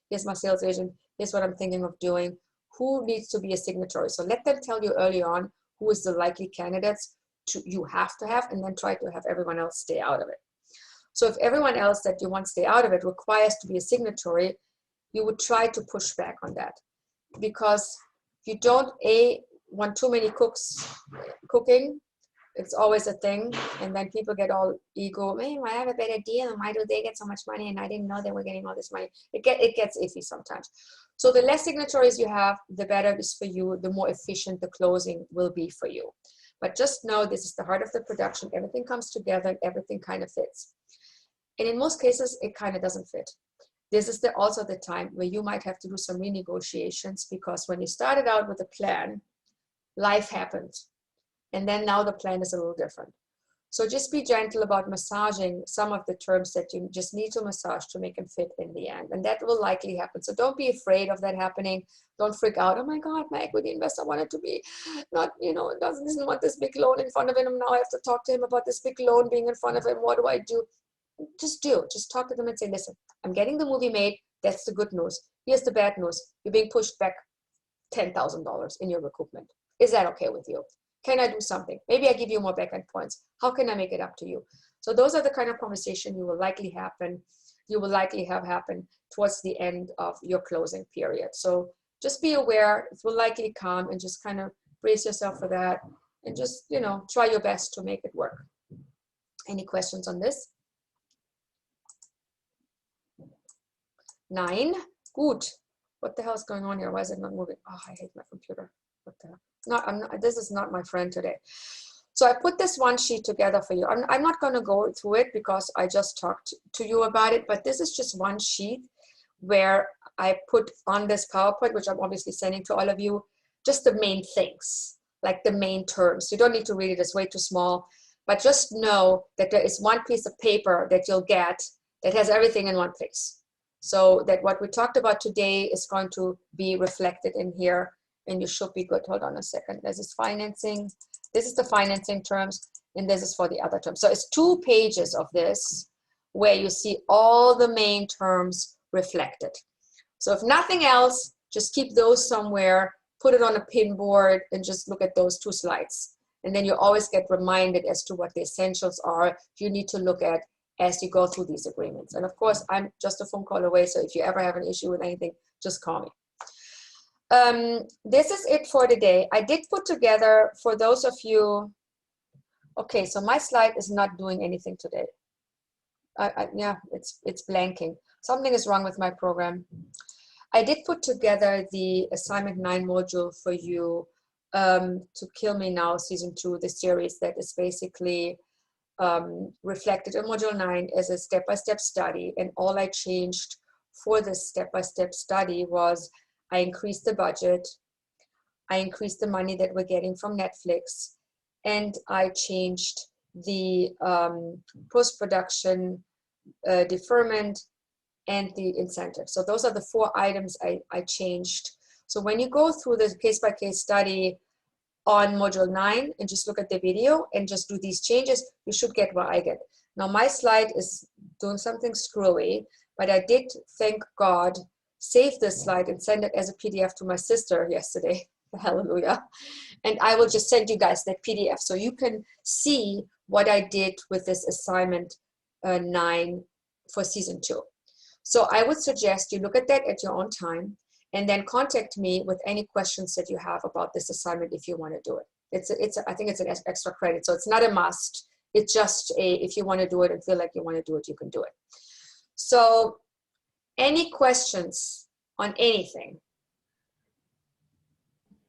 Here's my sales agent. Here's what I'm thinking of doing. Who needs to be a signatory? So let them tell you early on who is the likely candidates you have to have, and then try to have everyone else stay out of it. So if everyone else that you want to stay out of it requires to be a signatory, you would try to push back on that, because you don't want too many cooks cooking. It's always a thing, and then people get all ego. Man, I have a better deal, and why do they get so much money, and I didn't know they were getting all this money. It gets iffy sometimes. So the less signatories you have, the better it is for you, the more efficient the closing will be for you. But just know this is the heart of the production. Everything comes together and everything kind of fits. And in most cases, it kind of doesn't fit. This is also the time where you might have to do some renegotiations, because when you started out with a plan, life happened. And then now the plan is a little different. So just be gentle about massaging some of the terms that you just need to massage to make them fit in the end. And that will likely happen. So don't be afraid of that happening. Don't freak out. Oh my God, my equity investor wanted to be not, doesn't want this big loan in front of him. Now I have to talk to him about this big loan being in front of him. What do I do? Just talk to them and say, listen, I'm getting the movie made. That's the good news. Here's the bad news. You're being pushed back $10,000 in your recoupment. Is that okay with you? Can I do something? Maybe I give you more back-end points. How can I make it up to you? So those are the kind of conversation you will likely have happen towards the end of your closing period. So just be aware, it will likely come, and just kind of brace yourself for that, and just, try your best to make it work. Any questions on this? 9, good. What the hell is going on here? Why is it not moving? Oh, I hate my computer. What the hell? This is not my friend today. So I put this one sheet together for you. I'm not going to go through it because I just talked to you about it, but this is just one sheet where I put on this PowerPoint, which I'm obviously sending to all of you, just the main things, like the main terms. You don't need to read it, it's way too small, but just know that there is one piece of paper that you'll get that has everything in one place. So that what we talked about today is going to be reflected in here, and you should be good. Hold on a second. This is financing. This is the financing terms, and this is for the other terms. So it's 2 pages of this where you see all the main terms reflected. So if nothing else, just keep those somewhere, put it on a pin board, and just look at those 2 slides. And then you always get reminded as to what the essentials are you need to look at as you go through these agreements. And of course, I'm just a phone call away, so if you ever have an issue with anything, just call me. This is it for today. I did put together, for those of you, okay, so my slide is not doing anything today. Yeah, it's blanking. Something is wrong with my program. I did put together the assignment 9 module for you, to Kill Me Now season 2, the series that is basically reflected in module 9 as a step-by-step study. And all I changed for this step-by-step study was I increased the budget, I increased the money that we're getting from Netflix, and I changed the post-production deferment and the incentive. So those are the 4 items I changed. So when you go through the case-by-case study on module 9 and just look at the video and just do these changes, you should get what I get. Now my slide is doing something screwy, but I did, thank God, save this slide and send it as a PDF to my sister yesterday. Hallelujah. And I will just send you guys that PDF so you can see what I did with this assignment 9 for season 2. So I would suggest you look at that at your own time, and then contact me with any questions that you have about this assignment if you want to do it. I think it's an extra credit, so it's not a must. It's just if you want to do it and feel like you want to do it, you can do it. So any questions on anything?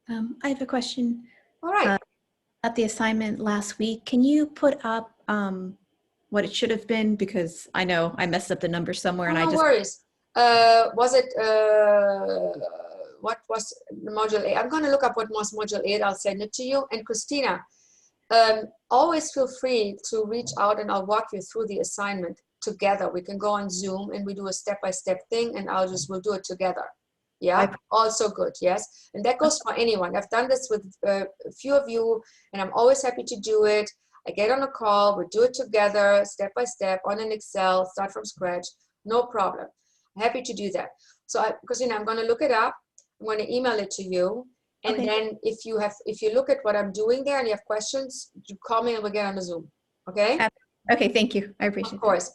I have a question. All right. At the assignment last week, can you put up what it should have been? Because I know I messed up the number somewhere, and no I just. No worries. Was it, what was module 8? I'm going to look up what was module 8. I'll send it to you. And Christina, always feel free to reach out and I'll walk you through the assignment. together. We can go on Zoom and we do a step-by-step thing, and we'll do it together. Yeah, also good, yes. And that goes for anyone. I've done this with a few of you, and I'm always happy to do it. I get on a call, we do it together, step by step, on an Excel, start from scratch, no problem. I'm happy to do that. So, because I'm going to look it up, I'm going to email it to you, and Okay. then if you look at what I'm doing there and you have questions, you call me and we'll get on the Zoom. Okay? Okay, thank you. I appreciate Of course.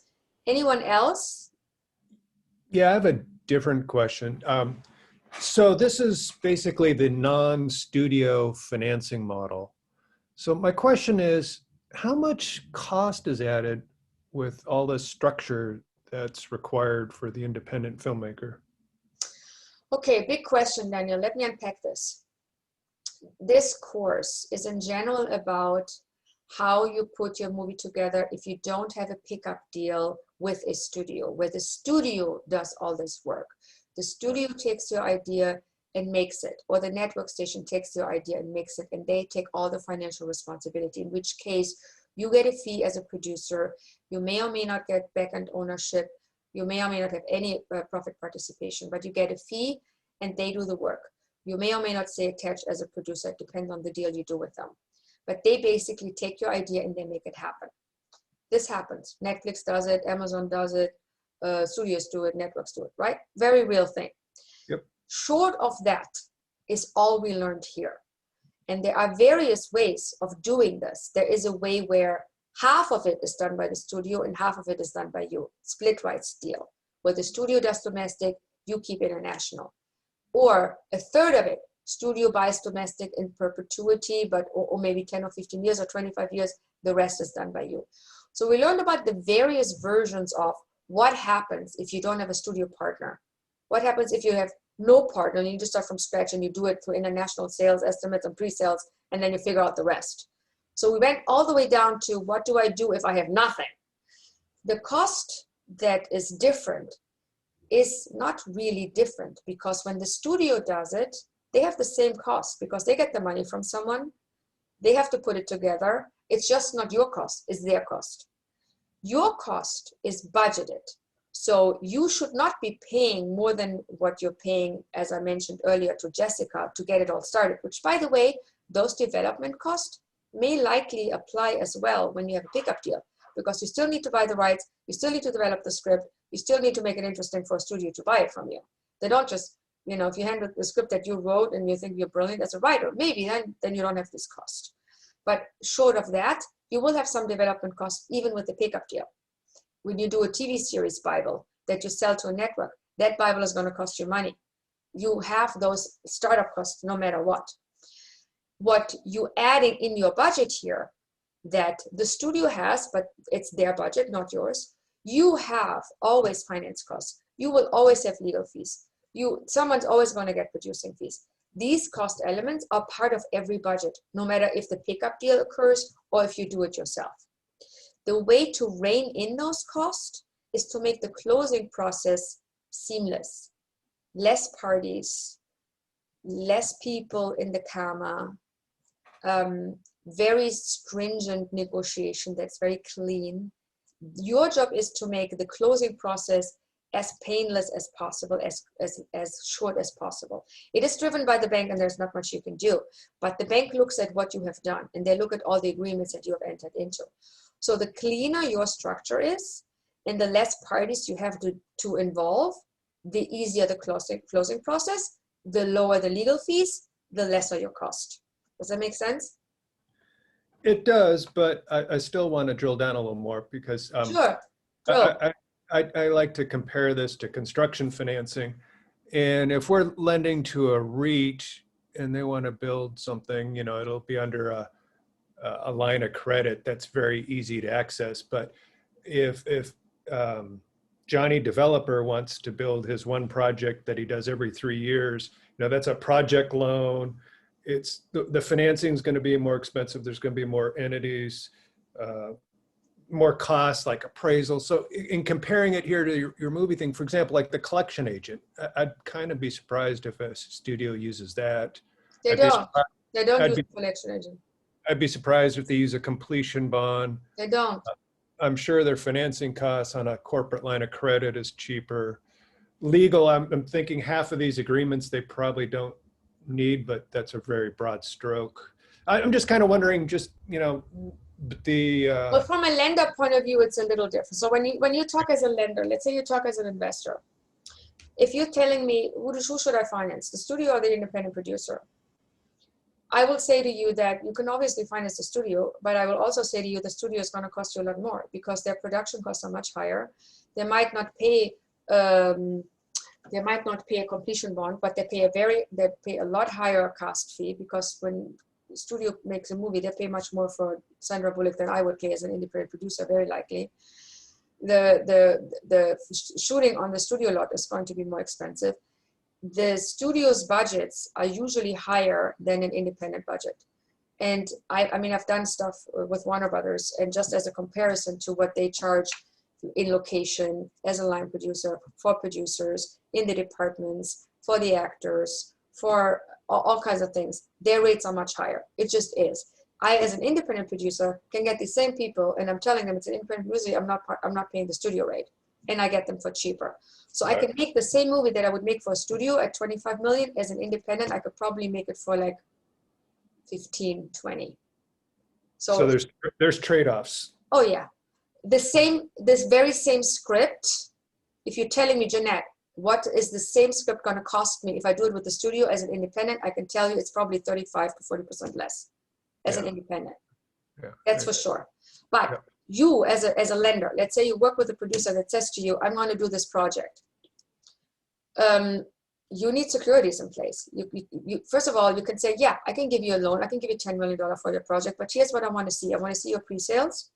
Anyone else? Yeah, I have a different question. So this is basically the non-studio financing model. So my question is, how much cost is added with all the structure that's required for the independent filmmaker? Okay, big question, Daniel. Let me unpack this. This course is in general about how you put your movie together if you don't have a pickup deal with a studio, where the studio does all this work. The studio takes your idea and makes it, or the network station takes your idea and makes it, and they take all the financial responsibility, in which case you get a fee as a producer. You may or may not get back-end ownership. You may or may not have any profit participation, but you get a fee and they do the work. You may or may not stay attached as a producer. It depends on the deal you do with them. But they basically take your idea and they make it happen. This happens. Netflix does it, Amazon does it, studios do it, networks do it, right? Very real thing. Yep. Short of that is all we learned here. And there are various ways of doing this. There is a way where half of it is done by the studio and half of it is done by you. Split rights deal, where the studio does domestic, you keep international. Or a third of it, studio buys domestic in perpetuity, but or maybe 10 or 15 years or 25 years, the rest is done by you. So we learned about the various versions of what happens if you don't have a studio partner. What happens if you have no partner and you just start from scratch and you do it through international sales estimates and pre-sales, and then you figure out the rest. So we went all the way down to what do I do if I have nothing? The cost that is different is not really different, because when the studio does it, they have the same cost because they get the money from someone. They have to put it together. It's just not your cost, it's their cost. Your cost is budgeted. So you should not be paying more than what you're paying, as I mentioned earlier, to Jessica to get it all started, which, by the way, those development costs may likely apply as well when you have a pickup deal, because you still need to buy the rights, you still need to develop the script, you still need to make it interesting for a studio to buy it from you. They don't just, if you hand the script that you wrote and you think you're brilliant as a writer, maybe then you don't have this cost. But short of that, you will have some development costs even with the pickup deal. When you do a TV series Bible that you sell to a network, that Bible is going to cost you money. You have those startup costs no matter what. What you adding in your budget here that the studio has, but it's their budget, not yours. You have always finance costs. You will always have legal fees. Someone's always going to get producing fees. These cost elements are part of every budget, no matter if the pickup deal occurs or if you do it yourself. The way to rein in those costs is to make the closing process seamless. Less parties, less people in the camera, very stringent negotiation that's very clean. Your job is to make the closing process as painless as possible, as short as possible. It is driven by the bank and there's not much you can do, but the bank looks at what you have done and they look at all the agreements that you have entered into. So the cleaner your structure is and the less parties you have to involve, the easier the closing process, the lower the legal fees, the lesser your cost. Does that make sense? It does, but I still want to drill down a little more because Sure. I like to compare this to construction financing. And if we're lending to a REIT and they want to build something, it'll be under a line of credit that's very easy to access. But if Johnny developer wants to build his one project that he does every 3 years, that's a project loan. It's the financing is going to be more expensive. There's going to be more entities, more costs like appraisal. So in comparing it here to your movie thing, for example, like the collection agent, I'd kind of be surprised if a studio uses that. They don't use a collection agent. I'd be surprised if they use a completion bond. They don't. I'm sure their financing costs on a corporate line of credit is cheaper. Legal, I'm thinking half of these agreements they probably don't need, but that's a very broad stroke. I'm just kind of wondering, just, you know, the Well, from a lender point of view, it's a little different. So when you talk as a lender, let's say you talk as an investor, if you're telling me who should I finance, the studio or the independent producer, I will say to you that you can obviously finance the studio, but I will also say to you the studio is going to cost you a lot more because their production costs are much higher. They might not pay a completion bond, but they pay a lot higher cast fee, because when the studio makes a movie, they pay much more for Sandra Bullock than I would pay as an independent producer, very likely. The shooting on the studio lot is going to be more expensive. The studio's budgets are usually higher than an independent budget. And I mean, I've done stuff with Warner Brothers, and just as a comparison to what they charge in location as a line producer, for producers, in the departments, for the actors, for all kinds of things, their rates are much higher. It just is. I, as an independent producer, can get the same people, and I'm telling them it's an independent music. I'm not paying the studio rate, and I get them for cheaper. So I can make the same movie that I would make for a studio at 25 million. As an independent, I could probably make it for like 15, 20. so there's trade-offs. Oh yeah, this very same script. If you're telling me, Jeanette, what is the same script going to cost me if I do it with the studio as an independent? I can tell you it's probably 35 to 40% less as an independent. Yeah, that's for sure. But you as a lender, let's say you work with a producer that says to you, I'm going to do this project. You need securities in place. You first of all, you can say, yeah, I can give you a loan. I can give you $10 million for your project, but here's what I want to see. I want to see your pre-sales.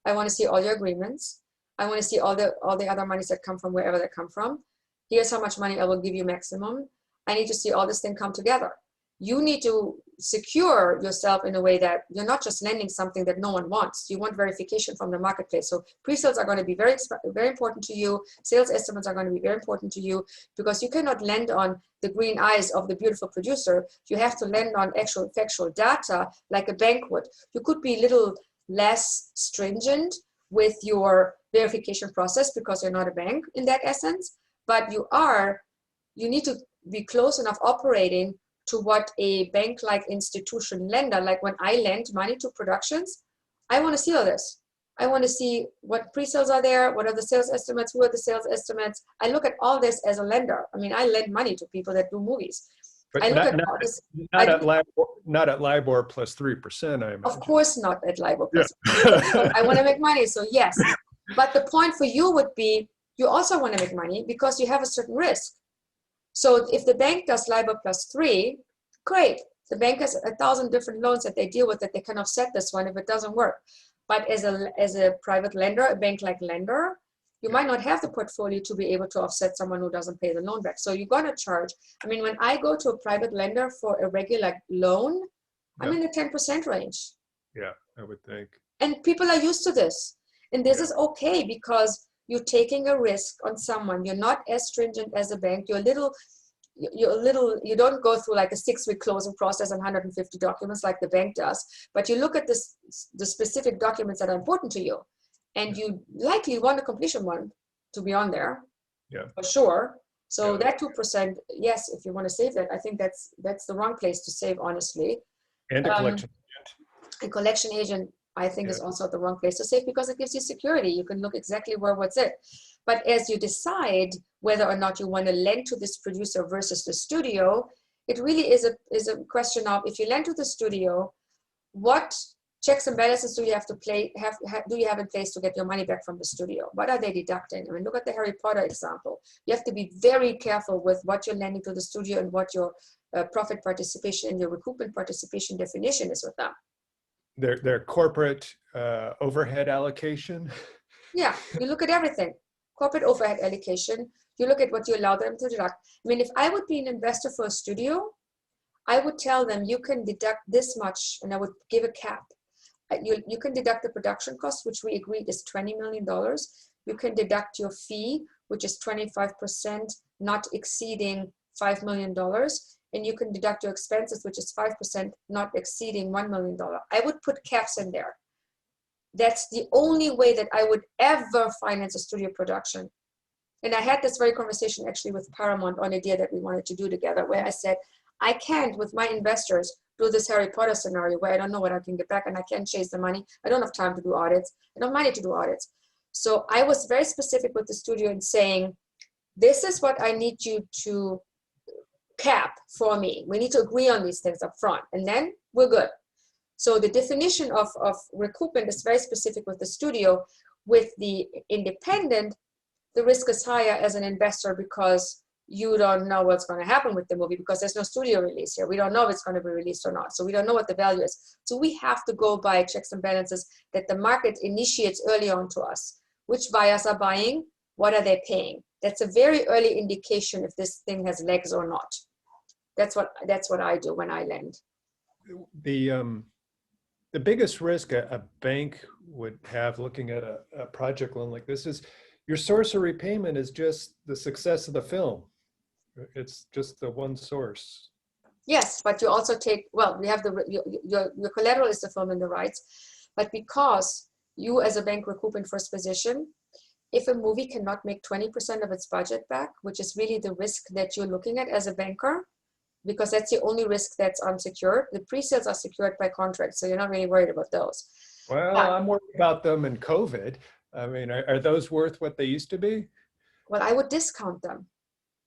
I want to see all your agreements. I want to see all the other monies that come from wherever they come from. Here's how much money I will give you maximum. I need to see all this thing come together. You need to secure yourself in a way that you're not just lending something that no one wants. You want verification from the marketplace. So pre-sales are going to be very, very important to you. Sales estimates are going to be very important to you, because you cannot lend on the green eyes of the beautiful producer. You have to lend on actual factual data like a bank would. You could be a little less stringent with your verification process because you're not a bank in that essence, but you need to be close enough operating to what a bank-like institution lender, like when I lend money to productions, I want to see all this. I want to see what pre-sales are there, what are the sales estimates, who are the sales estimates. I look at all this as a lender. I mean, I lend money to people that do movies. But I look at all this. Not at LIBOR plus 3%, I imagine. Of course not at LIBOR plus 3%. I want to make money, so yes. But the point for you would be, you also want to make money because you have a certain risk. So if the bank does LIBOR plus 3, great. The bank has 1,000 different loans that they deal with that they can offset this one if it doesn't work. But as a private lender, a bank-like lender, you might not have the portfolio to be able to offset someone who doesn't pay the loan back. So you're going to charge. I mean, when I go to a private lender for a regular loan, I'm in the 10% range. Yeah, I would think. And people are used to this. And this is okay because you're taking a risk on someone. You're not as stringent as a bank. You don't go through like a 6-week closing process and 150 documents like the bank does, but you look at the specific documents that are important to you, and you likely want a completion one to be on there, for sure. So that 2%, yes, if you want to save that, I think that's the wrong place to save, honestly. And a collection agent. A collection agent, I think, is also the wrong place to save because it gives you security. You can look exactly what's it. But as you decide whether or not you want to lend to this producer versus the studio, it really is a question of, if you lend to the studio, what checks and balances do you have in place to get your money back from the studio? What are they deducting? I mean, look at the Harry Potter example. You have to be very careful with what you're lending to the studio and what your profit participation and your recoupment participation definition is with them. Their corporate overhead allocation. Yeah, you look at everything. Corporate overhead allocation. You look at what you allow them to deduct. I mean, if I would be an investor for a studio, I would tell them you can deduct this much, and I would give a cap. You can deduct the production cost, which we agreed is $20 million. You can deduct your fee, which is 25%, not exceeding $5 million. And you can deduct your expenses, which is 5%, not exceeding $1 million. I would put caps in there. That's the only way that I would ever finance a studio production. And I had this very conversation actually with Paramount on a deal that we wanted to do together, where I said, I can't, with my investors, do this Harry Potter scenario where I don't know what I can get back and I can't chase the money. I don't have time to do audits. I don't have money to do audits. So I was very specific with the studio in saying, this is what I need you to cap for me. We need to agree on these things up front, and then we're good. So the definition of recoupment is very specific with the studio. With the independent, the risk is higher as an investor because you don't know what's going to happen with the movie because there's no studio release here. We don't know if it's going to be released or not. So we don't know what the value is. So we have to go by checks and balances that the market initiates early on to us. Which buyers are buying? What are they paying? That's a very early indication if this thing has legs or not. That's what I do when I lend. The biggest risk a bank would have looking at a project loan like this is your source of repayment is just the success of the film. It's just the one source. Yes, but you also take, well, we have your collateral is the film and the rights, but because you as a bank recoup in first position, if a movie cannot make 20% of its budget back, which is really the risk that you're looking at as a banker, because that's the only risk that's unsecured. The pre-sales are secured by contract, so you're not really worried about those. Well, I'm worried about them in COVID. I mean, are those worth what they used to be? Well, I would discount them.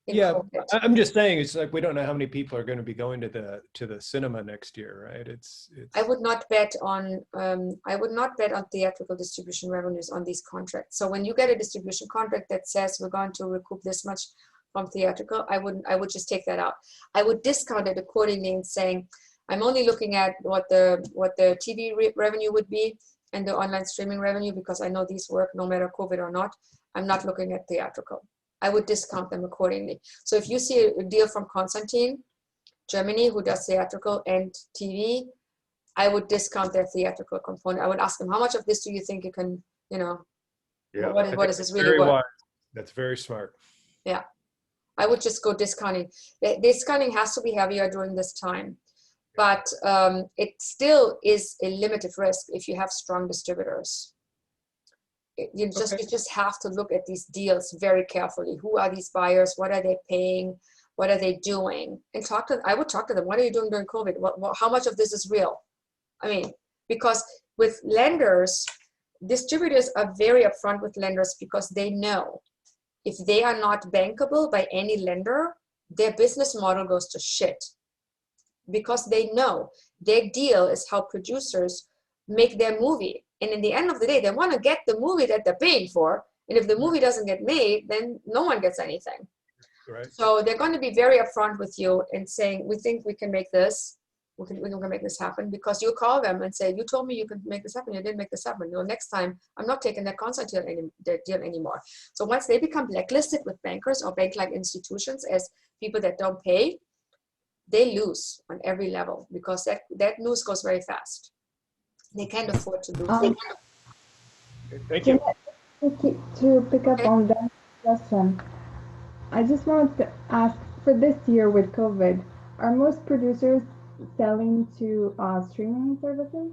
Yeah, COVID. I'm just saying, it's like we don't know how many people are going to be going to the cinema next year, right? It's I would not bet on theatrical distribution revenues on these contracts. So when you get a distribution contract that says we're going to recoup this much from theatrical, I would just take that out. I would discount it accordingly and saying, I'm only looking at what the TV revenue would be and the online streaming revenue because I know these work no matter COVID or not. I'm not looking at theatrical. I would discount them accordingly. So if you see a deal from Konstantin, Germany, who does theatrical and TV, I would discount their theatrical component. I would ask them, how much of this do you think you can, what is this really worth? wise. That's very smart. Yeah. I would just go discounting. Discounting has to be heavier during this time, but it still is a limited risk if you have strong distributors. You just have to look at these deals very carefully. Who are these buyers? What are they paying? What are they doing? And I would talk to them. What are you doing during COVID? How much of this is real? I mean, because with lenders, distributors are very upfront with lenders because they know if they are not bankable by any lender, their business model goes to shit. Because they know their deal is how producers make their movie. And in the end of the day, they want to get the movie that they're paying for. And if the movie doesn't get made, then no one gets anything. Right. So they're going to be very upfront with you and saying, we think we can make this. We can make this happen, because you call them and say, you told me you could make this happen. You didn't make this happen. Next time, I'm not taking that concert deal anymore. So once they become blacklisted with bankers or bank-like institutions as people that don't pay, they lose on every level, because that news goes very fast. They can't afford to lose. Thank you. To pick up on that question, I just wanted to ask, for this year with COVID, are most producers selling to streaming services?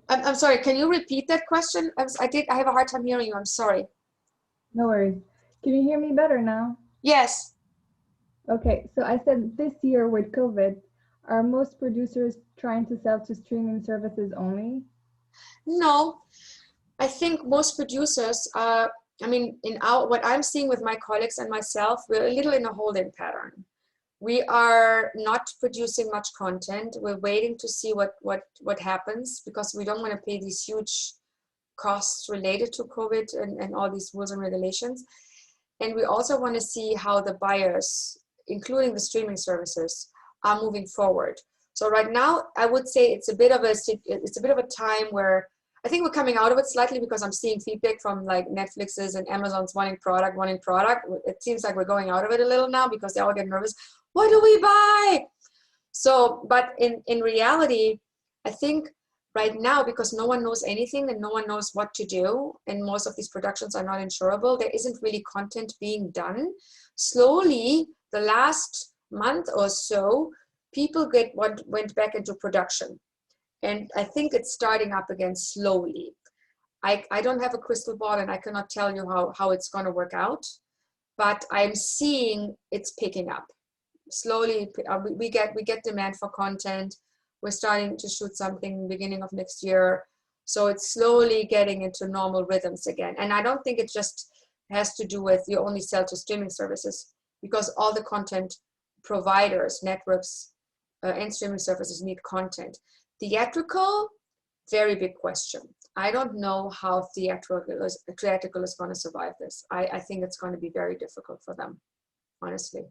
I'm sorry, can you repeat that question? I have a hard time hearing you, I'm sorry. No worries. Can you hear me better now? Yes. Okay, so I said this year with COVID, are most producers trying to sell to streaming services only? No, I think most producers are, what I'm seeing with my colleagues and myself, we're a little in a holding pattern. We are not producing much content. We're waiting to see what happens, because we don't want to pay these huge costs related to COVID and all these rules and regulations. And we also want to see how the buyers, including the streaming services, are moving forward. So right now, I would say it's a bit of a time where I think we're coming out of it slightly, because I'm seeing feedback from like Netflix's and Amazon's wanting product. It seems like we're going out of it a little now, because they all get nervous. What do we buy? So, but in reality, I think right now, because no one knows anything and no one knows what to do, and most of these productions are not insurable, there isn't really content being done. Slowly, the last month or so, people went back into production. And I think it's starting up again slowly. I don't have a crystal ball and I cannot tell you how it's going to work out, but I'm seeing it's picking up. Slowly, we get demand for content. We're starting to shoot something beginning of next year. So it's slowly getting into normal rhythms again. And I don't think it just has to do with you only sell to streaming services, because all the content providers, networks, and streaming services need content. Theatrical, very big question. I don't know how theatrical is going to survive this. I think it's going to be very difficult for them, honestly.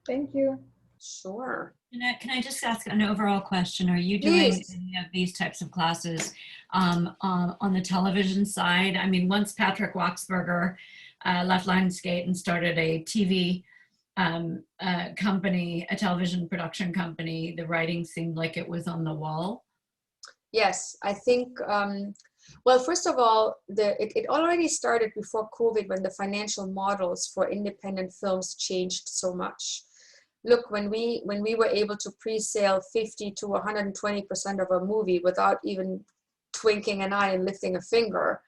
Thank you. Sure. Jeanette, can I just ask an overall question? Are you doing any of these types of classes on the television side? I mean, once Patrick Wachsberger left Lionsgate and started a TV company, a television production company, the writing seemed like it was on the wall. Yes, I think, well, first of all, it already started before COVID when the financial models for independent films changed so much. Look, when we were able to pre-sale 50 to 120% of a movie without even twinking an eye and lifting a finger,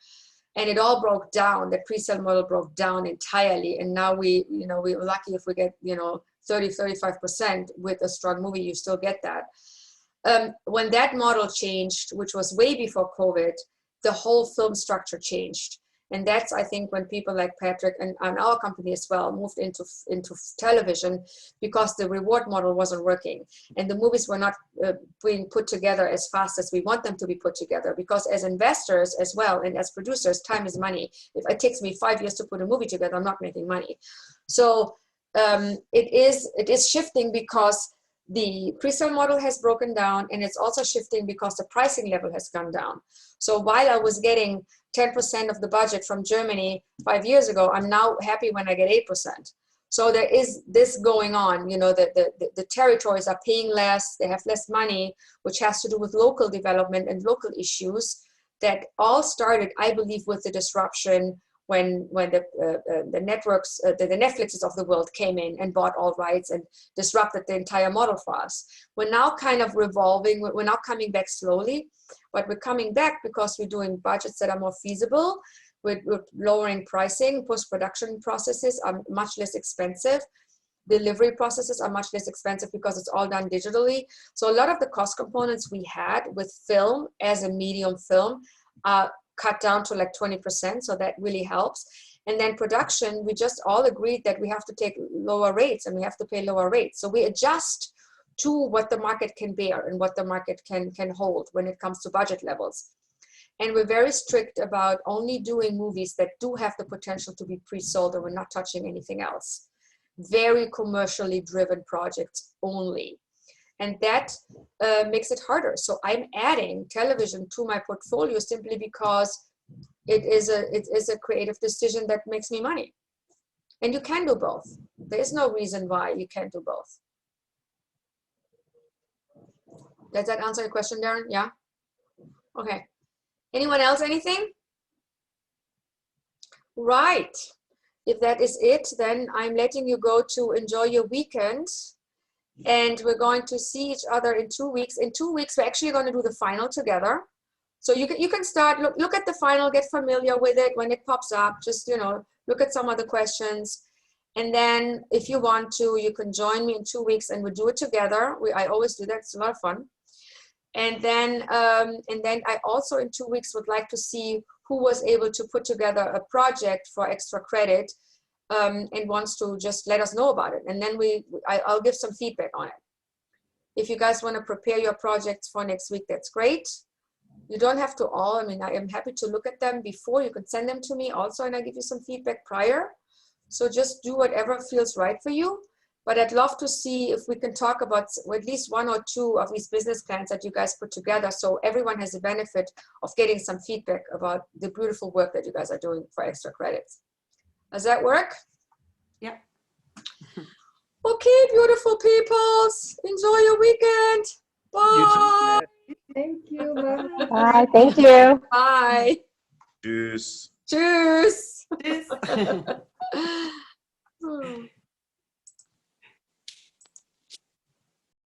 and it all broke down, the pre-sale model broke down entirely. And now we're lucky if we get, 30, 35% with a strong movie, you still get that. When that model changed, which was way before COVID, the whole film structure changed. And that's, I think, when people like Patrick and our company as well moved into television, because the reward model wasn't working. And the movies were not being put together as fast as we want them to be put together. Because as investors as well, and as producers, time is money. If it takes me 5 years to put a movie together, I'm not making money. So it is shifting because the pre-sale model has broken down, and it's also shifting because the pricing level has gone down. So while I was getting 10% of the budget from Germany 5 years ago, I'm now happy when I get 8%. So there is this going on, the territories are paying less, they have less money, which has to do with local development and local issues that all started, I believe, with the disruption when the networks, the Netflixes of the world came in and bought all rights and disrupted the entire model for us. We're now kind of revolving, we're now coming back slowly, but we're coming back because we're doing budgets that are more feasible. We're lowering pricing, post-production processes are much less expensive. Delivery processes are much less expensive because it's all done digitally. So a lot of the cost components we had with film as a medium film are cut down to like 20%, so that really helps. And then production, we just all agreed that we have to take lower rates and we have to pay lower rates. So we adjust to what the market can bear and what the market can hold when it comes to budget levels. And we're very strict about only doing movies that do have the potential to be pre-sold, or we're not touching anything else. Very commercially driven projects only. And that makes it harder. So I'm adding television to my portfolio simply because it is a creative decision that makes me money. And you can do both. There's no reason why you can't do both. Does that answer your question, Darren? Yeah? Okay. Anyone else, anything? Right. If that is it, then I'm letting you go to enjoy your weekend. And we're going to see each other in 2 weeks. In 2 weeks, we're actually going to do the final together. So you can start, look at the final, get familiar with it when it pops up. Just, look at some of the questions. And then if you want to, you can join me in 2 weeks and we'll do it together. I always do that. It's a lot of fun. And then I also in 2 weeks would like to see who was able to put together a project for extra credit and wants to just let us know about it. And then I'll give some feedback on it. If you guys want to prepare your projects for next week, that's great. You don't have to all, I am happy to look at them before. You can send them to me also, and I give you some feedback prior. So just do whatever feels right for you. But I'd love to see if we can talk about at least 1 or 2 of these business plans that you guys put together, so everyone has the benefit of getting some feedback about the beautiful work that you guys are doing for extra credits. Does that work? Yeah. Okay, beautiful peoples. Enjoy your weekend. Bye. Thank you. Bye. Bye. Thank you. Bye. Tschüss. Tschüss. Tschüss.